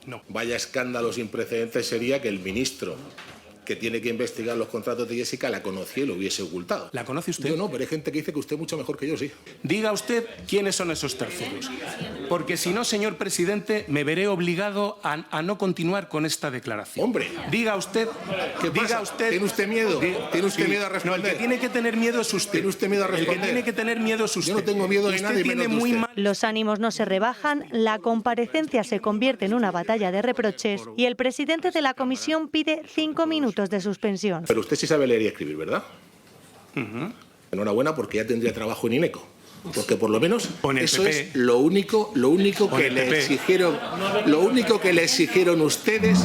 No. Vaya escándalo sin precedentes sería que el ministro que tiene que investigar los contratos de Jessica la conocía y lo hubiese ocultado. ¿La conoce usted? Yo no, pero hay gente que dice que usted mucho mejor que yo, sí. Diga usted quiénes son esos terceros. Porque si no, señor presidente, me veré obligado a no continuar con esta declaración. Hombre. Diga usted... ¿Qué pasa? ¿Tiene usted miedo? ¿Tiene usted miedo a responder? No, el que tiene que tener miedo es usted. ¿Tiene usted miedo a responder? El que tiene que tener miedo es usted. Yo no tengo miedo de nadie, menos de usted. Los ánimos no se rebajan, la comparecencia se convierte en una batalla de reproches y el presidente de la comisión pide 5 minutos de suspensión. Pero usted sí sabe leer y escribir, ¿verdad? Enhorabuena, porque ya tendría trabajo en INECO. Porque por lo menos eso es lo único que le exigieron, ustedes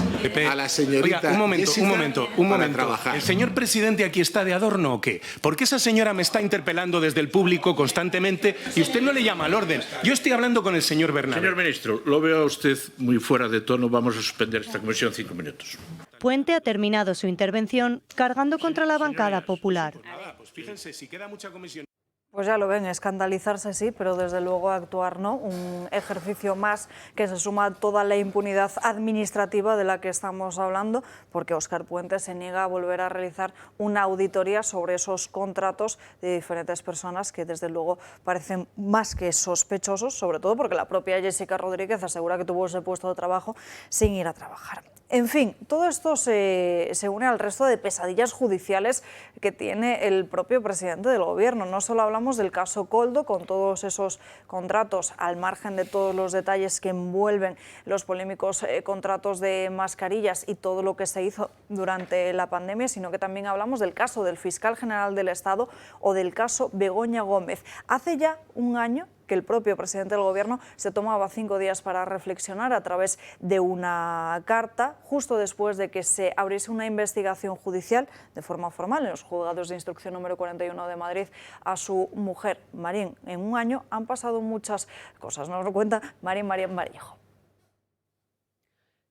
a la señorita. Oiga, un momento. Para trabajar. ¿El señor presidente aquí está de adorno o qué? Porque esa señora me está interpelando desde el público constantemente y usted no le llama al orden. Yo estoy hablando con el señor Bernabé. Señor ministro, lo veo a usted muy fuera de tono. Vamos a suspender esta comisión 5 minutos. Puente ha terminado su intervención cargando contra la bancada popular. Pues fíjense, si queda mucha comisión... Pues ya lo ven, escandalizarse sí, pero desde luego actuar no. Un ejercicio más que se suma a toda la impunidad administrativa de la que estamos hablando, porque Óscar Puente se niega a volver a realizar una auditoría sobre esos contratos de diferentes personas que desde luego parecen más que sospechosos, sobre todo porque la propia Jessica Rodríguez asegura que tuvo ese puesto de trabajo sin ir a trabajar. En fin, todo esto se une al resto de pesadillas judiciales que tiene el propio presidente del Gobierno. No solo hablamos del caso Koldo, con todos esos contratos, al margen de todos los detalles que envuelven los polémicos contratos de mascarillas y todo lo que se hizo durante la pandemia, sino que también hablamos del caso del fiscal general del Estado o del caso Begoña Gómez. Hace ya un año que el propio presidente del Gobierno se tomaba 5 días para reflexionar a través de una carta, justo después de que se abriese una investigación judicial de forma formal en los juzgados de instrucción número 41 de Madrid a su mujer, Marín. En un año han pasado muchas cosas, nos lo cuenta Marín Vallejo.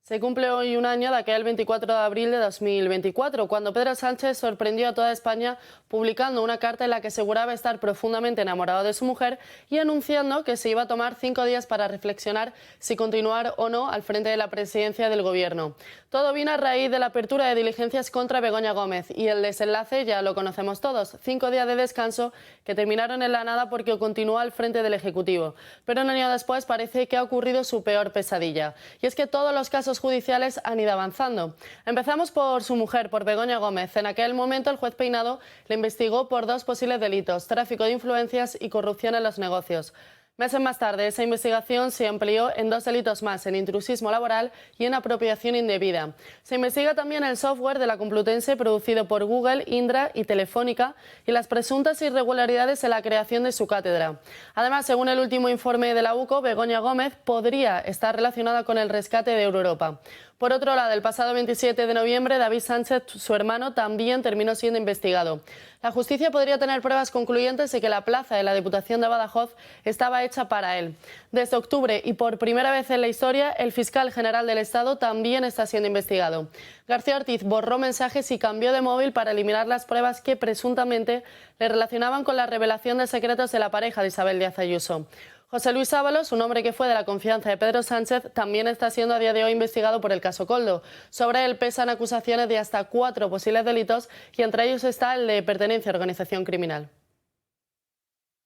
Se cumple hoy un año de aquel 24 de abril de 2024, cuando Pedro Sánchez sorprendió a toda España publicando una carta en la que aseguraba estar profundamente enamorado de su mujer y anunciando que se iba a tomar 5 días para reflexionar si continuar o no al frente de la presidencia del Gobierno. Todo vino a raíz de la apertura de diligencias contra Begoña Gómez y el desenlace ya lo conocemos todos, 5 días de descanso que terminaron en la nada porque continuó al frente del Ejecutivo. Pero un año después parece que ha ocurrido su peor pesadilla, y es que todos los casos judiciales han ido avanzando. Empezamos por su mujer, por Begoña Gómez. En aquel momento el juez Peinado le investigó por 2 posibles delitos: tráfico de influencias y corrupción en los negocios. Meses más tarde, esa investigación se amplió en 2 delitos más, en intrusismo laboral y en apropiación indebida. Se investiga también el software de la Complutense producido por Google, Indra y Telefónica y las presuntas irregularidades en la creación de su cátedra. Además, según el último informe de la UCO, Begoña Gómez podría estar relacionada con el rescate de Euroeuropa. Por otro lado, el pasado 27 de noviembre, David Sánchez, su hermano, también terminó siendo investigado. La justicia podría tener pruebas concluyentes de que la plaza de la Diputación de Badajoz estaba hecha para él. Desde octubre y por primera vez en la historia, el fiscal general del Estado también está siendo investigado. García Ortiz borró mensajes y cambió de móvil para eliminar las pruebas que presuntamente le relacionaban con la revelación de secretos de la pareja de Isabel Díaz Ayuso. José Luis Ábalos, un hombre que fue de la confianza de Pedro Sánchez, también está siendo a día de hoy investigado por el caso Koldo. Sobre él pesan acusaciones de hasta 4 posibles delitos y entre ellos está el de pertenencia a organización criminal.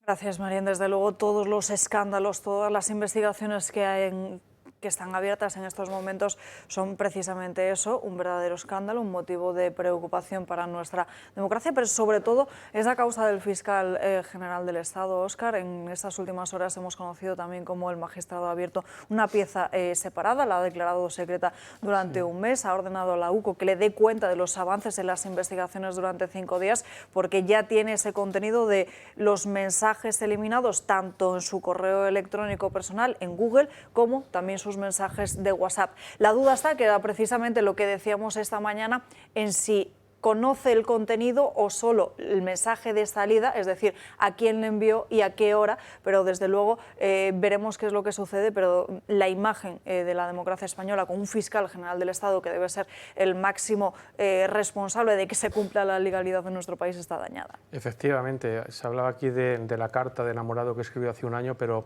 Gracias, Marín. Desde luego todos los escándalos, todas las investigaciones que están abiertas en estos momentos son precisamente eso, un verdadero escándalo, un motivo de preocupación para nuestra democracia, pero sobre todo es la causa del fiscal general del Estado, Óscar. En estas últimas horas hemos conocido también cómo el magistrado ha abierto una pieza separada, la ha declarado secreta durante un mes, ha ordenado a la UCO que le dé cuenta de los avances en las investigaciones durante 5 días, porque ya tiene ese contenido de los mensajes eliminados tanto en su correo electrónico personal, en Google, como también sus mensajes de WhatsApp. La duda está, que era precisamente lo que decíamos esta mañana, en si conoce el contenido o solo el mensaje de salida, es decir, a quién le envió y a qué hora, pero desde luego veremos qué es lo que sucede, pero la imagen de la democracia española con un fiscal general del Estado que debe ser el máximo responsable de que se cumpla la legalidad en nuestro país está dañada. Efectivamente, se hablaba aquí de la carta de enamorado que escribió hace un año, pero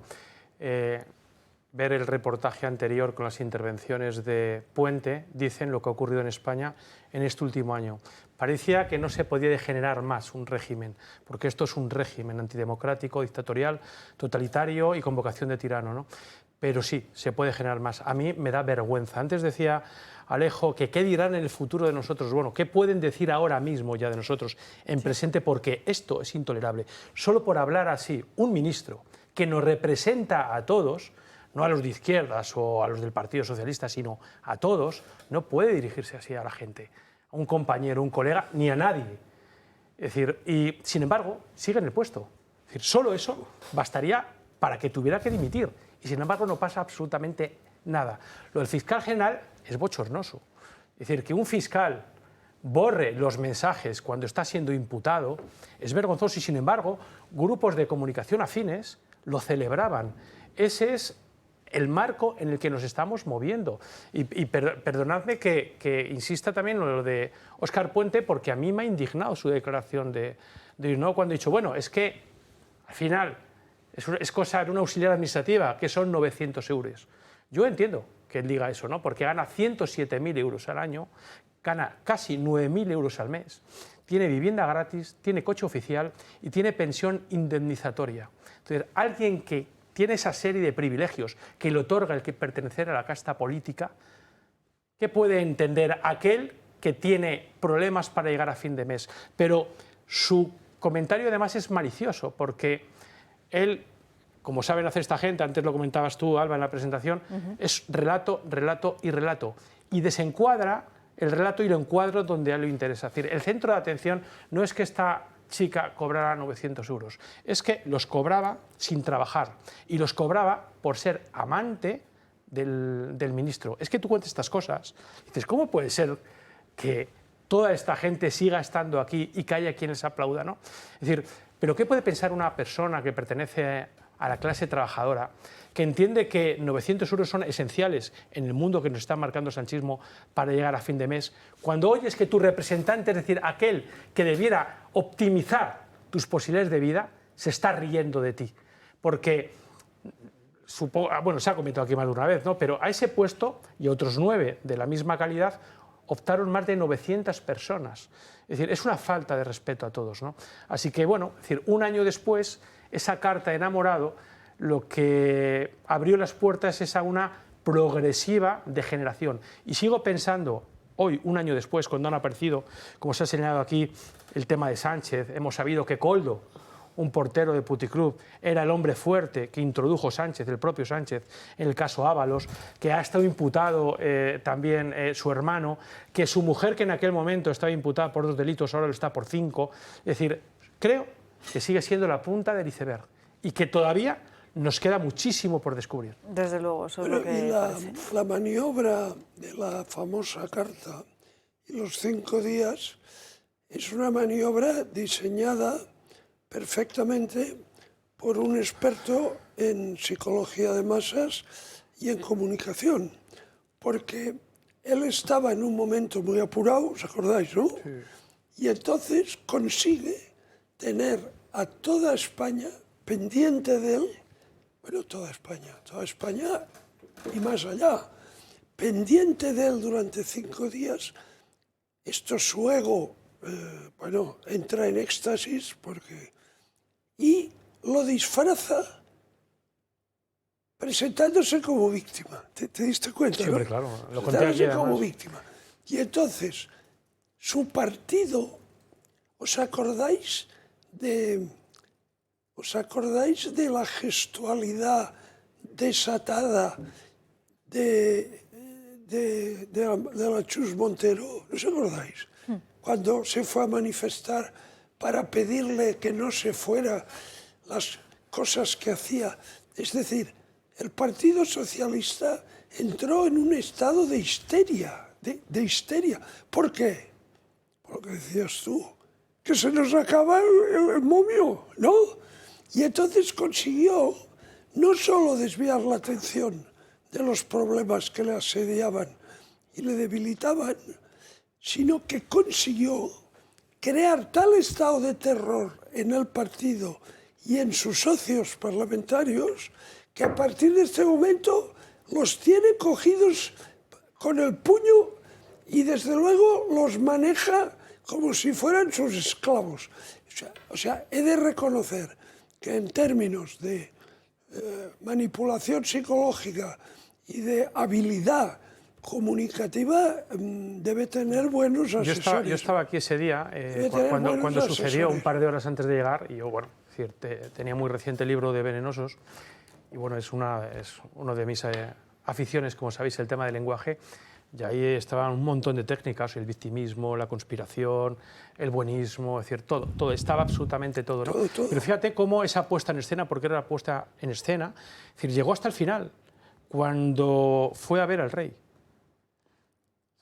ver el reportaje anterior con las intervenciones de Puente, dicen lo que ha ocurrido en España en este último año. Parecía que no se podía degenerar más un régimen, porque esto es un régimen antidemocrático, dictatorial, totalitario y con vocación de tirano, ¿no? Pero sí, se puede generar más. A mí me da vergüenza. Antes decía Alejo que qué dirán en el futuro de nosotros. Bueno, ¿qué pueden decir ahora mismo ya de nosotros en presente? Porque esto es intolerable. Solo por hablar así, un ministro que nos representa a todos, no a los de izquierdas o a los del Partido Socialista, sino a todos, no puede dirigirse así a la gente, a un compañero, un colega, ni a nadie. Es decir, y sin embargo, sigue en el puesto. Es decir, solo eso bastaría para que tuviera que dimitir. Y sin embargo no pasa absolutamente nada. Lo del fiscal general es bochornoso. Es decir, que un fiscal borre los mensajes cuando está siendo imputado es vergonzoso y sin embargo grupos de comunicación afines lo celebraban. Ese es el marco en el que nos estamos moviendo. Y perdonadme que insista también en lo de Óscar Puente, porque a mí me ha indignado su declaración de ¿no? Cuando ha dicho, bueno, es que al final es cosa de una auxiliar administrativa, que son 900 euros. Yo entiendo que él diga eso, ¿no? Porque gana 107.000 euros al año, gana casi 9.000 euros al mes, tiene vivienda gratis, tiene coche oficial y tiene pensión indemnizatoria. Entonces, alguien que tiene esa serie de privilegios que le otorga el que pertenecer a la casta política, ¿qué puede entender aquel que tiene problemas para llegar a fin de mes? Pero su comentario además es malicioso, porque él, como saben hacer esta gente, antes lo comentabas tú, Alba, en la presentación, es relato, relato y relato. Y desencuadra el relato y lo encuadra donde a él le interesa. Es decir, el centro de atención no es que esta chica cobrara 900 euros, es que los cobraba sin trabajar y los cobraba por ser amante del ministro. Es que tú cuentas estas cosas y dices, ¿cómo puede ser que toda esta gente siga estando aquí y que haya quien les aplauda, ¿no? Es decir, ¿pero qué puede pensar una persona que pertenece a la clase trabajadora, que entiende que 900 euros son esenciales en el mundo que nos está marcando el sanchismo para llegar a fin de mes, cuando oyes que tu representante, es decir, aquel que debiera optimizar tus posibilidades de vida, se está riendo de ti? Porque, bueno, se ha comentado aquí más de una vez, ¿no? Pero a ese puesto y otros 9 de la misma calidad optaron más de 900 personas. Es decir, es una falta de respeto a todos, ¿no? Así que, bueno, es decir, un año después, esa carta de enamorado lo que abrió las puertas es a una progresiva degeneración. Y sigo pensando, hoy, un año después, cuando han aparecido, como se ha señalado aquí, el tema de Sánchez, hemos sabido que Koldo, un portero de Puticlub, era el hombre fuerte que introdujo Sánchez, el propio Sánchez, en el caso Ábalos, que ha estado imputado también su hermano, que su mujer, que en aquel momento estaba imputada por 2 delitos, ahora lo está por 5. Es decir, creo que sigue siendo la punta del iceberg y que todavía nos queda muchísimo por descubrir. Desde luego, eso es lo que parece. La maniobra de la famosa carta y los 5 días es una maniobra diseñada perfectamente por un experto en psicología de masas y en comunicación, porque él estaba en un momento muy apurado, ¿os acordáis, no? Sí. Y entonces consigue tener a toda España pendiente de él, bueno, toda España y más allá, pendiente de él durante 5 días. Esto su ego, bueno, entra en éxtasis y lo disfraza presentándose como víctima. ¿Te diste cuenta? Siempre, ¿no? Claro. Lo presentándose como víctima. Y entonces, su partido, ¿os acordáis de la gestualidad desatada de la Chus Montero? ¿No os acordáis? Cuando se fue a manifestar para pedirle que no se fuera, las cosas que hacía. Es decir, el Partido Socialista entró en un estado de histeria, de histeria. ¿Por qué? Por lo que decías tú, que se nos acaba el momio, ¿no? Y entonces consiguió no solo desviar la atención de los problemas que le asediaban y le debilitaban, sino que consiguió crear tal estado de terror en el partido y en sus socios parlamentarios que a partir de este momento los tiene cogidos con el puño y desde luego los maneja como si fueran sus esclavos. O sea, he de reconocer que en términos de manipulación psicológica y de habilidad comunicativa debe tener buenos asesores. Yo estaba aquí ese día, cuando sucedió, un par de horas antes de llegar, y yo, bueno, tenía muy reciente el libro de Venenosos, y bueno, es uno de mis aficiones, como sabéis, el tema del lenguaje, y ahí estaban un montón de técnicas, el victimismo, la conspiración, el buenismo, es decir, todo, estaba absolutamente todo, ¿no? Todo. Pero fíjate cómo esa puesta en escena, porque era la puesta en escena, es decir, llegó hasta el final, cuando fue a ver al rey.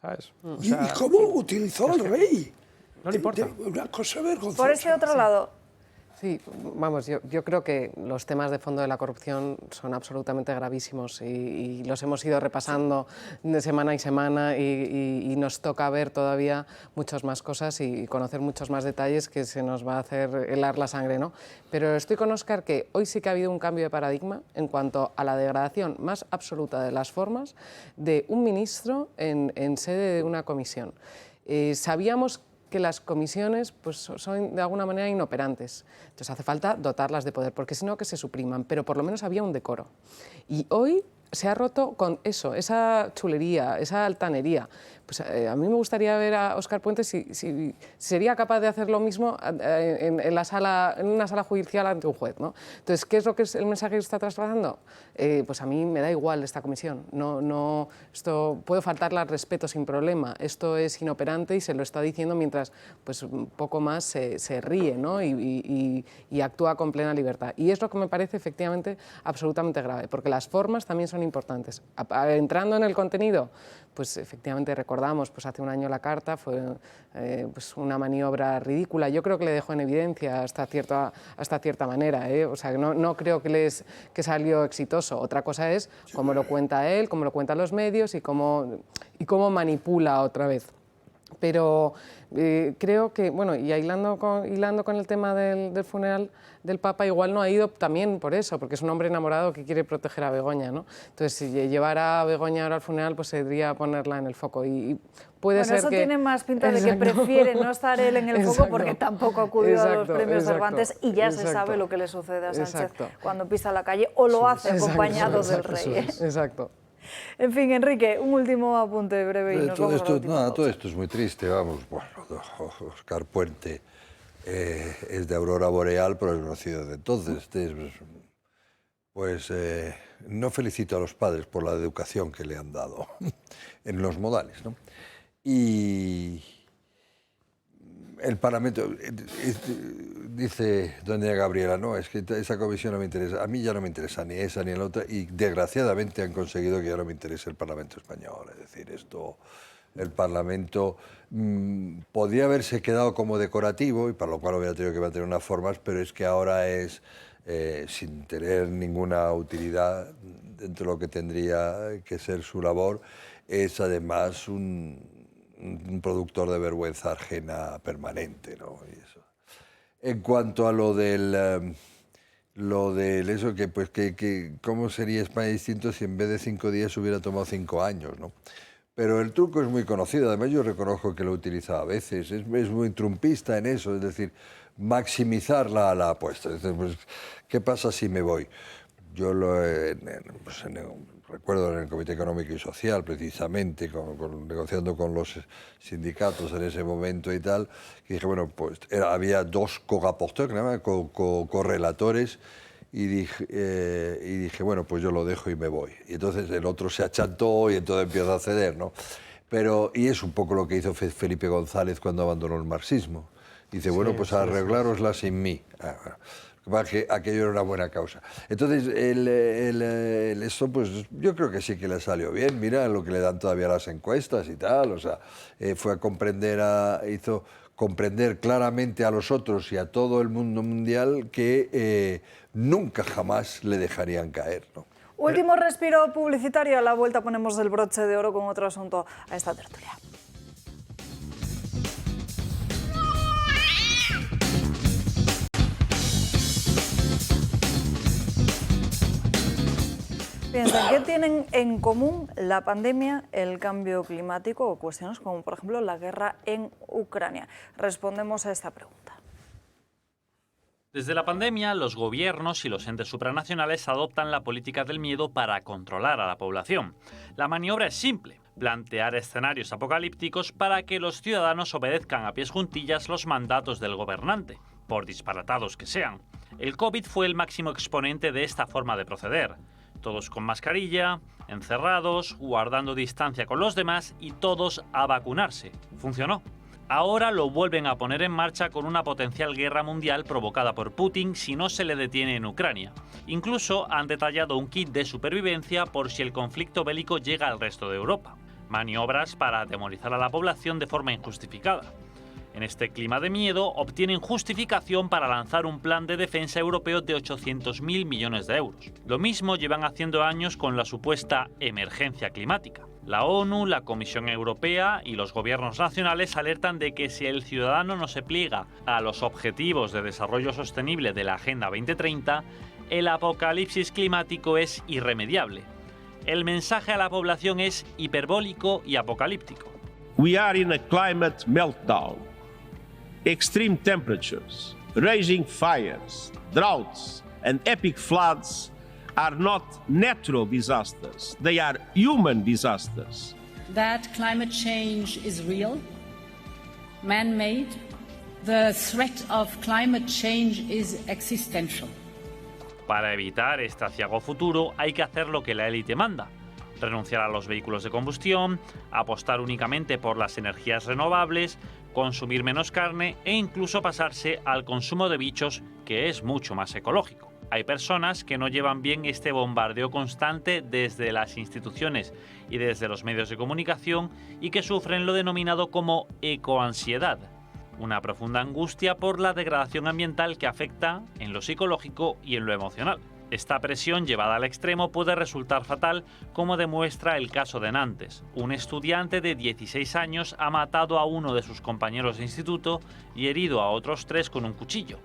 ¿Sabes? O sea, ¿y cómo utilizó al rey? No le importa. Una cosa vergonzosa. Por ese otro lado. Sí, vamos, yo creo que los temas de fondo de la corrupción son absolutamente gravísimos y los hemos ido repasando de semana y semana y nos toca ver todavía muchas más cosas y conocer muchos más detalles que se nos va a hacer helar la sangre, ¿no? Pero estoy con Óscar que hoy sí que ha habido un cambio de paradigma en cuanto a la degradación más absoluta de las formas de un ministro en sede de una comisión. Sabíamos que las comisiones pues, son de alguna manera inoperantes. Entonces hace falta dotarlas de poder, porque si no que se supriman, pero por lo menos había un decoro. Y hoy se ha roto con eso, esa chulería, esa altanería. Pues a mí me gustaría ver a Óscar Puente si sería capaz de hacer lo mismo en una sala judicial ante un juez, ¿no? Entonces, ¿qué es lo que es el mensaje que está trasladando? Pues a mí me da igual esta comisión. Esto puedo faltarle al respeto sin problema. Esto es inoperante y se lo está diciendo mientras pues, un poco más se ríe, ¿no? y actúa con plena libertad. Y es lo que me parece efectivamente absolutamente grave, porque las formas también son importantes. Entrando en el contenido, pues efectivamente recordamos, pues hace un año la carta fue pues una maniobra ridícula. Yo creo que le dejó en evidencia hasta cierta manera, ¿eh? O sea, no creo que salió exitoso. Otra cosa es cómo lo cuenta él, cómo lo cuentan los medios y cómo manipula otra vez. Pero creo que, bueno, y hilando con el tema del funeral del Papa, igual no ha ido también por eso, porque es un hombre enamorado que quiere proteger a Begoña, ¿no? Entonces, si llevara a Begoña ahora al funeral, pues sería ponerla en el foco. Y puede ser eso que... tiene más pinta de que prefiere no estar él en el foco porque tampoco acudió a los premios Cervantes y ya se sabe lo que le sucede a Sánchez cuando pisa la calle o lo hace acompañado del rey. Exacto. En fin, Enrique, un último apunte breve y nos vamos a la última pausa. Todo esto es muy triste, vamos. Bueno, Óscar Puente es de Aurora Boreal, pero es conocido de entonces. Pues no felicito a los padres por la educación que le han dado en los modales, ¿no? Y el Parlamento, dice doña Gabriela, no, es que esa comisión no me interesa, a mí ya no me interesa ni esa ni la otra, y desgraciadamente han conseguido que ya no me interese el Parlamento español, es decir, el Parlamento podía haberse quedado como decorativo, y para lo cual hubiera tenido que mantener unas formas, pero es que ahora es, sin tener ninguna utilidad dentro de lo que tendría que ser su labor, es además un productor de vergüenza ajena permanente, ¿no? Y eso. En cuanto a lo del eso, que cómo sería España distinto si en vez de 5 días hubiera tomado 5 años, ¿no? Pero el truco es muy conocido, además yo reconozco que lo utiliza a veces, es muy trumpista en eso, es decir, maximizar la apuesta. Es decir, pues, ¿qué pasa si me voy? Yo recuerdo en el Comité Económico y Social, precisamente, negociando con los sindicatos en ese momento y tal, que dije, bueno, pues había 2 co-rapporteurs, que llaman co-relatores, y dije, bueno, pues yo lo dejo y me voy. Y entonces el otro se achantó y entonces empieza a ceder, ¿no? Y es un poco lo que hizo Felipe González cuando abandonó el marxismo. Dice, bueno, pues arreglárosla sin mí. Que aquello era una buena causa. Entonces, eso, pues yo creo que sí que le salió bien. Mira lo que le dan todavía las encuestas y tal. O sea, fue hizo comprender claramente a los otros y a todo el mundo mundial que nunca jamás le dejarían caer, ¿no? Último respiro publicitario. A la vuelta ponemos el broche de oro con otro asunto a esta tertulia. Piensen, ¿qué tienen en común la pandemia, el cambio climático o cuestiones como, por ejemplo, la guerra en Ucrania? Respondemos a esta pregunta. Desde la pandemia, los gobiernos y los entes supranacionales adoptan la política del miedo para controlar a la población. La maniobra es simple: plantear escenarios apocalípticos para que los ciudadanos obedezcan a pies juntillas los mandatos del gobernante, por disparatados que sean. El COVID fue el máximo exponente de esta forma de proceder. Todos con mascarilla, encerrados, guardando distancia con los demás y todos a vacunarse. Funcionó. Ahora lo vuelven a poner en marcha con una potencial guerra mundial provocada por Putin si no se le detiene en Ucrania. Incluso han detallado un kit de supervivencia por si el conflicto bélico llega al resto de Europa. Maniobras para atemorizar a la población de forma injustificada. En este clima de miedo obtienen justificación para lanzar un plan de defensa europeo de 800.000 millones de euros. Lo mismo llevan haciendo años con la supuesta emergencia climática. La ONU, la Comisión Europea y los gobiernos nacionales alertan de que si el ciudadano no se pliega a los objetivos de desarrollo sostenible de la Agenda 2030, el apocalipsis climático es irremediable. El mensaje a la población es hiperbólico y apocalíptico. We are in a climate meltdown. Extreme temperatures, raging fires, droughts, and epic floods are not natural disasters. They are human disasters. That climate change is real, man-made. The threat of climate change is existential. Para evitar este aciago futuro hay que hacer lo que la élite manda: renunciar a los vehículos de combustión, apostar únicamente por las energías renovables, consumir menos carne e incluso pasarse al consumo de bichos, que es mucho más ecológico. Hay personas que no llevan bien este bombardeo constante desde las instituciones y desde los medios de comunicación y que sufren lo denominado como ecoansiedad, una profunda angustia por la degradación ambiental que afecta en lo psicológico y en lo emocional. Esta presión llevada al extremo puede resultar fatal, como demuestra el caso de Nantes. Un estudiante de 16 años ha matado a uno de sus compañeros de instituto y herido a otros 3 con un cuchillo.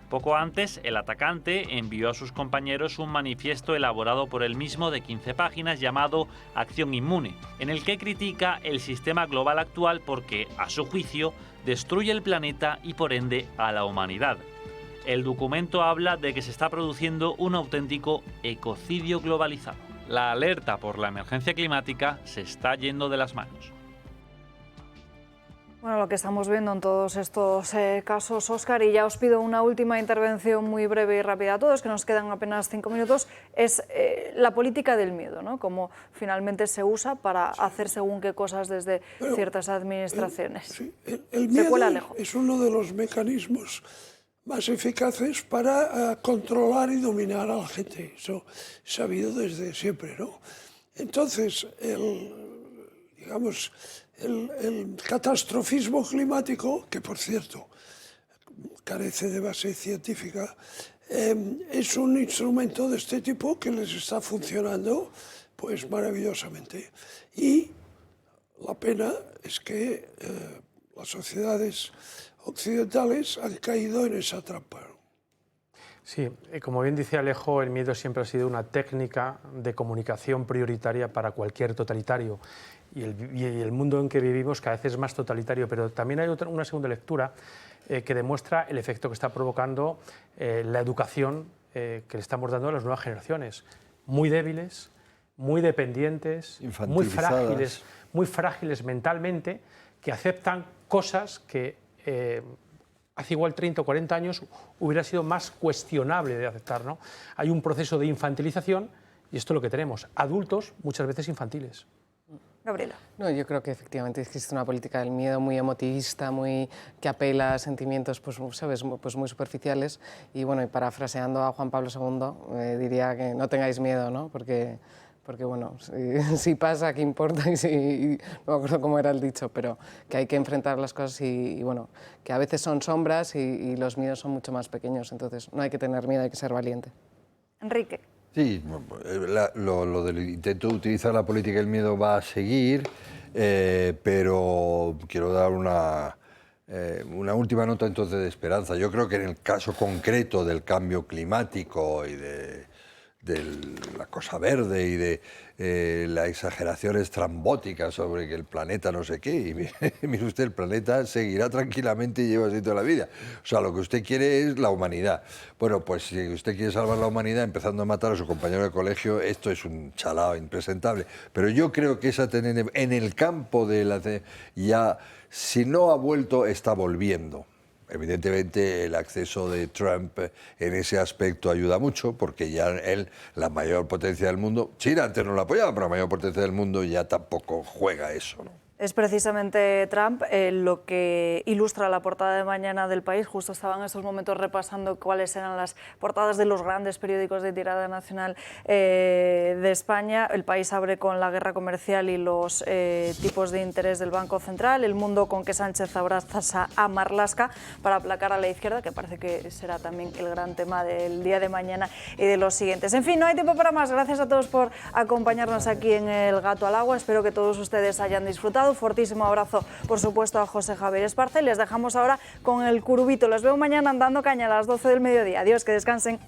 Poco antes, el atacante envió a sus compañeros un manifiesto elaborado por él mismo de 15 páginas llamado Acción Inmune, en el que critica el sistema global actual porque, a su juicio, destruye el planeta y por ende a la humanidad. El documento habla de que se está produciendo un auténtico ecocidio globalizado. La alerta por la emergencia climática se está yendo de las manos. Bueno, lo que estamos viendo en todos estos casos, Óscar, y ya os pido una última intervención muy breve y rápida a todos, que nos quedan apenas 5 minutos, es la política del miedo, ¿no? Cómo finalmente se usa para hacer según qué cosas desde ciertas administraciones. El miedo es uno de los mecanismos más eficaces para controlar y dominar a la gente. Eso es sabido desde siempre, ¿no? Entonces, el catastrofismo climático, que por cierto carece de base científica, es un instrumento de este tipo que les está funcionando pues maravillosamente. Y la pena es que las sociedades occidentales han caído en esa trampa. Sí, como bien dice Alejo, el miedo siempre ha sido una técnica de comunicación prioritaria para cualquier totalitario. Y el mundo en que vivimos cada vez es más totalitario, pero también hay una segunda lectura que demuestra el efecto que está provocando la educación que le estamos dando a las nuevas generaciones. Muy débiles, muy dependientes, muy frágiles mentalmente, que aceptan cosas que hace igual 30 o 40 años hubiera sido más cuestionable de aceptar, ¿no? Hay un proceso de infantilización y esto es lo que tenemos, adultos muchas veces infantiles. Gabriela. No, yo creo que efectivamente existe una política del miedo muy emotivista, que apela a sentimientos pues, ¿sabes? Pues muy superficiales y bueno, y parafraseando a Juan Pablo II, diría que no tengáis miedo, ¿no? Porque bueno, si pasa, ¿qué importa? Y no me acuerdo cómo era el dicho, pero que hay que enfrentar las cosas y bueno, que a veces son sombras y los miedos son mucho más pequeños, entonces no hay que tener miedo, hay que ser valiente. Enrique. Sí, lo del intento de utilizar la política del miedo va a seguir, pero quiero dar una última nota entonces de esperanza. Yo creo que en el caso concreto del cambio climático y de la cosa verde y de la exageración estrambótica sobre que el planeta no sé qué. Y mire usted, el planeta seguirá tranquilamente y lleva así toda la vida. O sea, lo que usted quiere es la humanidad. Bueno, pues si usted quiere salvar la humanidad empezando a matar a su compañero de colegio, esto es un chalao impresentable. Pero yo creo que esa tendencia en el campo de la... ya, si no ha vuelto, está volviendo. Evidentemente el acceso de Trump en ese aspecto ayuda mucho, porque ya él, la mayor potencia del mundo, China antes no lo apoyaba, pero la mayor potencia del mundo ya tampoco juega eso, ¿no? Es precisamente Trump lo que ilustra la portada de mañana del País. Justo estaba en estos momentos repasando cuáles eran las portadas de los grandes periódicos de tirada nacional de España. El País abre con la guerra comercial y los tipos de interés del Banco Central. El Mundo con que Sánchez abraza a Marlaska para aplacar a la izquierda, que parece que será también el gran tema del día de mañana y de los siguientes. En fin, no hay tiempo para más. Gracias a todos por acompañarnos aquí en El Gato al Agua. Espero que todos ustedes hayan disfrutado. Fortísimo abrazo, por supuesto, a José Javier Esparza y les dejamos ahora con el Curubito. Los veo mañana andando caña a las 12 del mediodía. Adiós, que descansen.